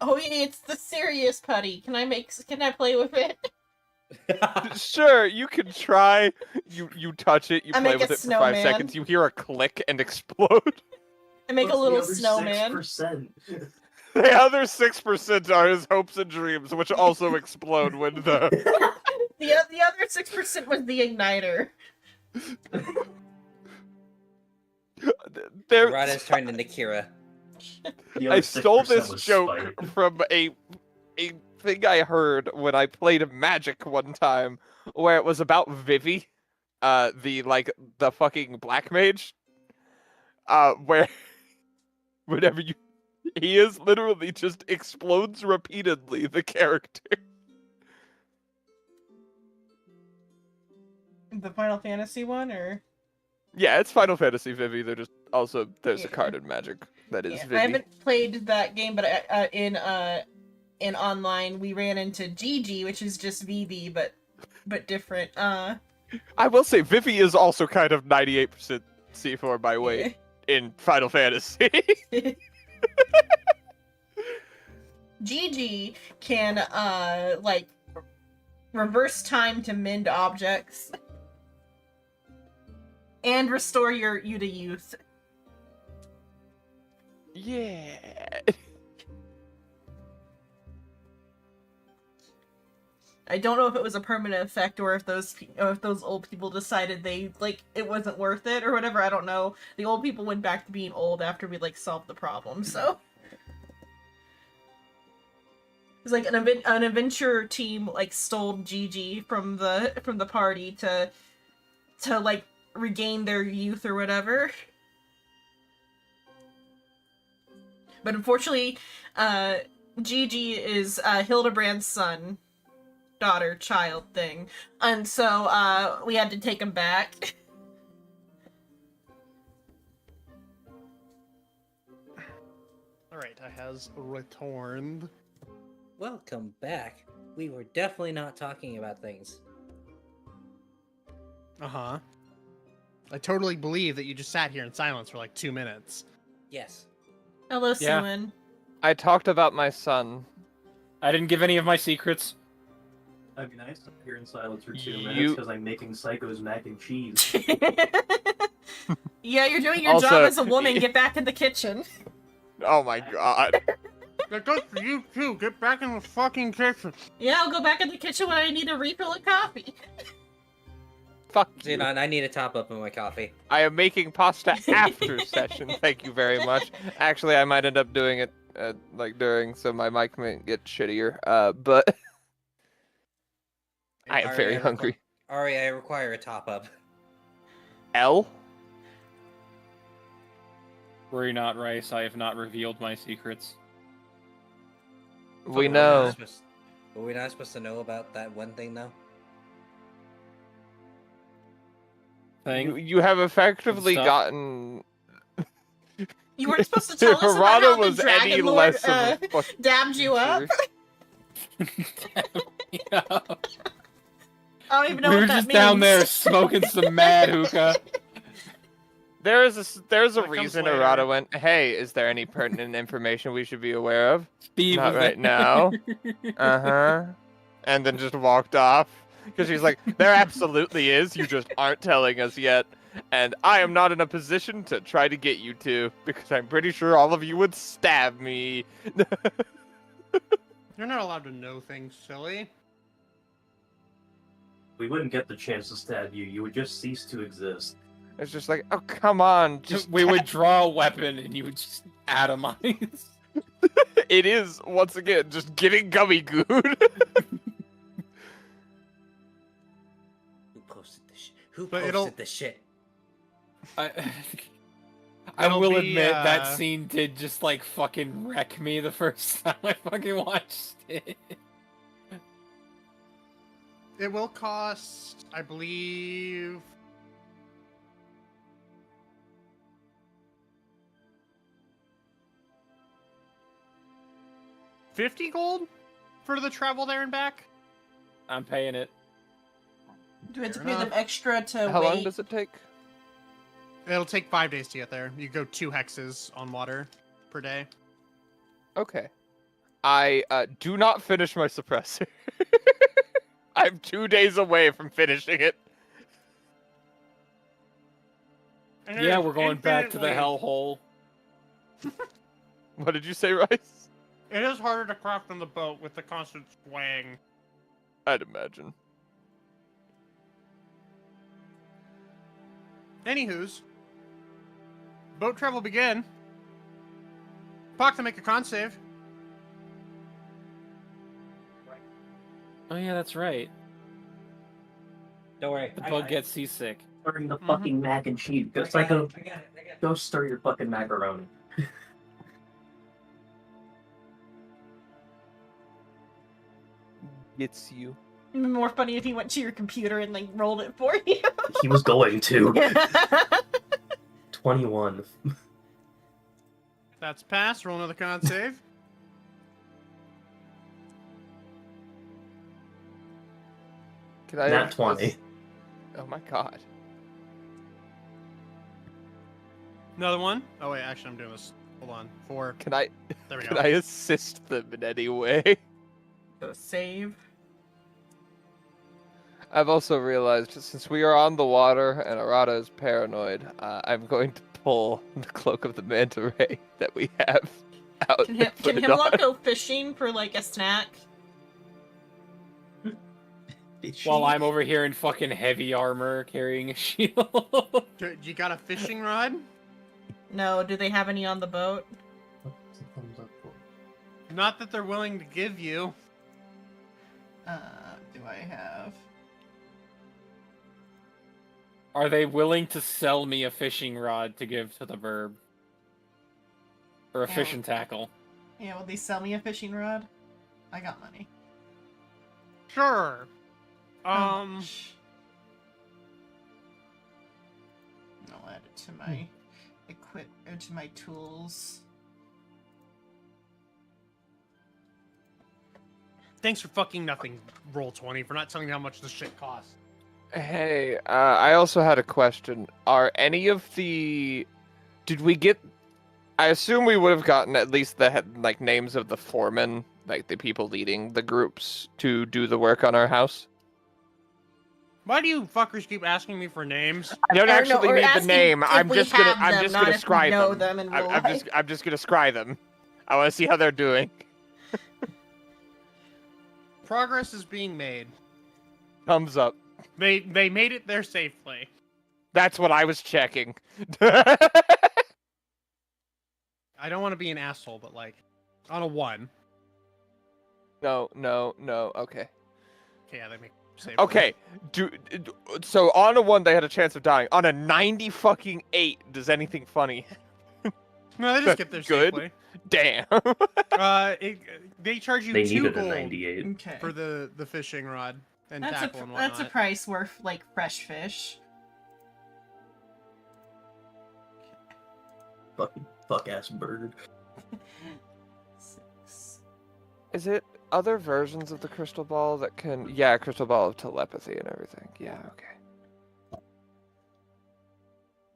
Oh yeah, it's the serious putty. Can I play with it? Sure, you can try. You touch it, you I play make with a it for 5 snowman. seconds, you hear a click and explode. I make a little snowman. 6%. The other 6% are his hopes and dreams, which also explode when the... The other 6% was the igniter. There, Rada's turned into Kira. The I other stole 6% this was joke spite. from a thing I heard when I played Magic one time, where it was about Vivi, the fucking black mage, where whenever he is literally just explodes repeatedly, the character. The Final Fantasy one, or Yeah, it's Final Fantasy Vivi. They're just also there's a Yeah. card in Magic that is yeah, Vivi. I haven't played that game, but in online we ran into Gigi, which is just VV, but different. I will say Vivi is also kind of 98% C4 by weight in Final Fantasy. Gigi can like reverse time to mend objects and restore you to youth. Yeah. I don't know if it was a permanent effect or if those old people decided they like it wasn't worth it or whatever. I don't know. The old people went back to being old after we like solved the problem. So it's like an adventure team like stole Gigi from the party to like regain their youth or whatever. But unfortunately, Gigi is Hildebrand's son. daughter-child thing. And so, we had to take him back. Alright, I has returned. Welcome back. We were definitely not talking about things. Uh-huh. I totally believe that you just sat here in silence for like 2 minutes. Yes. Hello, Yeah. Suin. I talked about my son. I didn't give any of my secrets. That'd be nice to hear in silence for 2 You- minutes because I'm making Psycho's mac and cheese. Yeah, you're doing your Also- job as a woman. Get back in the kitchen. Oh my god. That goes for you too. Get back in the fucking kitchen. Yeah, I'll go back in the kitchen when I need a refill of coffee. Fuck you. Xenon, I need a top up in my coffee. I am making pasta after session. Thank you very much. Actually, I might end up doing it like during, so my mic might get shittier. But I am Ari, very requ- hungry. Ari, I require a top up. L? Worry not, Rice. I have not revealed my secrets. We Were know. we not supposed to know about that one thing though? Thing. You have effectively Stuff. gotten. You weren't supposed to tell us about Harada how the was any Dragon Lord less of a fucking dabbed you up. Yeah. I don't even know We what were that just means. down there smoking some mad hookah. There's a That comes reason later. Arata went, hey, is there any pertinent information we should be aware of? Steve Not was right there. now. Uh-huh. And then just walked off. Because she's like, there absolutely is, you just aren't telling us yet. And I am not in a position to try to get you to, because I'm pretty sure all of you would stab me. You're not allowed to know things, silly. We wouldn't get the chance to stab you. You would just cease to exist. It's just like, oh, come on. Just We would draw a weapon and you would just atomize. It is, once again, just getting gummy gooed. Who posted this shit? Who But posted it'll- this shit? I It'll will be, admit that uh, scene did just like fucking wreck me the first time I fucking watched it. It will cost, I believe... $50 gold for the travel there and back? I'm paying it. Do we have to Fair pay them enough. extra to How wait? long does it take? It'll take 5 days to get there. You go 2 hexes on water per day. Okay. I do not finish my suppressor. I'm 2 days away from finishing it. And it Yeah, is we're going back to the infinitely- hellhole. What did you say, Rice? It is harder to craft on the boat with the constant swaying. I'd imagine. Anywho's, boat travel begin. Pock to make a con save. Oh yeah, that's right. Don't worry. The bug gets seasick. Stirring the Mhm. fucking mac and cheese. Go, Psycho, go stir your fucking macaroni. It's you. It'd be more funny if he went to your computer and like rolled it for you. He was going to. 21. That's pass. Roll another con save. Can I Nat 20. Oh my god. Another one. Oh wait, actually I'm doing this. Hold on. 4. Can I There we can go. I assist them in any way? Go save. I've also realized since we are on the water and Arata is paranoid, I'm going to pull the cloak of the manta ray that we have out. Can, and put can it Hemlock on. go fishing for like a snack? While I'm over here in fucking heavy armor carrying a shield. You got a fishing rod? No, do they have any on the boat? Not that they're willing to give you. Do I have? Are they willing to sell me a fishing rod to give to the verb? Or a Yeah. fishing tackle? Yeah, will they sell me a fishing rod? I got money. Sure. How much? I'll add it to my to my tools. Thanks for fucking nothing, Roll20, for not telling me how much this shit costs. Hey, I also had a question. Are any of the... Did we get... I assume we would have gotten at least the names of the foremen, like the people leading the groups, to do the work on our house. Why do you fuckers keep asking me for names? I don't actually need the name. I'm just gonna scry them. them in real I'm just gonna scry them. I want to see how they're doing. Progress is being made. Thumbs up. They made it there safely. That's what I was checking. I don't want to be an asshole, but like, on a 1. No. Okay. Okay, yeah, they make it safe. Okay. So on a 1, they had a chance of dying. On a 98, does anything funny? No, they just get there Good. safely. Damn. They charge you They 2 needed a gold 98. Okay. for the fishing rod and That's tackle and that's a whatnot. price worth like fresh fish. Fuck ass bird. 6. Is it other versions of the crystal ball that can... Yeah, crystal ball of telepathy and everything. Yeah, okay.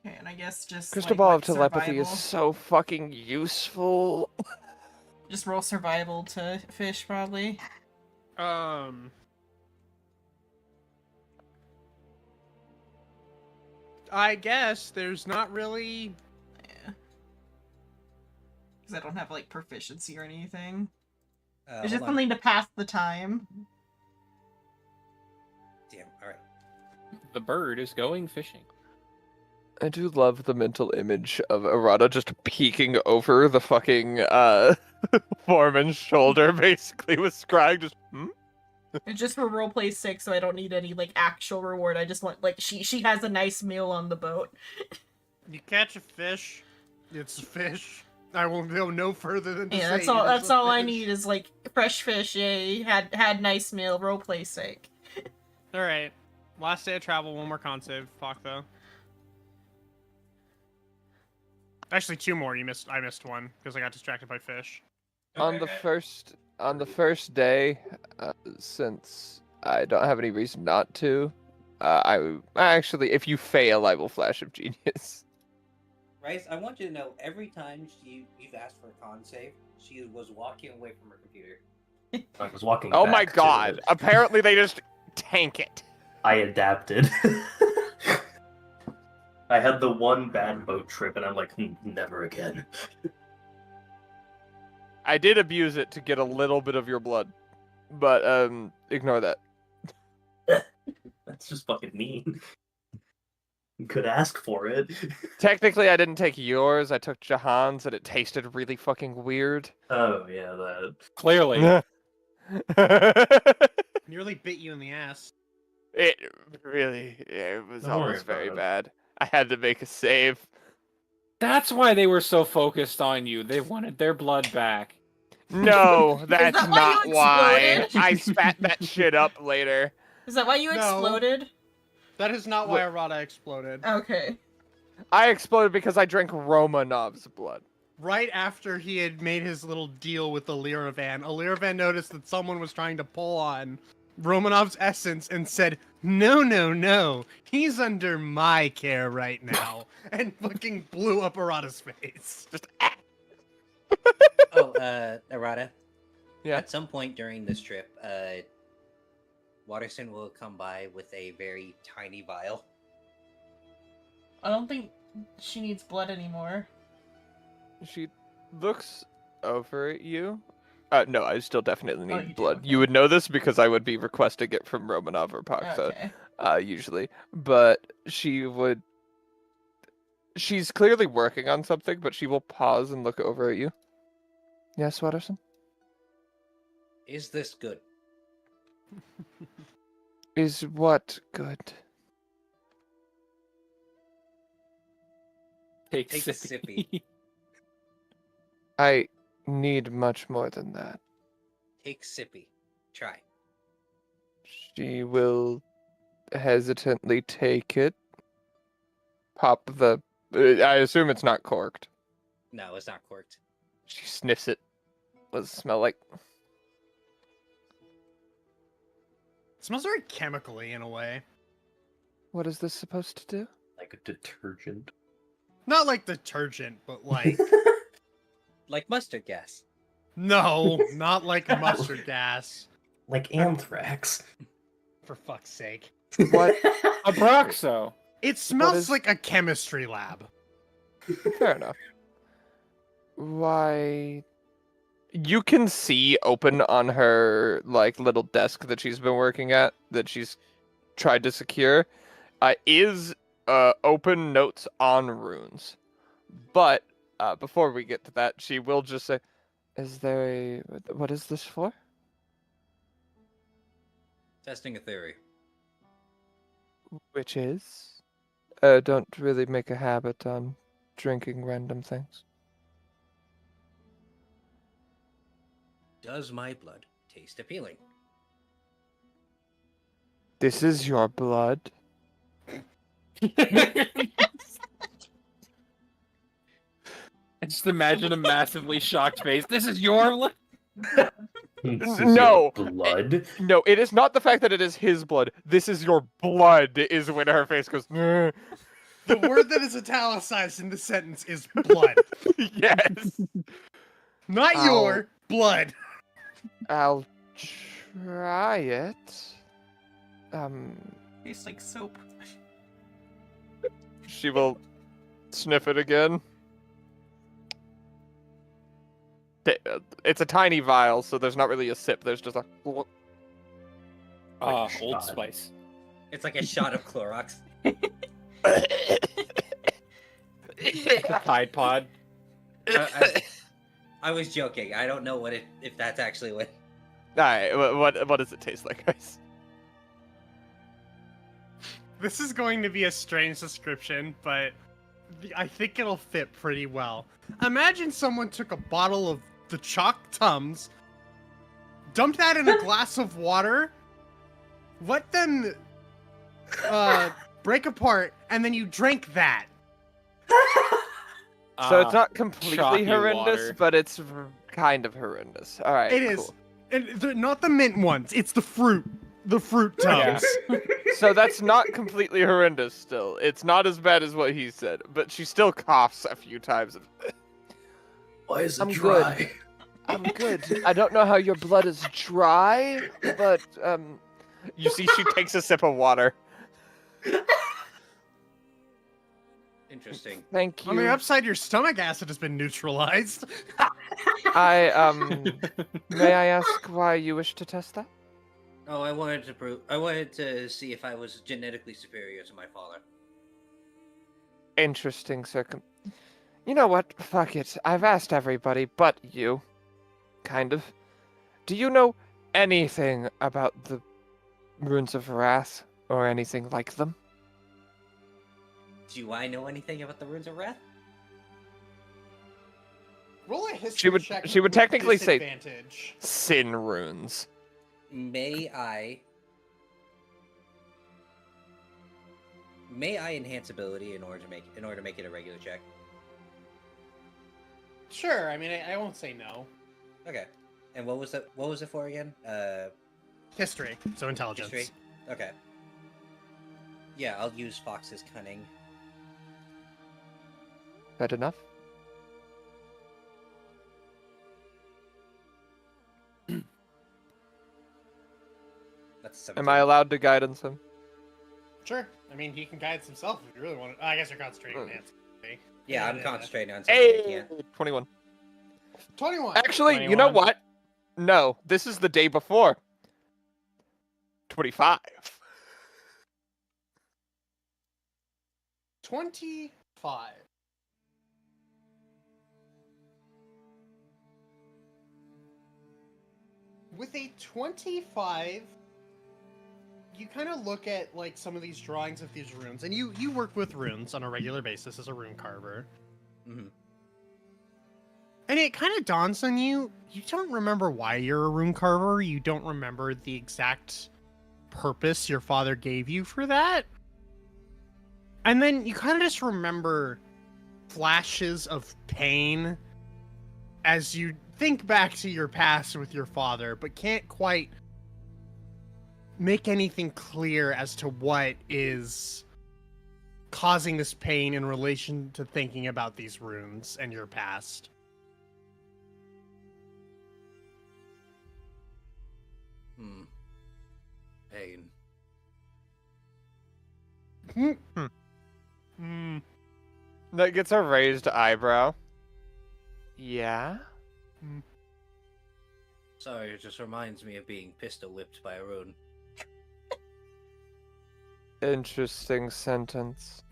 Okay, and I guess just Crystal like, ball what, of telepathy is survival? so fucking useful. Just roll survival to fish, probably. I guess there's not really. Yeah. Because I don't have like proficiency or anything. It's Hold just on. something to pass the time. Damn. All right. The bird is going fishing. I do love the mental image of Arata just peeking over the fucking foreman's shoulder, basically with Scrag just. It's just for roleplay 6, so I don't need any like actual reward. I just want like she has a nice meal on the boat. You catch a fish, it's a fish. I won't go no further than to Yeah, say that's all. it is That's a all I fish. need is like fresh fish. Yay! Had nice meal. Roleplay sake. All right, last day of travel. One more con save. Fuck though. Actually, 2 more. I missed one because I got distracted by fish. On the first day, since I don't have any reason not to, I actually, if you fail, I will flash of genius. Rice, I want you to know every time you've asked for a con save, she was walking away from her computer. I was walking. Oh my back to god! it. Apparently they just tank it. I adapted. I had the one bad boat trip, and I'm like, never again. I did abuse it to get a little bit of your blood, but ignore that. That's just fucking mean. You could ask for it. Technically, I didn't take yours. I took Jahan's, and it tasted really fucking weird. Oh yeah, that. Clearly. Nearly bit you in the ass. It was Don't worry almost very about it. bad. I had to make a save. That's why they were so focused on you. They wanted their blood back. No, that's that why not you why. exploded? I spat that shit up later. Is that why you No. exploded? That is not why Arata exploded. Okay. I exploded because I drank Romanov's blood. Right after he had made his little deal with Aliravan noticed that someone was trying to pull on Romanov's essence and said, No, he's under my care right now, and fucking blew up Arata's face. Just Oh, Arata. Yeah. At some point during this trip, Watterson will come by with a very tiny vial. I don't think she needs blood anymore. She looks over at you. No, I still definitely Oh, need you do, blood. okay. You would know this because I would be requesting it from Romanov or Paksa, Okay. usually. But she would... She's clearly working on something, but she will pause and look over at you. Yes, Watterson? Is this good? Is what good? Take Take sippy. sippy. I need much more than that. Take sippy. Try. She will hesitantly take it. Pop the. I assume it's not corked. No, it's not corked. She sniffs it. What does it smell like? It smells very chemically in a way. What is this supposed to do? Like a detergent. Not like detergent, but like Like mustard gas. no, not like mustard gas. Like anthrax. For fuck's sake. What? Abraxo. It smells is- like a chemistry lab. Fair enough. Why? You can see open on her like little desk that she's been working at, that she's tried to secure, is open notes on runes. But before we get to that, she will just say, "Is there a what is this for?" Testing a theory. Which is, don't really make a habit on drinking random things. Does my blood taste appealing? This is your blood. I just imagine a massively shocked face. This is your blood? This is No. your blood. No, it is not the fact that it is his blood. This is your blood, is when her face goes, "Nah." The word that is italicized in the sentence is blood. Yes. Not Ow. your blood. I'll try it. Tastes like soap. She will sniff it again. It's a tiny vial, so there's not really a sip. There's just a. Old shot. Spice. It's like a shot of Clorox. Tide Pod. I was joking. I don't know what if that's actually what. All right, what does it taste like, guys? This is going to be a strange description, but I think it'll fit pretty well. Imagine someone took a bottle of the chalk Tums, dumped that in a glass of water, let them break apart, and then you drank that. So it's not completely chalky horrendous, water. but it's kind of horrendous. All right, It is. cool. And they're not the mint ones. It's the fruit. The fruit Tums. So that's not completely horrendous still. It's not as bad as what he said, but she still coughs a few times. Why is it I'm dry? good. I'm good. I don't know how your blood is dry, but you see she takes a sip of water. Interesting. Thank you. On the upside, your stomach acid has been neutralized. May I ask why you wish to test that? Oh, I wanted to prove. I wanted to see if I was genetically superior to my father. Interesting You know what? Fuck it. I've asked everybody but you. Kind of. Do you know anything about the Runes of Wrath or anything like them? Do I know anything about the Runes of Wrath? Roll a history would- check she would with technically say- disadvantage. Sin runes. May I enhance ability in order to make it a regular check? Sure. I mean, I won't say no. Okay. And what was it for again? History. So intelligence. History. Okay. Yeah, I'll use Fox's cunning. That enough? That's 17. Am I allowed to guidance him? Sure. I mean, he can guide himself if you really want to. I guess you're concentrating on Hmm. Nancy. Yeah, I'm concentrating on something I Hey! can't. 21. 21. Actually, you know 21. what? No, this is the day before. 25. 25. With a 25, you kind of look at like some of these drawings of these runes, and you work with runes on a regular basis as a rune carver. Mm-hmm. And it kind of dawns on you, you don't remember why you're a rune carver, you don't remember the exact purpose your father gave you for that. And then you kind of just remember flashes of pain as you think back to your past with your father, but can't quite make anything clear as to what is causing this pain in relation to thinking about these runes and your past. Pain. That gets a raised eyebrow. Yeah? Sorry, it just reminds me of being pistol whipped by a rune. Interesting sentence.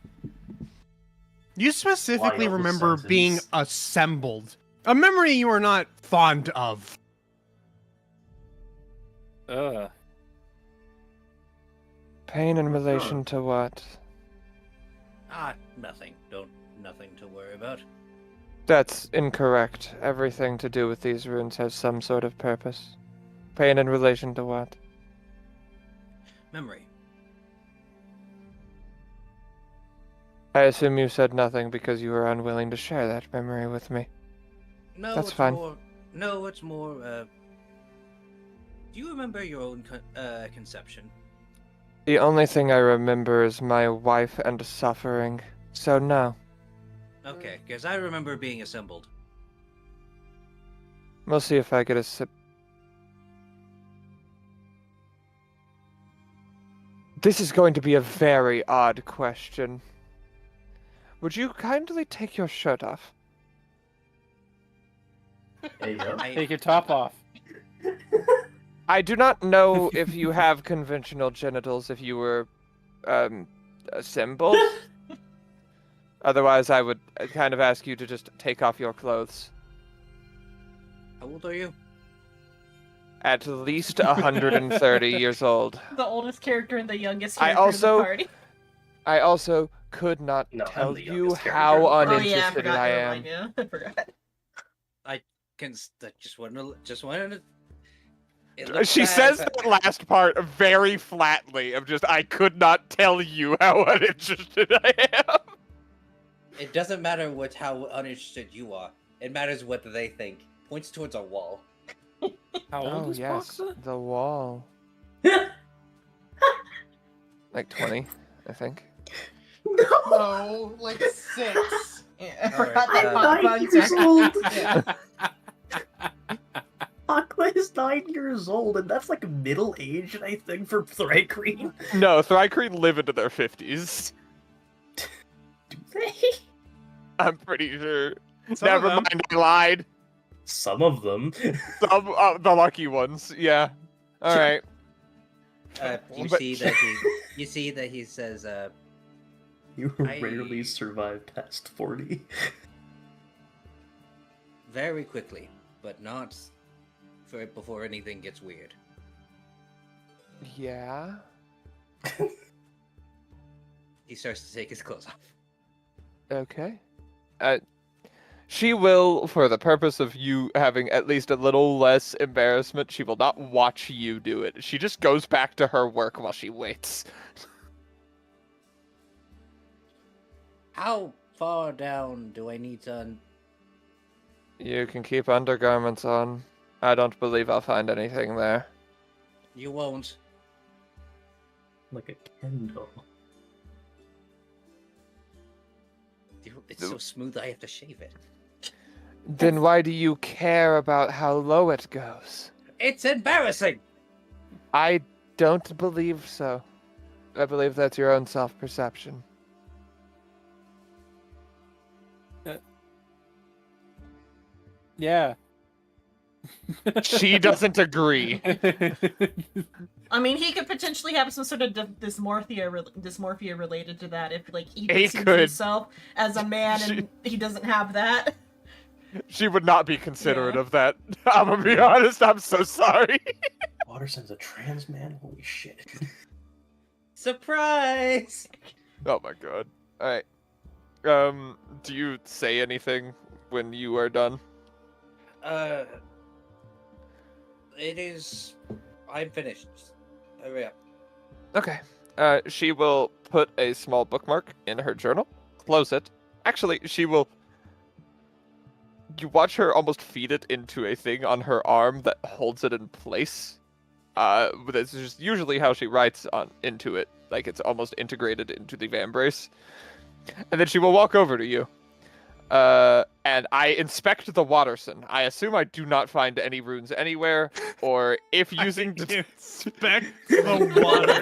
You specifically Wild remember sentence. being assembled. A memory you are not fond of. Pain in relation to what? Nothing. Nothing to worry about. That's incorrect. Everything to do with these runes has some sort of purpose. Pain in relation to what? Memory. I assume you said nothing because you were unwilling to share that memory with me. No, That's it's fine. more. No, it's more. Do you remember your own conception? The only thing I remember is my wife and suffering. So no. Okay, because I remember being assembled. We'll see if I get a sip. This is going to be a very odd question. Would you kindly take your shirt off? There you go. Take your top off. I do not know if you have conventional genitals if you were assembled. Otherwise, I would kind of ask you to just take off your clothes. How old are you? At least 130 years old. The oldest character and the youngest I character also- in the party. I also could not No, I'm tell the you youngest character how in the party. Oh yeah, I uninterested forgot. I Never am. mind, yeah, I forgot. Just wanted to. It looks She bad, says but- that last part very flatly of just, I could not tell you how uninterested I am. It doesn't matter how uninterested you are. It matters what they think. Points towards a wall. How old Oh is yes, Boxa? the wall. Like 20, I think. No, like 6. Yeah, I Alright, forgot that uh, pop 9 years old. Yeah. Aqua is 9 years old, and that's like middle aged, I think, for Thrycreen. No, Thrycreen live into their 50s. Do they? I'm pretty sure. Some of Never them. mind, I lied. Some of them. Some, the lucky ones, yeah. Alright. You But- see that he says, You I- rarely survive past 40. very quickly, but not before anything gets weird. Yeah? He starts to take his clothes off. Okay. She will, for the purpose of you having at least a little less embarrassment, she will not watch you do it. She just goes back to her work while she waits. How far down do I need to? You can keep undergarments on. I don't believe I'll find anything there. You won't. Like a Kendall. It's so smooth I have to shave it. Then why do you care about how low it goes? It's embarrassing. I don't believe so. I believe that's your own self-perception. Yeah. She doesn't agree. I mean, he could potentially have some sort of dysmorphia related to that if, like, he He sees could. himself as a man and he doesn't have that. She would not be considerate Yeah. of that. I'm gonna be honest, I'm so sorry. Waterson's a trans man? Holy shit. Surprise! Oh my god. Alright. Do you say anything when you are done? It is. I'm finished. Hurry up. Okay. She will put a small bookmark in her journal, close it. Actually, she will. You watch her almost feed it into a thing on her arm that holds it in place. But it's just usually how she writes into it. Like it's almost integrated into the vambrace. And then she will walk over to you. And I inspect the Watterson. I assume I do not find any runes anywhere, or if using Inspect the water.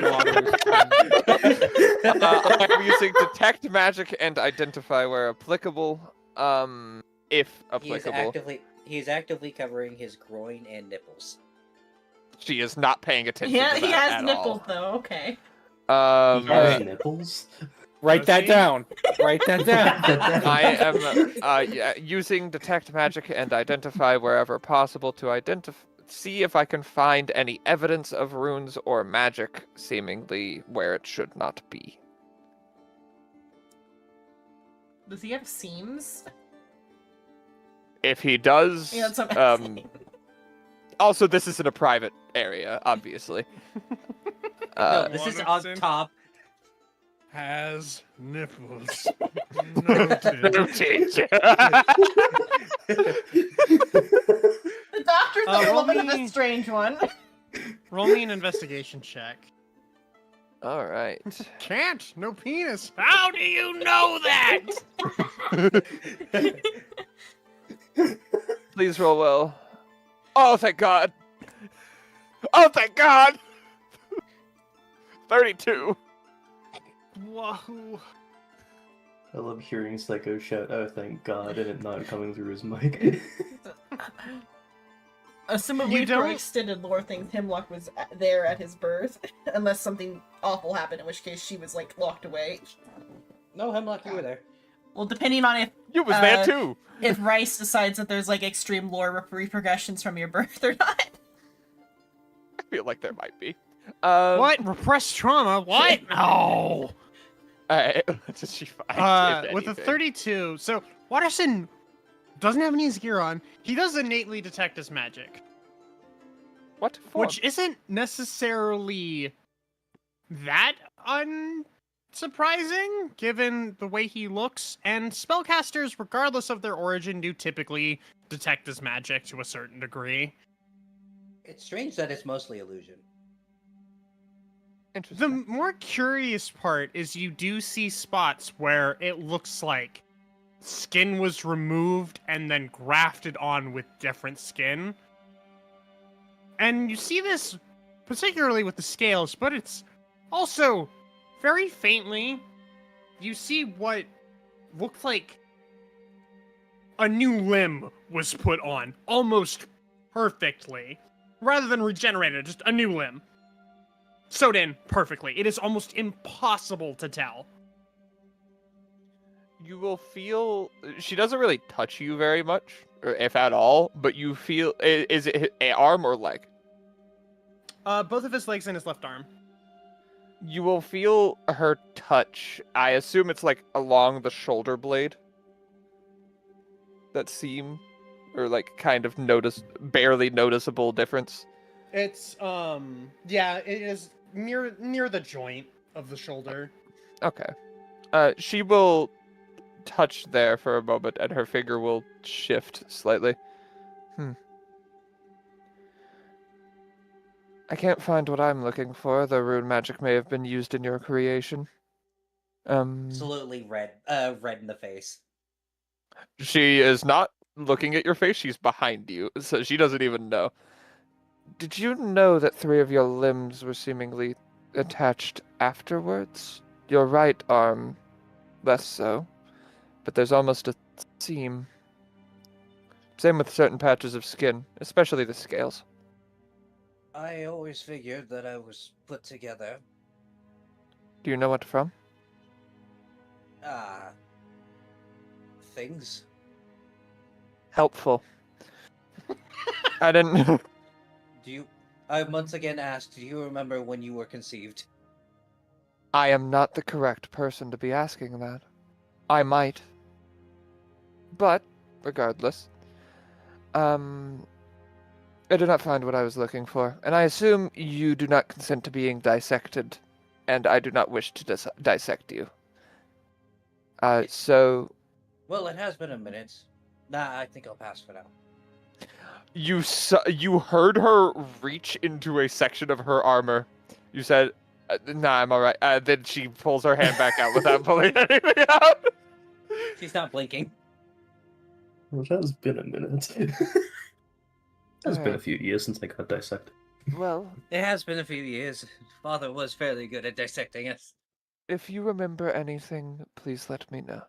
I'm using detect magic and identify where applicable. If applicable. He's actively covering his groin and nipples. She is not paying attention. Yeah, to he that has at nipples all. though. Okay. He has Alright. nipples. Write Does that he? down. Write that down. I am using detect magic and identify wherever possible to see if I can find any evidence of runes or magic seemingly where it should not be. Does he have seams? If he does, Yeah, that's what I'm saying. also this isn't a private area, obviously. No, this is on Watterson? top. Has nipples. Noted. The doctor's a roll little bit of a me- strange one. Roll me an investigation check. All right. Can't. No penis. How do you know that? Please roll well. Oh, thank God. Oh, thank God. 32. Wahoo. I love hearing Psycho shout, "Oh, thank God," and it not coming through his mic. Assumably You for don't- extended lore things, Hemlock was there at his birth, unless something awful happened, in which case she was like locked away. No, Hemlock, you were there. Well, depending on You was there Uh, too. if Rice decides that there's like extreme lore repercussions from your birth or not. I feel like there might be. What? Repressed trauma? What? No. What did she find? if With a anything? 32, so Watterson doesn't have any gear on. He does innately detect his magic, What form? which isn't necessarily that unsurprising given the way he looks. And spellcasters, regardless of their origin, do typically detect his magic to a certain degree. It's strange that it's mostly illusion. The Interesting. more curious part is you do see spots where it looks like skin was removed and then grafted on with different skin. And you see this particularly with the scales, but it's also very faintly. You see what looked like a new limb was put on almost perfectly, rather than regenerated, just a new limb. Sewed in perfectly. It is almost impossible to tell. You will feel she doesn't really touch you very much, or if at all. But you feel is it an arm or leg? Both of his legs and his left arm. You will feel her touch. I assume it's like along the shoulder blade. That seam, or like kind of barely noticeable difference. It's yeah, it is near the joint of the shoulder. Okay. She will touch there for a moment, and her finger will shift slightly. I can't find what I'm looking for. The rune magic may have been used in your creation. Absolutely red in the face. She is not looking at your face. She's behind you, so she doesn't even know. Did you know that 3 of your limbs were seemingly attached afterwards? Your right arm, less so, but there's almost a seam. Same with certain patches of skin, especially the scales. I always figured that I was put together. Do you know what from? Things. Helpful. I didn't. I once again asked, do you remember when you were conceived? I am not the correct person to be asking that. I might. But, regardless, I did not find what I was looking for, and I assume you do not consent to being dissected and I do not wish to dissect you. So Well, it has been a minute. Nah, I think I'll pass for now. you heard her reach into a section of her armor. You said, "Nah, I'm all right." Then she pulls her hand back out without pulling anything out. She's not blinking. Well, it has been a minute. It's been a few years since I got dissected. Well, It has been a few years. Father was fairly good at dissecting us. if you remember anything, please let me know.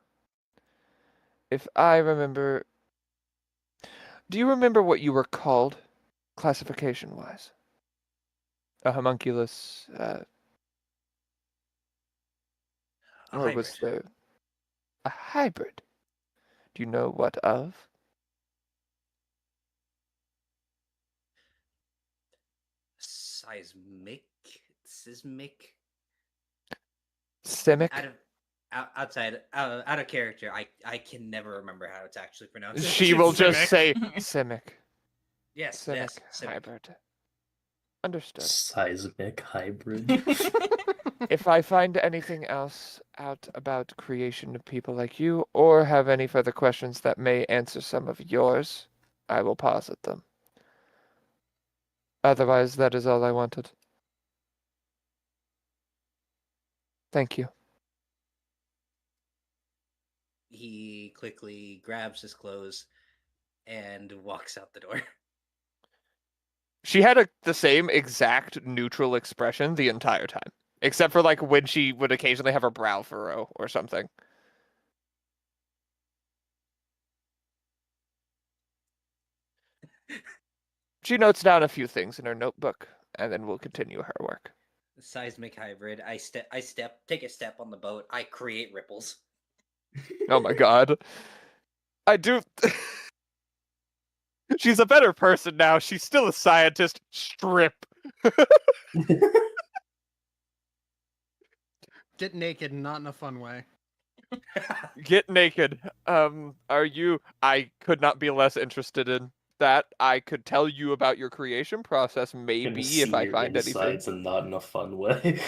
If I remember... Do you remember what you were called, classification-wise? A homunculus, or was there... A hybrid? Do you know what of? Seismic? Sismic? Simic? Out of character, I can never remember how to actually pronounce it. She will just Simic. say Simic. Yes, Simic yes, Simic. hybrid. Understood. Seismic hybrid. If I find anything else out about creation of people like you, or have any further questions that may answer some of yours, I will posit them. Otherwise, that is all I wanted. Thank you. He quickly grabs his clothes and walks out the door. She had the same exact neutral expression the entire time, except for like when she would occasionally have her brow furrow or something. She notes down a few things in her notebook, and then we'll continue her work. Seismic hybrid. I take a step on the boat. I create ripples. Oh my god. I do... She's a better person now. She's still a scientist. Strip. Get naked, not in a fun way. Get naked. Are you... I could not be less interested in that. I could tell you about your creation process, maybe, if I find anything. Insides and not in a fun way.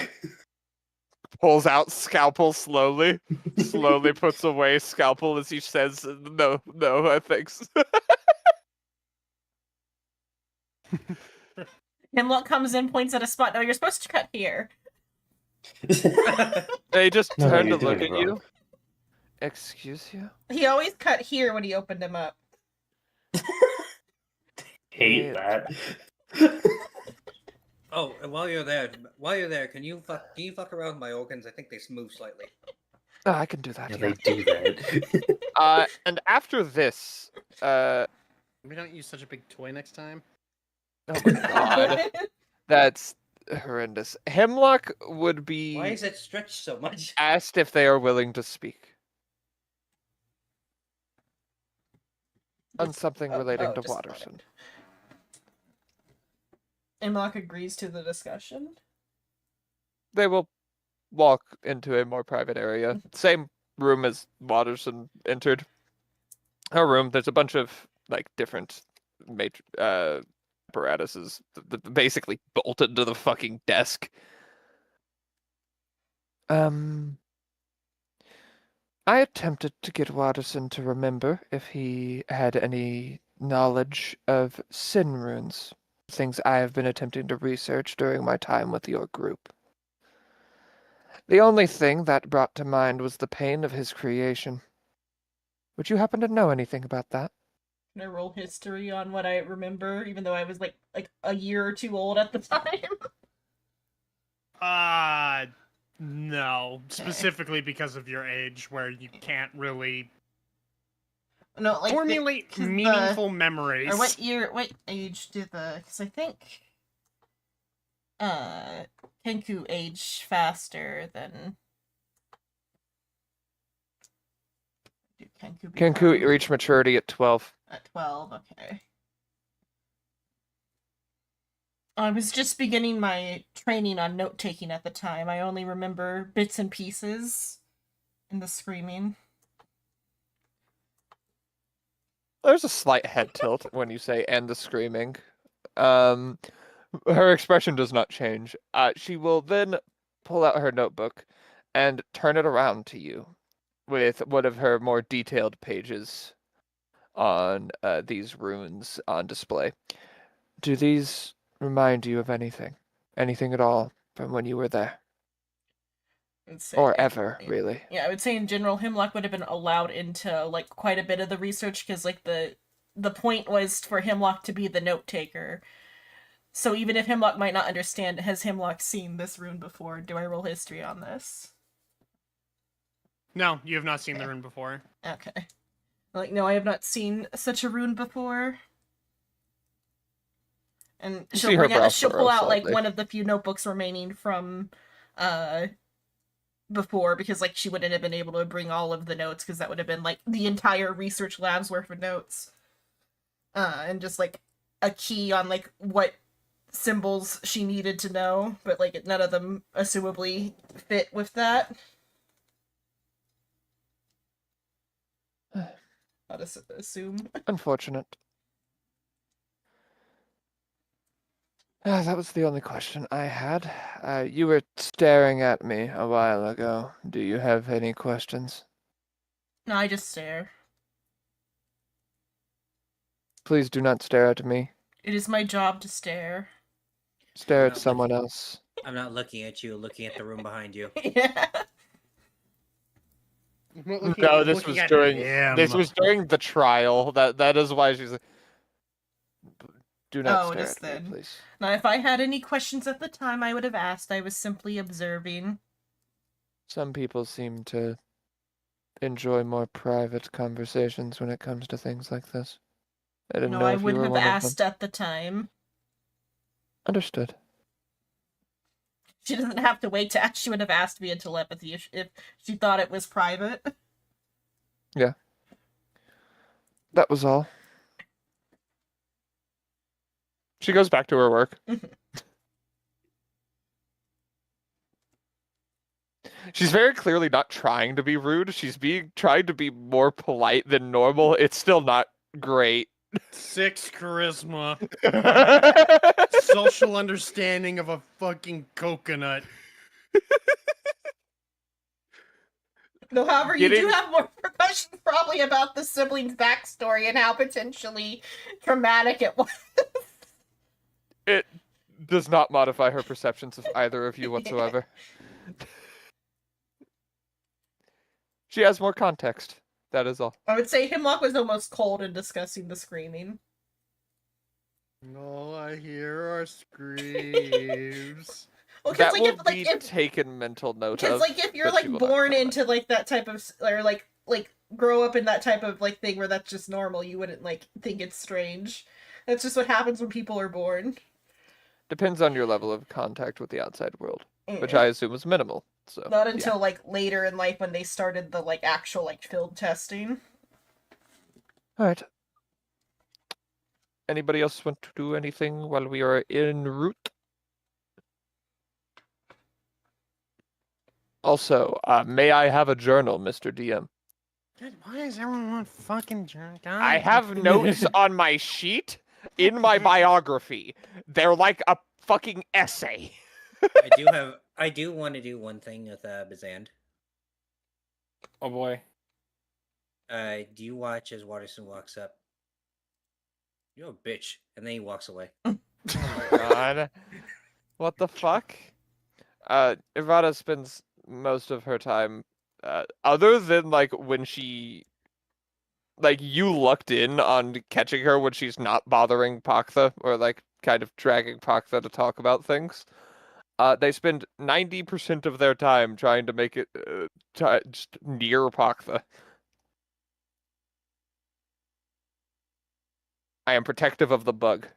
Pulls out scalpel slowly. Slowly puts away scalpel as he says, no, thanks. Hemlock comes in, points at a spot. No, you're supposed to cut here. They just No, turned to you're look doing at it you. wrong. Excuse you? He always cut here when he opened him up. Hate that. Oh, and while you're there, can you fuck around with my organs? I think they move slightly. Oh, I can do that. Yeah, Yeah. they do that. And after this, We don't use such a big toy next time. oh my god, that's horrendous. Hemlock would be Why is it stretched so much? asked if they are willing to speak on something relating to just got it. Watterson. Hemlock agrees to the discussion. They will walk into a more private area. Same room as Watterson entered. Her room, there's a bunch of like different apparatuses basically bolted to the fucking desk. I attempted to get Watterson to remember if he had any knowledge of sin runes, things I have been attempting to research during my time with your group. The only thing that brought to mind was the pain of his creation. Would you happen to know anything about that? Can I roll history on what I remember, even though I was like a year or two old at the time? No. Specifically because of your age, where you can't really No, like formulate meaningful memories. Or what age did the? Because I think, Kenku aged faster than. Did Kenku Kenku become- reached maturity at 12. At 12, okay. I was just beginning my training on note-taking at the time. I only remember bits and pieces in the screaming. There's a slight head tilt when you say "and the screaming." Her expression does not change. She will then pull out her notebook and turn it around to you with one of her more detailed pages on these runes on display. Do these remind you of anything? Anything at all from when you were there? I'd say, Or ever, really? Yeah, I would say in general, Hemlock would have been allowed into like quite a bit of the research because like the point was for Hemlock to be the note taker. So even if Hemlock might not understand, has Hemlock seen this rune before? Do I roll history on this? No, you have not seen the rune before. Okay. Like, no, I have not seen such a rune before. And You she'll see her bring out, brow she'll furrow pull out like slightly. one of the few notebooks remaining from before, because like she wouldn't have been able to bring all of the notes because that would have been like the entire research lab's worth of notes. And just like a key on like what symbols she needed to know, but like none of them assumably fit with that. I'll just assume. Unfortunate. That was the only question I had. You were staring at me a while ago. Do you have any questions? No, I just stare. Please do not stare at me. It is my job to stare. Stare I'm at not someone looking- else. I'm not looking at you, looking at the room behind you. Yeah. No, this was during the trial. That is why she's like, do not Oh, stare just at me, then. please. Now, if I had any questions at the time, I would have asked. I was simply observing. Some people seem to enjoy more private conversations when it comes to things like this. I didn't No, know I if you would were have one asked of them. at the time. Understood. She doesn't have to wait to ask. She would have asked via telepathy if she thought it was private. Yeah. That was all. She goes back to her work. She's very clearly not trying to be rude. She's trying to be more polite than normal. It's still not great. 6 charisma. Social understanding of a fucking coconut. No, however, you do Getting- have more questions probably about the siblings' backstory and how potentially traumatic it was. It does not modify her perceptions of either of you whatsoever. She has more context. That is all. I would say Hemlock was almost cold in discussing the screaming. All I hear are screams. Well, That because will like be if taken mental note because of. like if you're but she like will not born comment. into like that type of or like grow up in that type of like thing where that's just normal, you wouldn't like think it's strange. That's just what happens when people are born. Depends on your level of contact with the outside world, which Eh. I assume is minimal. So Not yeah. until like later in life when they started the like actual like field testing. All right. Anybody else want to do anything while we are en route? Also, may I have a journal, Mr. DM? Why is everyone want fucking jerk? I have notes on my sheet in my biography. They're like a fucking essay. I do want to do one thing with Bazand. Oh boy. Do you watch as Watterson walks up? You're a bitch, and then he walks away. Oh my god. What the fuck? Ivana spends most of her time, other than like when she, like you lucked in on catching her when she's not bothering Paktha or like kind of dragging Paktha to talk about things. They spend 90% of their time trying to make it just near Paktha. I am protective of the bug.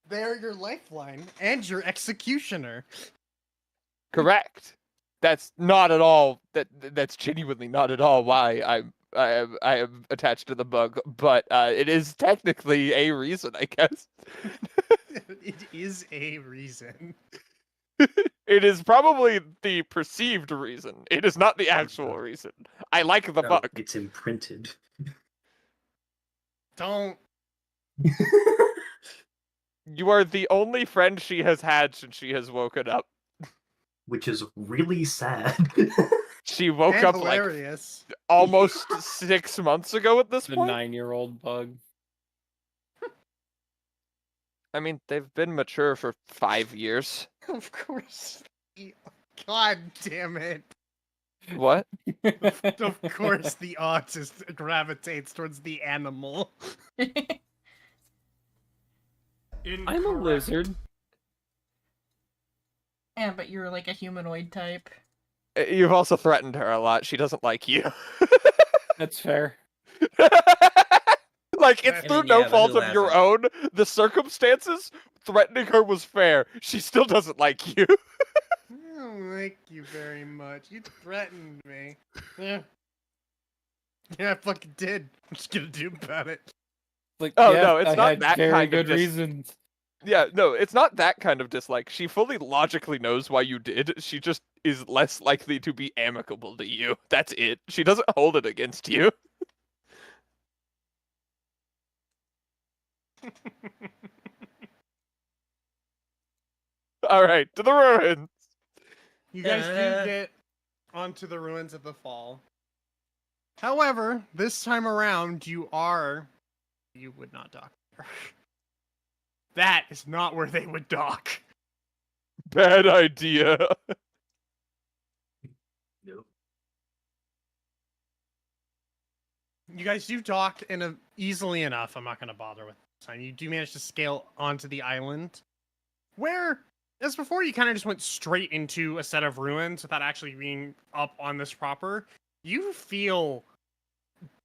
They're your lifeline and your executioner. Correct. That's not at all. That's genuinely not at all why I am attached to the bug. But it is technically a reason, I guess. It is a reason. It is probably the perceived reason. It is not the actual reason. I like the No, bug. it's imprinted. Don't. You are the only friend she has had since she has woken up. Which is really sad. She woke And up like hilarious. almost 6 months ago at this The point. 9-year-old bug. I mean, they've been mature for 5 years. Of course. God damn it. What? Of course the autist gravitates towards the animal. I'm a lizard. Yeah, but you're like a humanoid type. You've also threatened her a lot. She doesn't like you. That's fair. Like, it's I through mean, no yeah, but fault who of your hasn't? own. The circumstances, threatening her was fair. She still doesn't like you. I don't like you very much. You threatened me. Yeah. Yeah, I fucking did. I'm just gonna do about it. Like, Oh, yeah, no, it's I not had that very kind of good reasons. Yeah, no, it's not that kind of dislike. She fully logically knows why you did. She just is less likely to be amicable to you. That's it. She doesn't hold it against you. All right, to the ruins. You guys do get onto the ruins of the fall. However, this time around, you would not dock there. That is not where they would dock. Bad idea. Nope. You guys do dock easily enough. I'm not going to bother with this time. You do manage to scale onto the island, where, as before, you kind of just went straight into a set of ruins without actually being up on this proper. You feel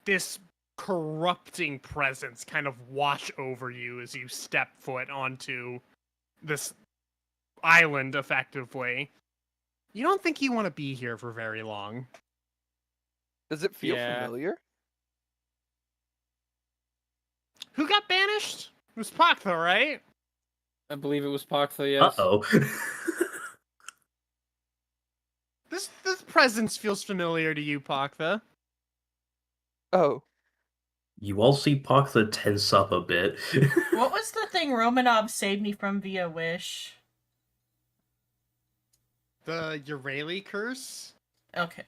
this corrupting presence kind of wash over you as you step foot onto this island, effectively. You don't think you want to be here for very long. Does it feel Yeah. familiar? Who got banished? It was Paktha, right? I believe it was Paktha, yes. Uh-oh. This presence feels familiar to you, Paktha. Oh. You all see Paktha tense up a bit. What was the thing Romanov saved me from via Wish? The Urali curse? Okay.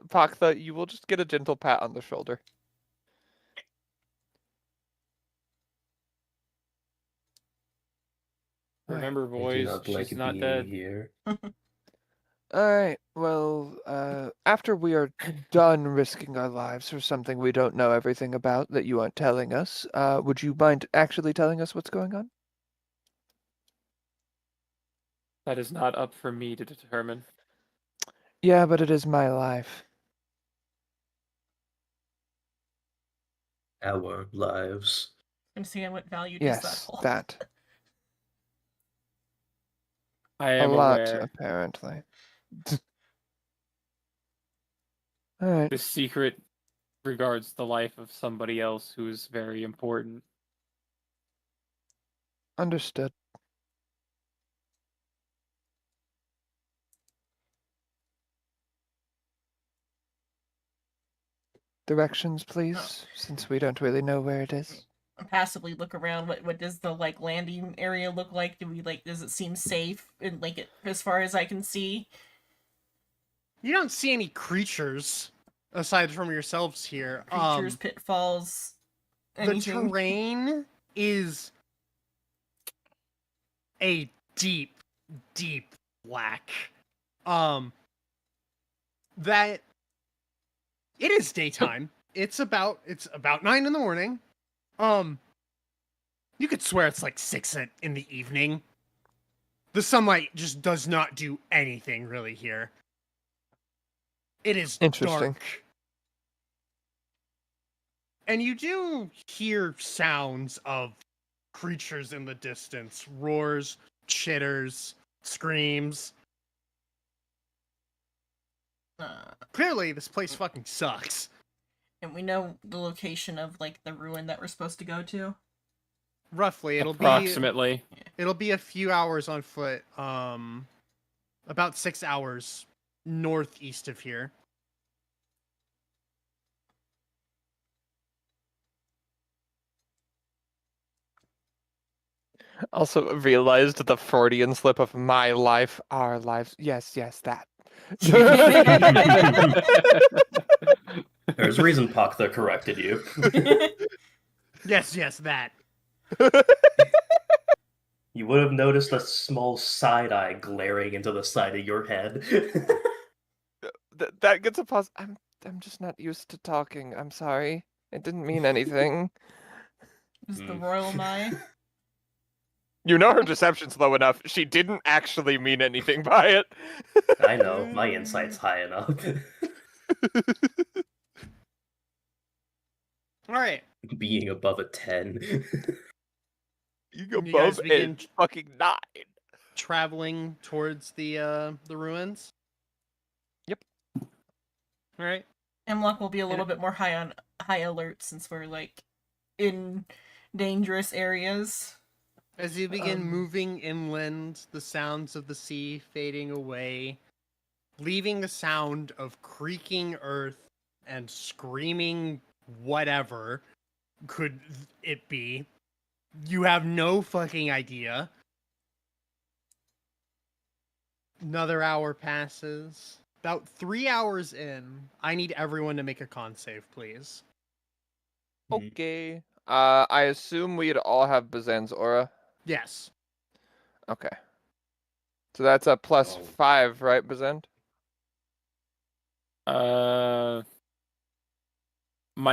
Paktha, you will just get a gentle pat on the shoulder. Remember, I do boys, not she's like not being dead. here. Alright, well, after we are done risking our lives for something we don't know everything about that you aren't telling us, would you mind actually telling us what's going on? That is not up for me to determine. Yeah, but it is my life. Our lives. I'm seeing what value does that Yes, hold. that. I A am lot, aware. apparently. Alright, This secret regards the life of somebody else who is very important. understood. Directions, please, since we don't really know where it is. Passively look around. What does the like landing area look like? Does it seem safe and as far as I can see? You don't see any creatures aside from yourselves here. Creatures, pitfalls, The anything? terrain is a deep, deep black. That it is daytime. It's about 9 in the morning. You could swear it's like 6 in the evening. The sunlight just does not do anything really here. It is Interesting. dark. And you do hear sounds of creatures in the distance. Roars, chitters, screams. Clearly, this place fucking sucks. And we know the location of like the ruin that we're supposed to go to. Roughly, Approximately. it'll be a few hours on foot. About 6 hours northeast of here. Also realized the Freudian slip of my life, our lives. Yes, that. There's a reason Pakta corrected you. Yes, that. You would have noticed a small side eye glaring into the side of your head. That gets a pause. I'm just not used to talking. I'm sorry. It didn't mean anything. Is the royal eye? You know her deception's low enough. She didn't actually mean anything by it. I know, my insight's high enough. All right. Being above a 10. You go You guys above begin a fucking 9. traveling towards the ruins. Yep. All right. Hemlock will be a little bit more high alert since we're like in dangerous areas. As you begin moving inland, the sounds of the sea fading away, leaving the sound of creaking earth and screaming whatever could it be. You have no fucking idea. Another hour passes. About 3 hours in, I need everyone to make a con save, please. Okay. I assume we'd all have Bazan's aura. Yes. Okay. So that's a plus Oh. 5, right, Bazan? My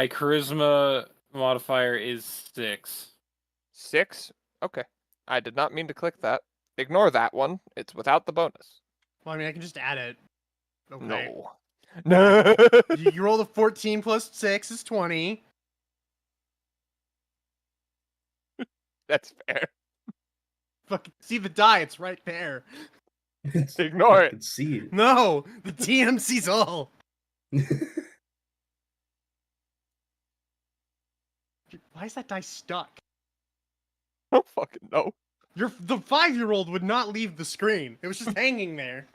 charisma modifier is 6. 6? Okay. I did not mean to click that. Ignore that one. It's without the bonus. Well, I mean, I can just add it. Okay. No. No. You roll a 14 plus 6 is 20. That's fair. Fucking see the die, it's right there. Ignore I it. can see it. No, the TM sees all. Why is that die stuck? I don't fucking know. The 5-year-old would not leave the screen. It was just hanging there.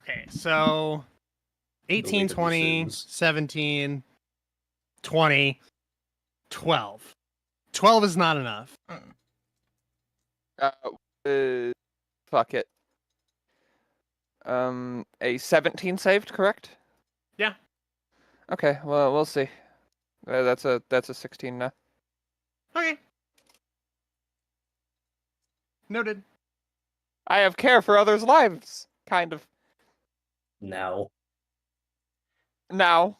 Okay, so 18, Believe it 20, assumes. 17, 20, 12. 12 is not enough. Fuck it. A 17 saved, correct? Yeah. Okay, well, we'll see. That's a 16 now. Okay. Noted. I have care for others' lives, kind of. Now. Now.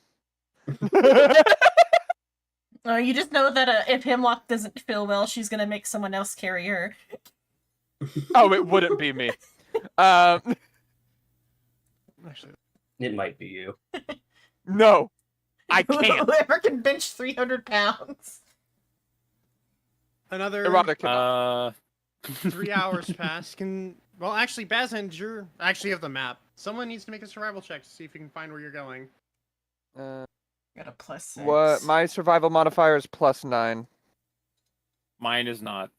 You just know that if Hemlock doesn't feel well, she's gonna make someone else carry her. Oh, it wouldn't be me. Actually, It might be you. No. I can't. Whoever can bench 300 pounds. another Erotic cannot. 3 hours pass. Well, actually, Bazan, you actually have the map. Someone needs to make a survival check to see if you can find where you're going. Got a plus 6. What? My survival modifier is plus 9. Mine is not.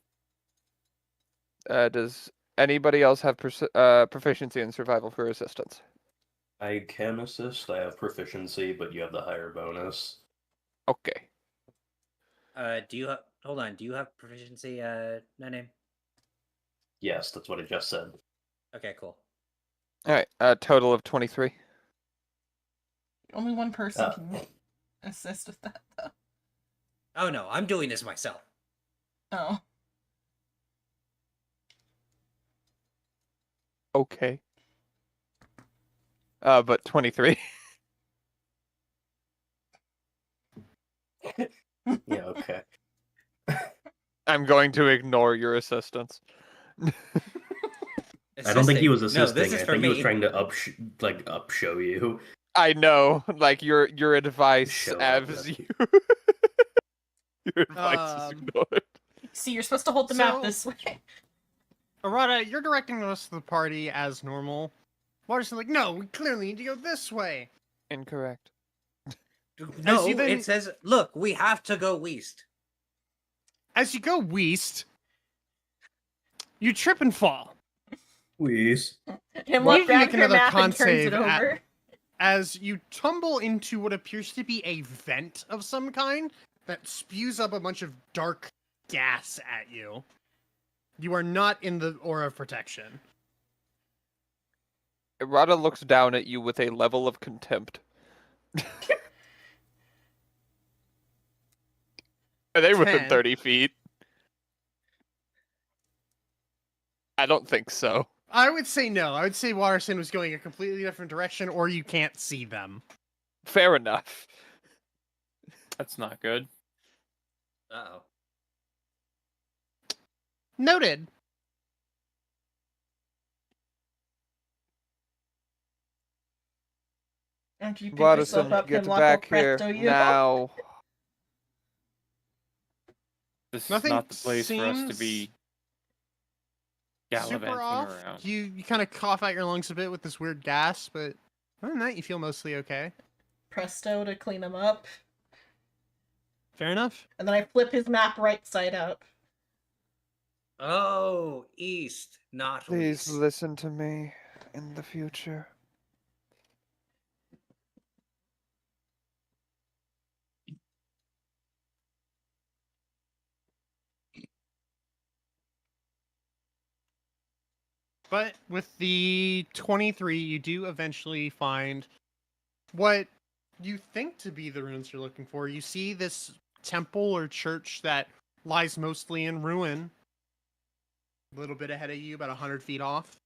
Does anybody else have proficiency in survival for assistance? I can assist. I have proficiency, but you have the higher bonus. Okay. Do you have? Hold on. Do you have proficiency? No name. Yes, that's what I just said. Okay, cool. All right. Total of 23. Only one person can assist with that, though. Oh no, I'm doing this myself. Oh. Okay. But 23. Yeah, okay. I'm going to ignore your assistance. I don't think he was Assisting. assisting. No, this is I for think he was me. trying to upshow you. I know, like your advice Show abs up. you. Your advice is ignored. See, you're supposed to hold the map So- this way. Arata, you're directing the rest of the party as normal. Water's like, no, we clearly need to go this way. Incorrect. No, you then- it says, look, we have to go east. As you go west, you trip and fall. Please. Hemlock need to make grabs your another map con and turns save it over. As you tumble into what appears to be a vent of some kind that spews up a bunch of dark gas at you. You are not in the aura of protection. Irada looks down at you with a level of contempt. Are they within 10. 30 feet? I don't think so. I would say no. I would say Waterson was going a completely different direction, or you can't see them. Fair enough. That's not good. Uh-oh. Noted. After you pick Waterson, yourself up, get Hemlock back will here presto you. now. This Nothing is not the place for us to seems be Super gallivanting off. around. You kind of cough out your lungs a bit with this weird gas, but other than that, you feel mostly okay. Presto to clean him up. Fair enough. And then I flip his map right side up. Oh, east, not Please west. listen to me in the future. But with the 23, you do eventually find what you think to be the runes you're looking for. You see this temple or church that lies mostly in ruin. A little bit ahead of you, about 100 feet off.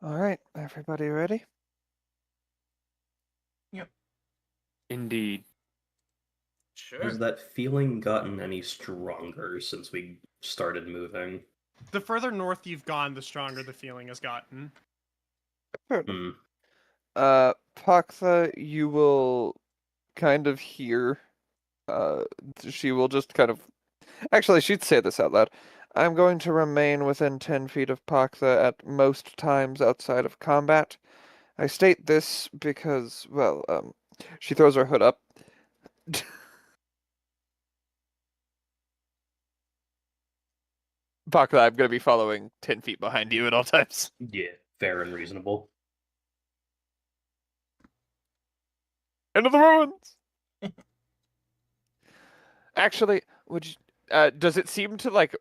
All right, everybody ready? Indeed. Sure. Has that feeling gotten any stronger since we started moving? The further north you've gone, the stronger the feeling has gotten. Hmm. Paktha, you will kind of hear. She will just kind of. Actually, she'd say this out loud. I'm going to remain within 10 feet of Paktha at most times outside of combat. I state this because, well, she throws her hood up. Paktha, I'm going to be following 10 feet behind you at all times. Yeah, fair and reasonable. Into the ruins! Actually, would you, does it seem to, like,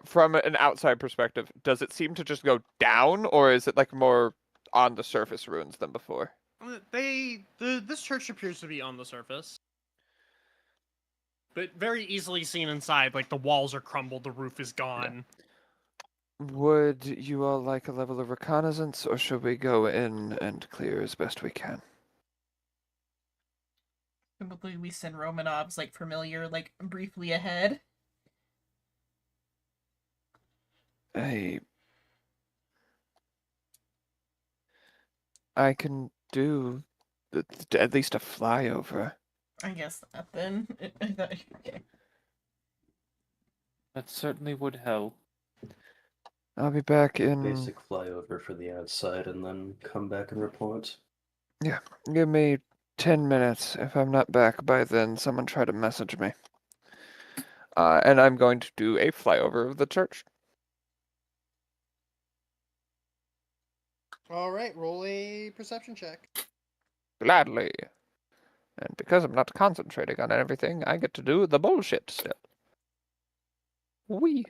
from an outside perspective, does it seem to just go down, or is it, like, more on the surface ruins than before? This church appears to be on the surface. But very easily seen inside, like the walls are crumbled, the roof is gone. Would you all like a level of reconnaissance, or should we go in and clear as best we can? Typically, we send Romanovs, like, familiar, like, briefly ahead. I can do at least a flyover. I guess that then. Okay. That certainly would help. I'll be back in. Basic flyover for the outside and then come back and report. Yeah, give me 10 minutes. If I'm not back by then, someone try to message me. And I'm going to do a flyover of the church. Alright, roll a perception check. Gladly. And because I'm not concentrating on everything, I get to do the bullshit still. Wee.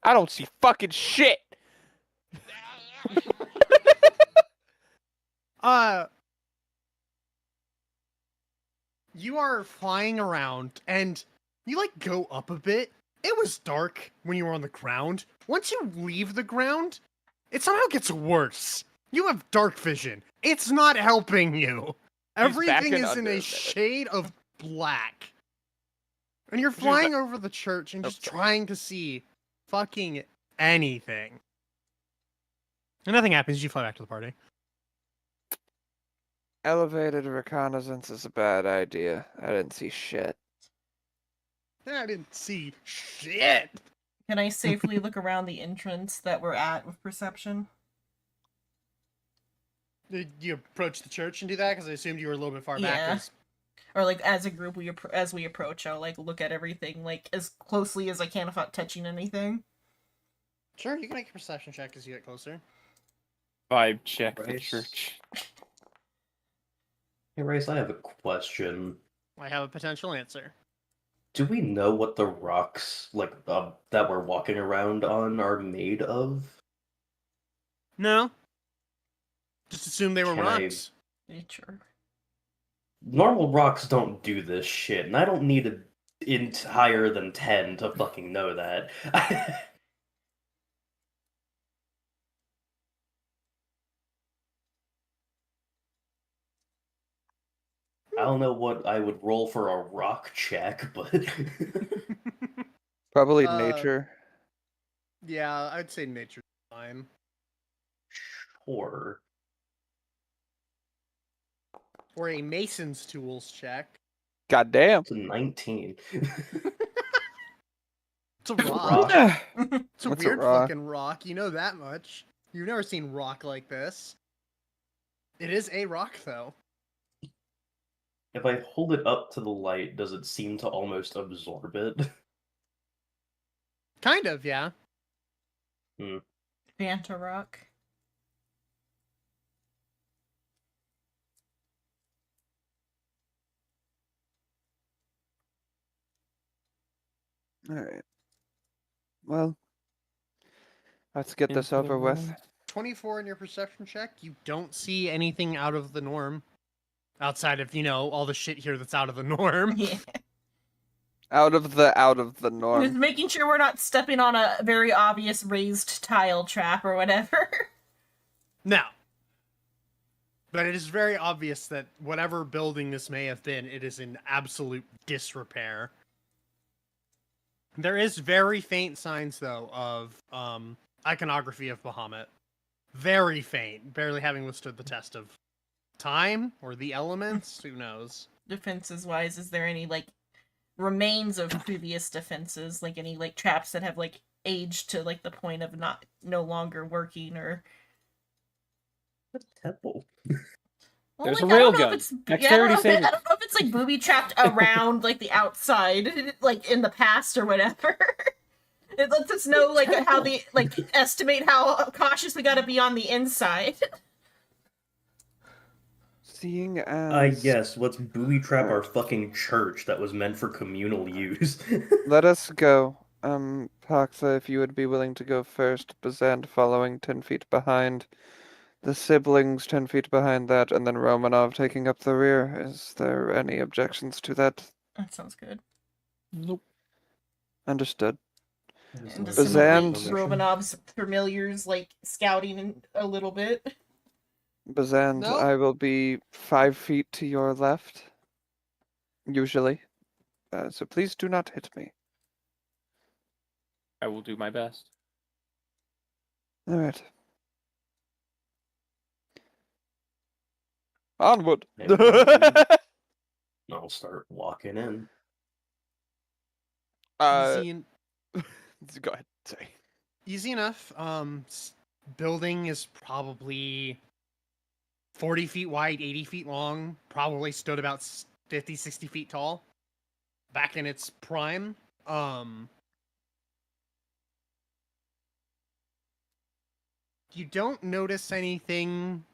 I don't see fucking shit! You are flying around, and you, like, go up a bit. It was dark when you were on the ground. Once you leave the ground, it somehow gets worse. You have dark vision. It's not helping you. Everything backing is in under a a minute. shade of black. And you're flying over the church and just trying to see fucking anything. And nothing happens, you fly back to the party. Elevated reconnaissance is a bad idea. I didn't see shit. I didn't see shit. Can I safely look around the entrance that we're at with perception? Did you approach the church and do that? Because I assumed you were a little bit far Yeah. back. Or, like, as a group, as we approach, I'll, like, look at everything, like, as closely as I can without touching anything. Sure, you can make a perception check as you get closer. Vibe check the Right. church. Hey, Race, I have a question. I have a potential answer. Do we know what the rocks that we're walking around on are made of? No. Just assume they were Can I- rocks. Nature. Normal rocks don't do this shit, and I don't need a int higher than 10 to fucking know that. I don't know what I would roll for a rock check, but Probably Uh, nature. Yeah, I'd say nature's fine. sure. Or a mason's tools check. God damn. It's a 19. It's a rock. Rock. It's a What's a weird rock? fucking rock. You know that much. You've never seen rock like this. It is a rock, though. If I hold it up to the light, does it seem to almost absorb it? Kind of, yeah. Fanta rock. All right. Well, let's get this Into the over with. room. 24 in your perception check. You don't see anything out of the norm. Outside of, all the shit here that's out of the norm. Yeah. Out of the Just norm. making sure we're not stepping on a very obvious raised tile trap or whatever. No. But it is very obvious that whatever building this may have been, it is in absolute disrepair. There is very faint signs, though, of iconography of Bahamut. Very faint, barely having withstood the test of time or the elements. Who knows? Defenses wise, is there any remains of previous defenses, any traps that have aged to the point of no longer working, or Temple. well, There's a I don't know railgun. if it's- Dexterity I saving. don't know if it's booby trapped around the outside, in the past or whatever. It lets us know how the estimate how cautious we gotta be on the inside. Seeing as Yes, let's booby trap our fucking church that was meant for communal use. let us go. Paxa, if you would be willing to go first, Bazant following 10 feet behind, the siblings 10 feet behind that, and then Romanov taking up the rear. Is there any objections to that? That sounds good. Nope. Understood. And Bazan- assumably Romanov's familiars scouting a little bit. Bazant, No. I will be 5 feet to your left. Usually. So please do not hit me. I will do my best. Alright. Onward! I'll start walking in. Easy, Go ahead. Sorry. easy enough. Building is probably 40 feet wide, 80 feet long. Probably stood about 50, 60 feet tall. Back in its prime. You don't notice anything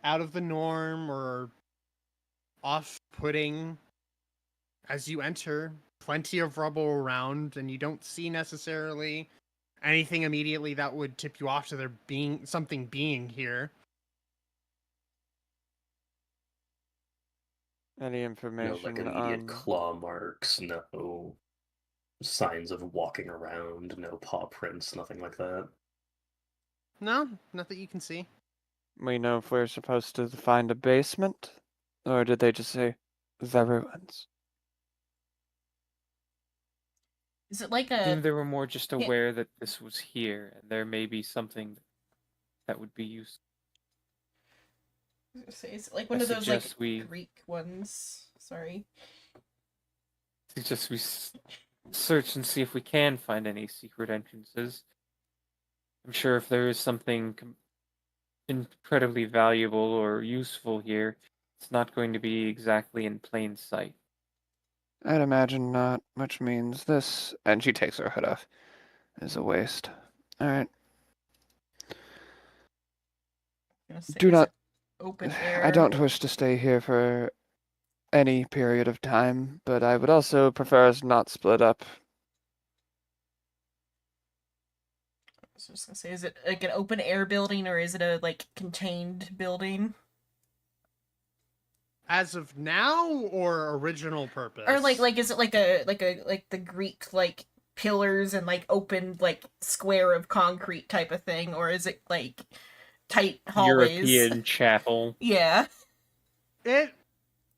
out of the norm or off-putting as you enter. Plenty of rubble around, and you don't see necessarily anything immediately that would tip you off to there being something being here. Any No, information immediate on... claw marks, no signs of walking around, no paw prints, nothing like that. No, not that you can see. We know if we're supposed to find a basement? Or did they just say the ruins? Is it I think they were more just Yeah. aware that this was here, and there may be something that would be useful. is it one I of those suggest we- Greek ones? Sorry. Suggest we search and see if we can find any secret entrances. I'm sure if there is something incredibly valuable or useful here, it's not going to be exactly in plain sight. I'd imagine not, which means this, and she takes her hood off, is a waste. Alright. Gonna say, Do is not- it open air? I don't wish to stay here for any period of time, but I would also prefer us not split up. I was just gonna say, is it like an open air building or is it a like contained building? As of now, or original purpose? Or like is it like the Greek like pillars and like open like square of concrete type of thing, or is it like tight hallways? European chapel. Yeah. It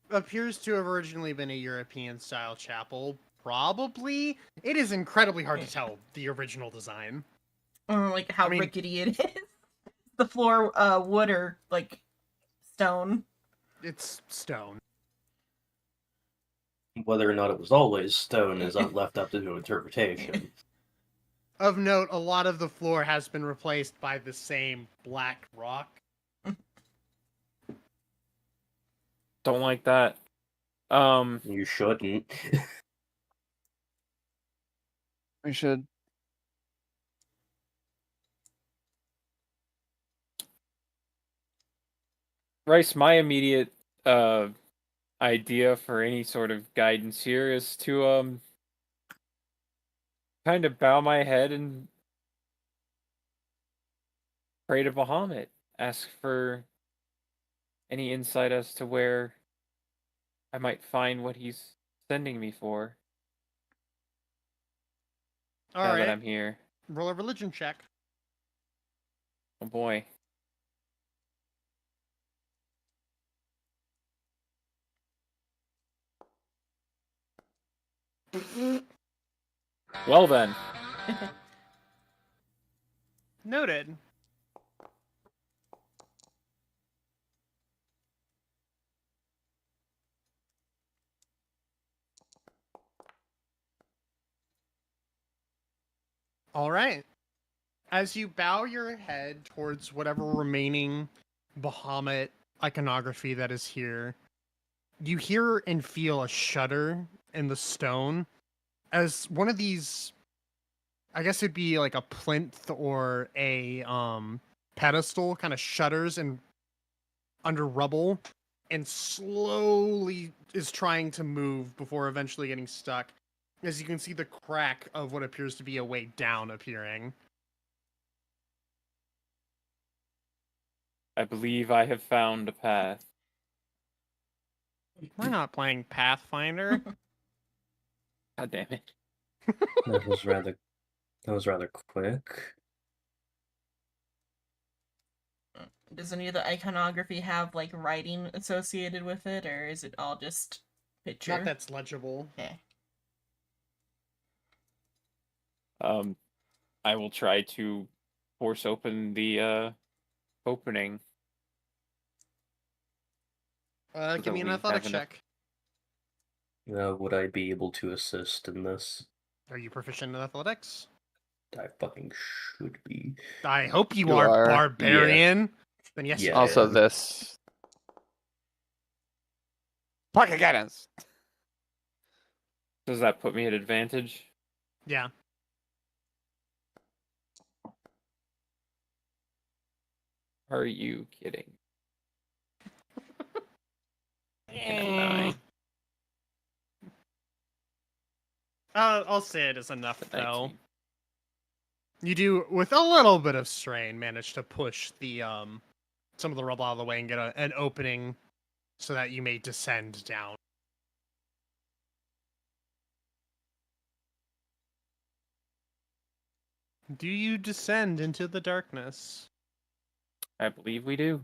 appears to have originally been a European-style chapel. Probably. It is incredibly hard to tell the original design. Or like how I mean- rickety it is. The floor wood or like stone. It's stone. Whether or not it was always stone is left up to interpretation. Of note, a lot of the floor has been replaced by the same black rock. Don't like that. You shouldn't. We should. Rice, my immediate idea for any sort of guidance here is to kind of bow my head and pray to Bahamut. Ask for any insight as to where I might find what he's sending me for. All Now right. that I'm here. Roll a religion check. Oh boy. Well then. Noted. All right. As you bow your head towards whatever remaining Bahamut iconography that is here, you hear and feel a shudder in the stone as one of these, I guess it'd be like a plinth or a pedestal, kind of shudders and under rubble and slowly is trying to move before eventually getting stuck. As you can see the crack of what appears to be a way down appearing. I believe I have found a path. We're not playing Pathfinder. God damn it. That was rather quick. Does any of the iconography have like writing associated with it, or is it all just picture? Not that's legible. Okay. I will try to force open the opening. Give me an we athletics have enough- check. Would I be able to assist in this? Are you proficient in athletics? I fucking should be. I hope you You are, are. barbarian. Then yes, Yeah. you Also, are. this. Pocket guidance. Does that put me at advantage? Yeah. Are you kidding? I'll say it is enough though. 19. You do, with a little bit of strain, manage to push the some of the rubble out of the way and get an opening so that you may descend down. Do you descend into the darkness? I believe we do.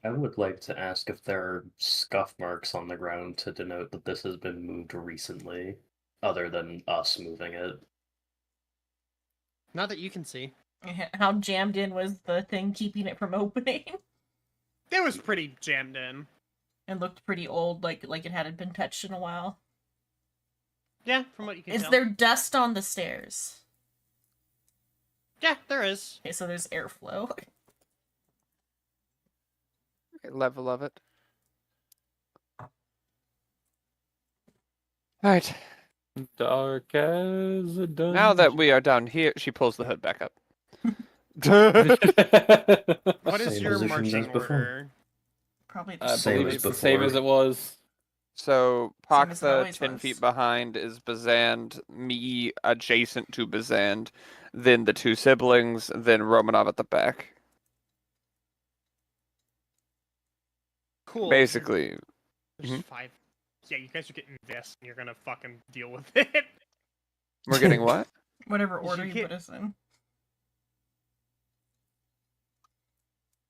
I would like to ask if there are scuff marks on the ground to denote that this has been moved recently, other than us moving it. Not that you can see. How jammed in was the thing keeping it from opening? It was pretty jammed in. And looked pretty old, like it hadn't been touched in a while. Yeah, from what you can Is tell. there dust on the stairs? Yeah, there is. Okay, so there's airflow. Level of it. Alright. Dark as a dungeon. Now that we are down here, she pulls the hood back up. What is Same your positions marching as before. order? Probably I the Same believe as it's the same before. as it was. So Same as it Paktha, always 10 was. feet behind is Bazand, me adjacent to Bazand, then the two siblings, then Romanov at the back. Cool. Basically, There's Mhm. 5. Yeah, you guys are getting this, and you're gonna fucking deal with it. we're getting what? Whatever You order should you get- put us in.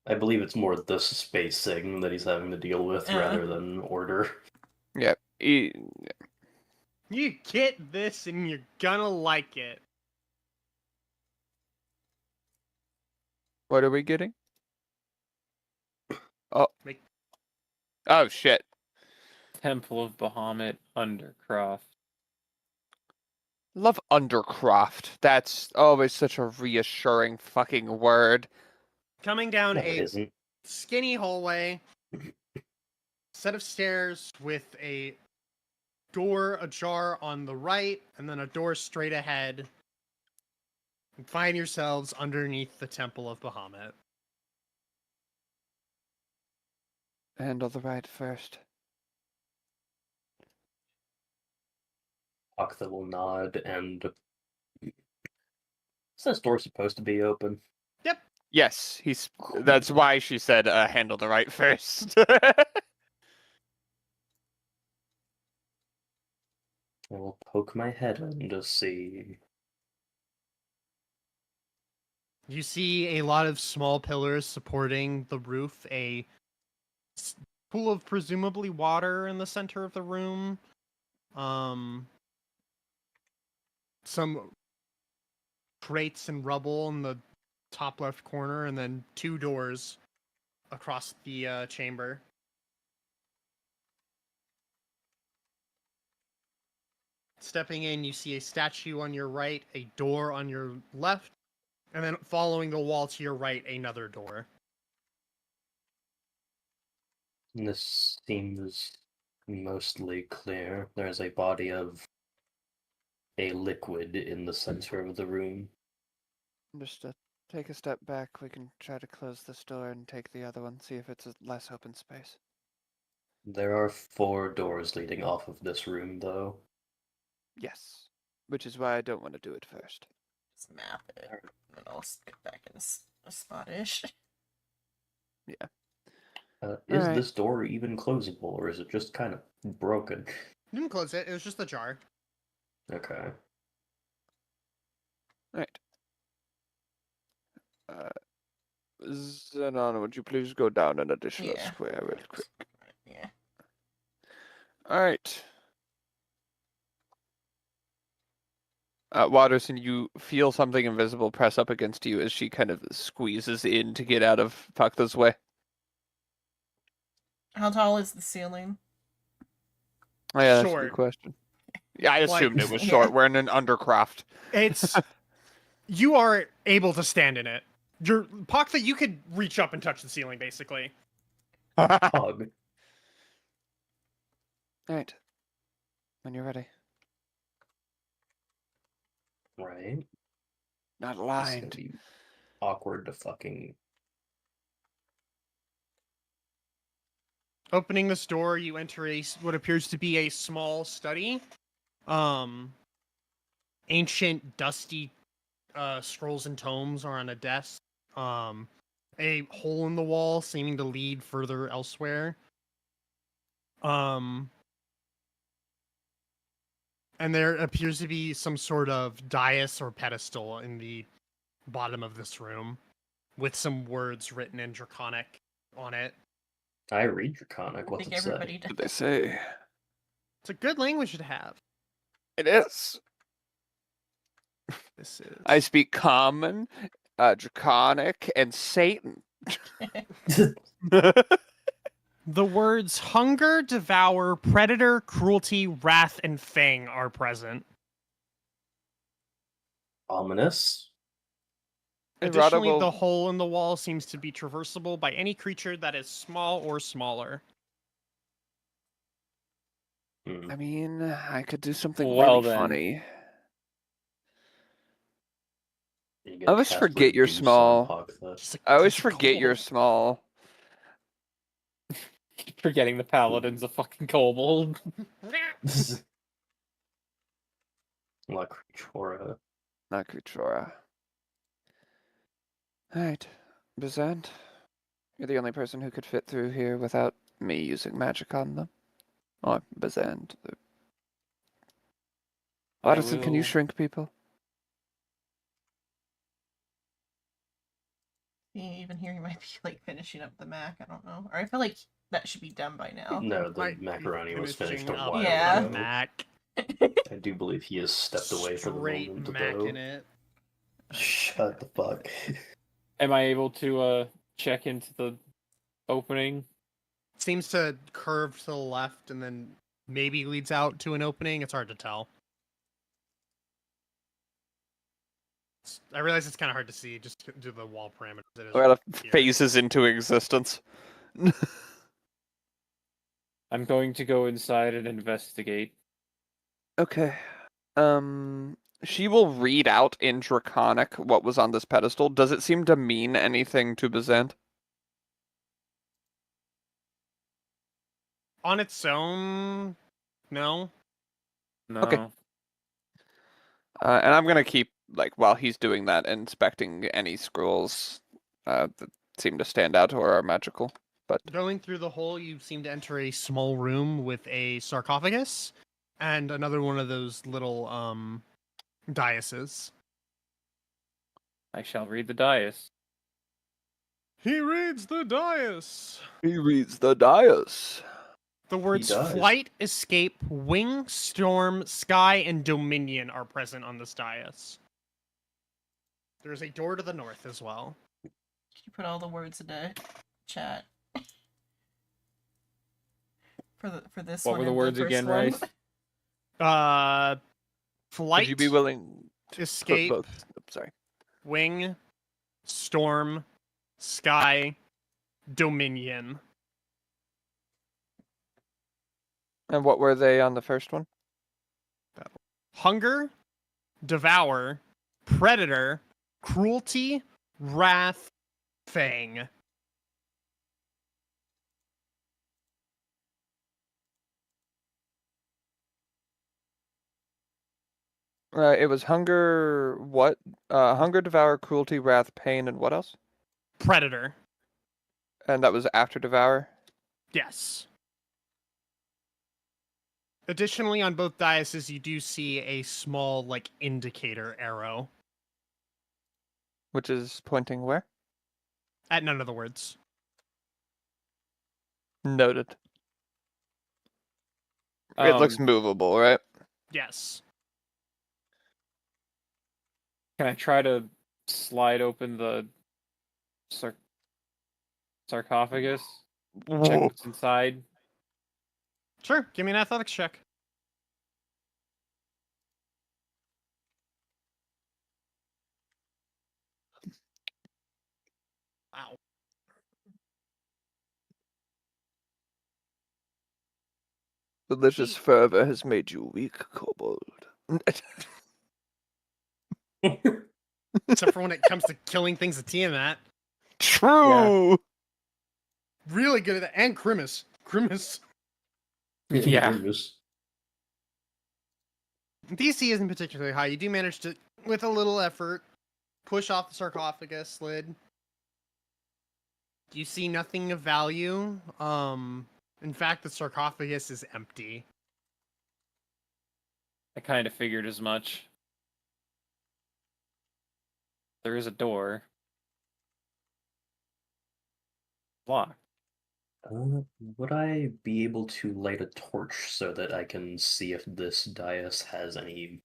I believe it's more the spacing that he's having to deal with rather than order. Yep. You get this, and you're gonna like it. What are we getting? Oh. Make- Oh, shit. Temple of Bahamut, Undercroft. Love Undercroft. That's always such a reassuring fucking word. Coming down No, it a isn't. skinny hallway, set of stairs with a door ajar on the right, and then a door straight ahead. And find yourselves underneath the Temple of Bahamut. Handle the right first. Paktha will nod and. Is this door supposed to be open? Yes, that's why she said handle the right first. I will poke my head in to see. You see a lot of small pillars supporting the roof, a pool of presumably water in the center of the room, some crates and rubble in the top left corner, and then 2 doors across the chamber. Stepping in, you see a statue on your right, a door on your left, and then following the wall to your right, another door. This seems mostly clear. There's a body of a liquid in the center of the room. Just take a step back. We can try to close this door and take the other one, see if it's a less open space. There are 4 doors leading off of this room, though. Yes. Which is why I don't want to do it first. Just map it. And then I'll get back in a spot-ish. Yeah. Is Alright. this door even closable, or is it just kind of broken? You didn't close it, it was just a jar. Okay. Alright. Xenon, would you please go down an additional Yeah. square real quick? Yeah. Alright. Watterson, you feel something invisible press up against you as she kind of squeezes in to get out of Paktha's way. How tall is the ceiling? Oh yeah, that's a Short. good question. Yeah, I Like- assumed it was Yeah. short. We're in an undercroft. It's you are able to stand in it. Your Paktha, you could reach up and touch the ceiling, basically. Hug. Alright. When you're ready. Right? Not It's gonna aligned. be awkward to fucking. Opening this door, you enter what appears to be a small study. Ancient, dusty scrolls and tomes are on a desk. A hole in the wall seeming to lead further elsewhere. And there appears to be some sort of dais or pedestal in the bottom of this room with some words written in Draconic on it. I read Draconic. I What's think it say? everybody does. What they say? It's a good language to have. It is. This is. I speak Common, Draconic, and Satan. The words hunger, devour, predator, cruelty, wrath, and fang are present. Ominous. Errata Additionally, will- the hole in the wall seems to be traversable by any creature that is small or smaller. Hmm. I mean, I could do something Well, really then. funny. You I get always cast forget you're Reduce on small. Paktha. Just like, I always "That's a forget you're goal." small. Forgetting the paladin's a fucking kobold. La Creatura. Not Kuchora. Alright. Bazant, you're the only person who could fit through here without me using magic on them. Or Bazant. Watterson, can you will- shrink people? Even here, you might be like finishing up the mac. I don't know, or I feel like that should be done by now. No, the Might be macaroni was finished a finishing up while Yeah. ago. Mac. I do believe he has stepped away for the Straight moment, Mac though. in it. Shut the fuck. Am I able to check into the opening? Seems to curve to the left and then maybe leads out to an opening. It's hard to tell. I realize it's kind of hard to see just due to the wall parameters. It is Or it here. phases into existence. I'm going to go inside and investigate. Okay. She will read out in Draconic what was on this pedestal. Does it seem to mean anything to Bazant? On its own, no. No. Okay. And I'm gonna keep, like, while he's doing that, inspecting any scrolls that seem to stand out or are magical. But Going through the hole, you seem to enter a small room with a sarcophagus and another one of those little daises. I shall read the dais. He reads the dais. he reads the dais. The words does. flight, escape, wing, storm, sky, and dominion are present on this dais. There's a door to the north as well. Can you put all the words into chat? For this What one. were the and words first again, one. Rice? Flight, Would you be willing to put escape, both? Oh, sorry. wing, storm, sky, dominion. And what were they on the first one? Hunger, devour, predator, cruelty, wrath, fang. It was hunger. What? Hunger, devour, cruelty, wrath, pain, and what else? Predator. And that was after devour. Yes. Additionally, on both daises, you do see a small, like, indicator arrow. Which is pointing where? At none of the words. Noted. It looks Um, movable, right? Yes. Can I try to slide open the sarcophagus? Check what's inside. Sure, give me an athletics check. Wow. Delicious fervor has made you weak, kobold. Except for when it comes to killing things at Tiamat. True. Really good at that. And Grimace. Grimace. Yeah. DC isn't particularly high. You do manage to, with a little effort, push off the sarcophagus lid. You see nothing of value. In fact, the sarcophagus is empty. I kind of figured as much. There is a door. Locked. Would I be able to light a torch so that I can see if this dais has any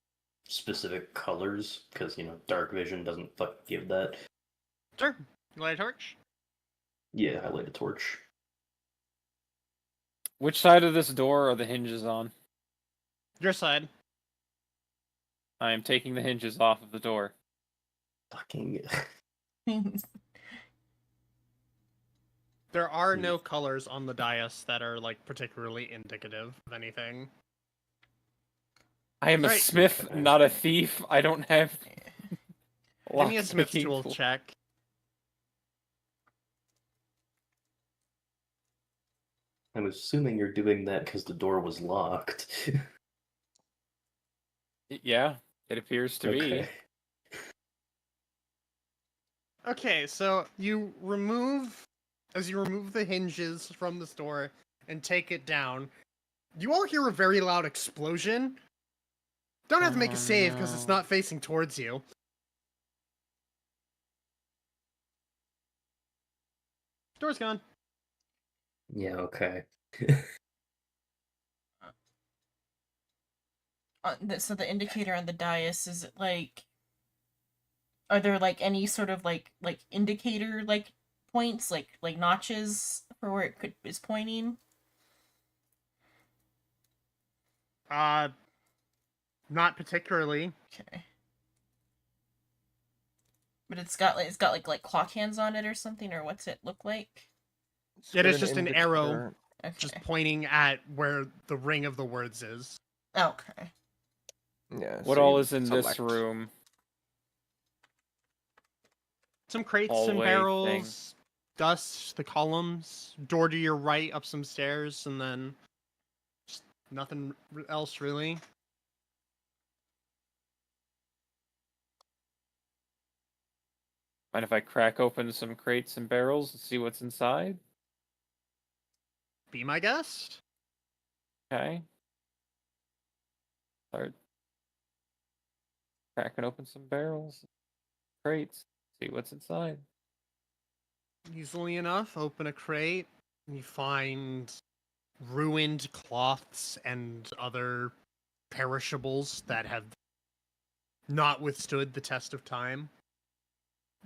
specific colors? Because, dark vision doesn't fucking give that. Sure. You light a torch? Yeah, I light a torch. Which side of this door are the hinges on? Your side. I am taking the hinges off of the door. Fucking. There are no colors on the dais that are, like, particularly indicative of anything. I am a Right. smith, not a thief. I don't have. Give me a lock Smith's picking tool tool. check. I'm assuming you're doing that because the door was locked. Yeah, it appears to be. Okay. Okay, so as you remove the hinges from this door and take it down, you all hear a very loud explosion. Don't have to make a save because it's no. not facing towards you. Door's gone. Yeah, okay. So the indicator on the dais, is it like, are there like any sort of like indicator like points, like notches for where it is pointing? Not particularly. Okay. But it's got like clock hands on it or something, or what's it look like? It is Put just an arrow indicator- Okay. just pointing at where the ring of the words is. Okay. Yeah. What so all you is in this select. room? Some crates and Hallway barrels, dust, the columns, door to your right, up some stairs, and then just nothing else really. Mind if I crack open some crates and barrels and see what's inside? Be my guest. Okay. Start cracking open some barrels, crates, see what's inside. Easily enough, open a crate, and you find ruined cloths and other perishables that have not withstood the test of time.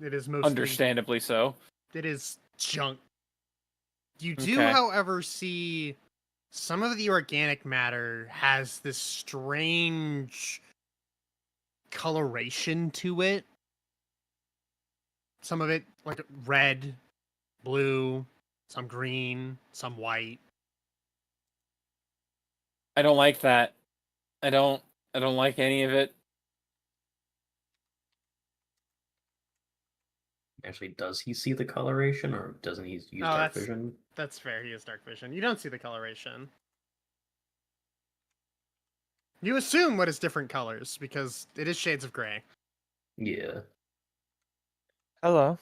It is mostly Understandably so. it is junk. You do, Okay. however, see some of the organic matter has this strange coloration to it. Some of it like red, blue, some green, some white. I don't like that. I don't like any of it. Actually, does he see the coloration, or doesn't he use Oh, dark that's- vision? That's fair, he has dark vision. You don't see the coloration. You assume what is different colors, because it is shades of gray. Yeah. Hello.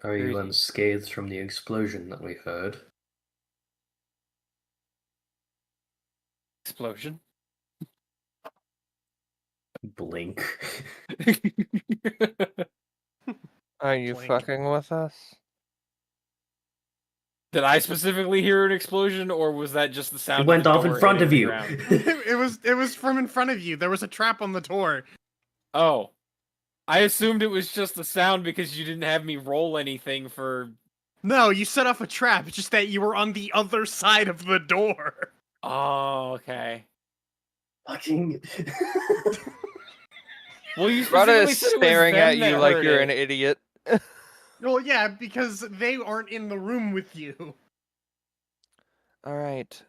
Are you Crazy. unscathed from the explosion that we heard? Explosion. Blink. Are you Blink. fucking with us? Did I specifically hear an explosion, or was that just the sound? It went of the off in door front hitting of the you. ground? it was from in front of you. There was a trap on the door. Oh, I assumed it was just the sound because you didn't have me roll anything for. No, you set off a trap. It's just that you were on the other side of the door. Oh, okay. Fucking. Well, you Rada specifically is said it was staring them at you that like heard you're it. an idiot. Well, yeah, because they aren't in the room with you. All right.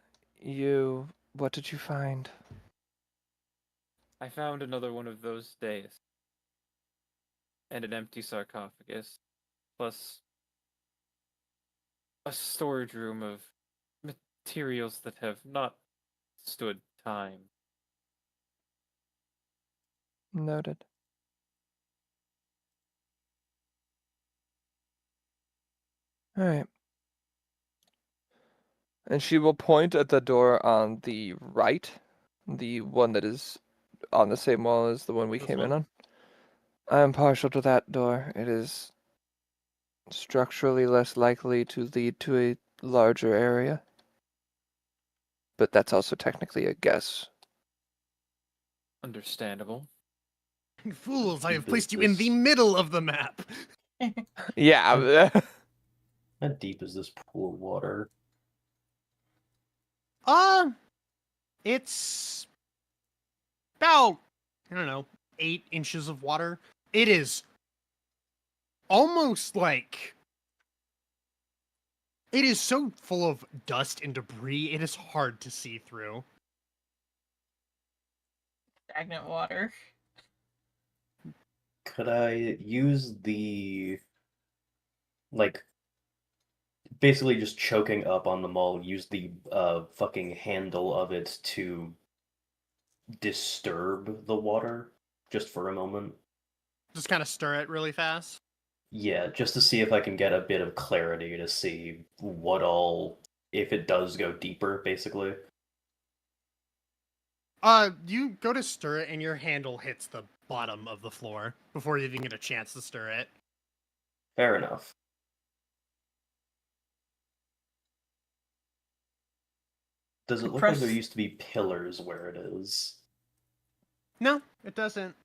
What did you find? I found another one of those days. And an empty sarcophagus. Plus a storage room of materials that have not stood time. Noted. All right. And she will point at the door on the right, the one that is on the same wall as the one we This came in one? on. I am partial to that door. It is structurally less likely to lead to a larger area. But that's also technically a guess. Understandable. Fools, I have Is placed you in the this- middle of the map. Yeah. How deep is this pool of water? It's about, I don't know, 8 inches of water. It is almost like it is so full of dust and debris, it is hard to see through. Stagnant water. Could I use the like basically just choking up on the maul, use the fucking handle of it to disturb the water just for a moment. Just kind of stir it really fast. Yeah, just to see if I can get a bit of clarity to see what all, if it does go deeper, basically. You go to stir it and your handle hits the bottom of the floor before you even get a chance to stir it. Fair enough. Does it look like there Press- used to be pillars where it is? No, it doesn't.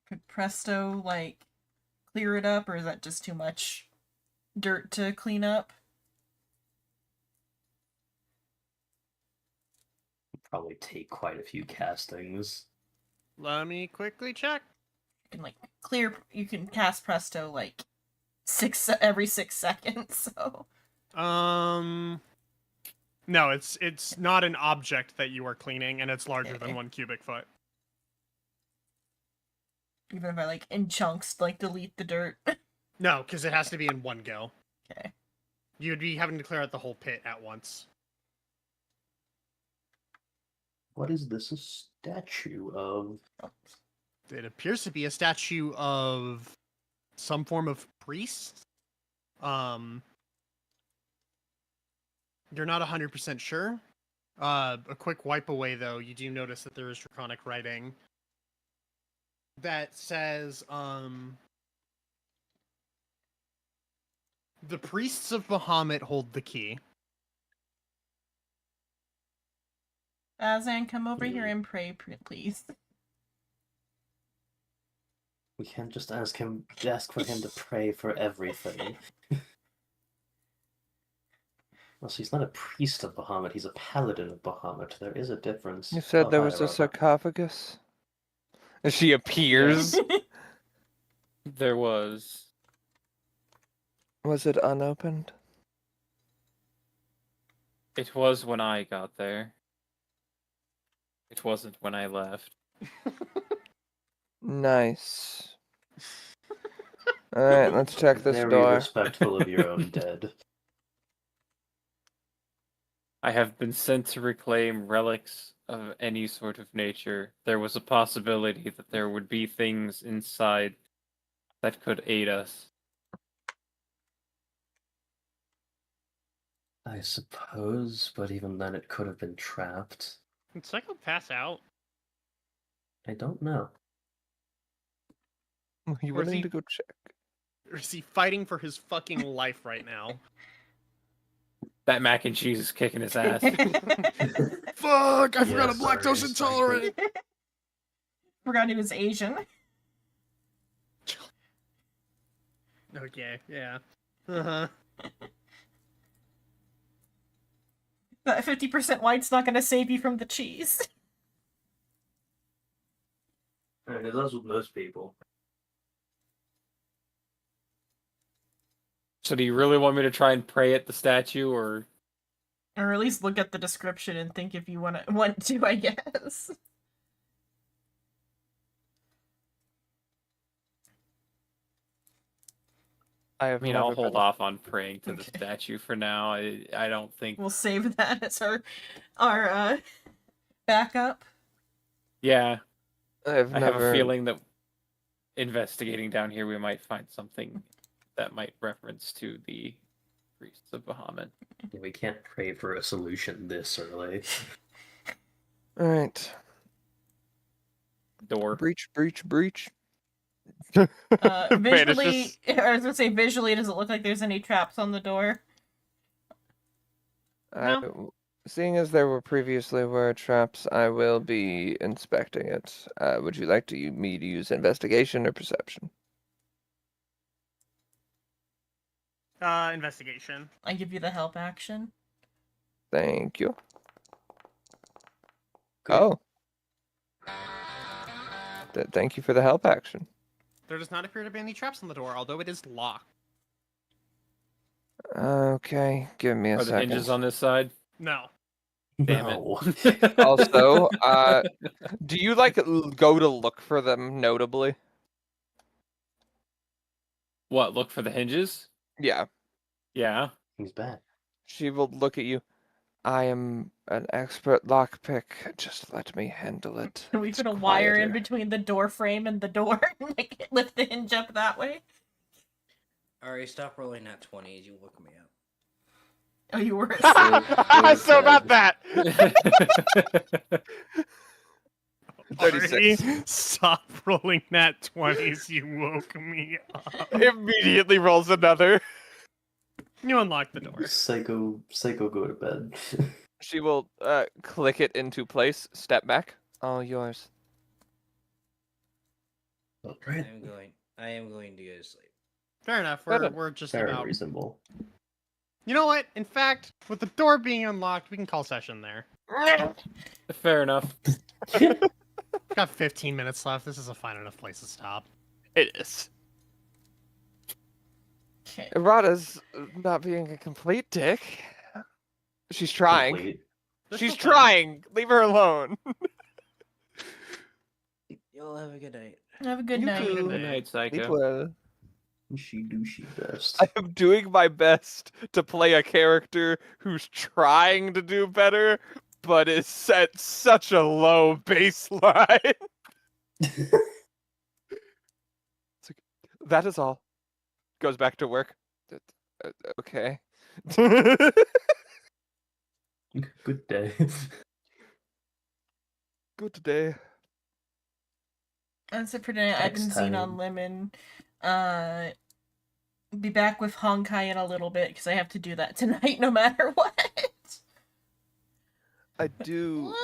Could Presto, like, clear it up, or is that just too much dirt to clean up? Probably take quite a few castings. Let me quickly check. You can, like, you can cast Presto, like, every 6 seconds, so... No, it's not an object that you are cleaning, and it's larger Okay. than 1 cubic foot. Even if I, like, in chunks, like, delete the dirt. No, because it has to be in one go. Okay. You'd be having to clear out the whole pit at once. What is this a statue of? It appears to be a statue of some form of priest. You're not 100% sure. A quick wipe away, though, you do notice that there is draconic writing that says, the priests of Bahamut hold the key. Azan, come over here and pray, please. We can't just ask for him to pray for everything. Well, so he's not a priest of Bahamut, he's a paladin of Bahamut. There is a difference. You said Oh, there hi, was a Robert. sarcophagus? And she appears. There was. Was it unopened? It was when I got there. It wasn't when I left. Nice. Alright, let's check this Very door. respectful of your own dead. I have been sent to reclaim relics of any sort of nature. There was a possibility that there would be things inside that could aid us. I suppose, but even then it could have been trapped. Did Psycho pass out? I don't know. Are you Or is willing he- to go check? Or is he fighting for his fucking life right now? That mac and cheese is kicking his ass. Fuck! I forgot I'm Yes, sorry, lactose intolerant! Forgot he was Asian. Okay, yeah. Uh-huh. That 50% white's not gonna save you from the cheese. And it does with most people. So do you really want me to try and pray at the statue, or... Or at least look at the description and think if you want to, I guess. I mean, I'll hold been- off on praying to the Okay. statue for now. I don't think... We'll save that as our backup. Yeah, I've I never... have a feeling that investigating down here we might find something that might reference to the priests of Bahamut. We can't pray for a solution this early. Alright. Door. Breach, breach, breach. Visually, I was gonna say visually, does it look like there's any traps on the door? Seeing as there were previously traps, I will be inspecting it. Would you like me to use investigation or perception? Investigation. I give you the help action. Thank you. Good. Oh. Thank you for the help action. There does not appear to be any traps on the door, although it is locked. Okay, give me a Are the second. hinges on this side? No. Damn No. it. Also, do you go to look for them notably? What? Look for the hinges? Yeah. Yeah. He's back. She will look at you. I am an expert lockpick. Just let me handle it. Can we It's put a wire in quieter. between the door frame and the door and like lift the hinge up that way? Alright, stop rolling that 20s. You woke me up. Oh, you were. So about that. 36. Ari, stop rolling that 20s. You woke me up. Immediately rolls another. You unlock the door. Psycho, go to bed. She will click it into place, step back. All yours. Alright. I am going to go to sleep. Fair enough. Fair enough. We're just Very about. reasonable. You know what? In fact, with the door being unlocked, we can call session there. Fair enough. We've got 15 minutes left. This is a fine enough place to stop. It is. Okay. Errata's not being a complete dick. She's trying. Complete. She's trying. Leave her alone. Y'all have a good night. Have a good You night. too. Good night, Sleep Psycho. well. She do she best. I am doing my best to play a character who's trying to do better, but is set such a low baseline. It's like, that is all. Goes back to work. Okay. Good day. Good day. That's it for tonight. I've been Next Xenon time. Lemon. Be back with Honkai in a little bit because I have to do that tonight no matter what. I do feel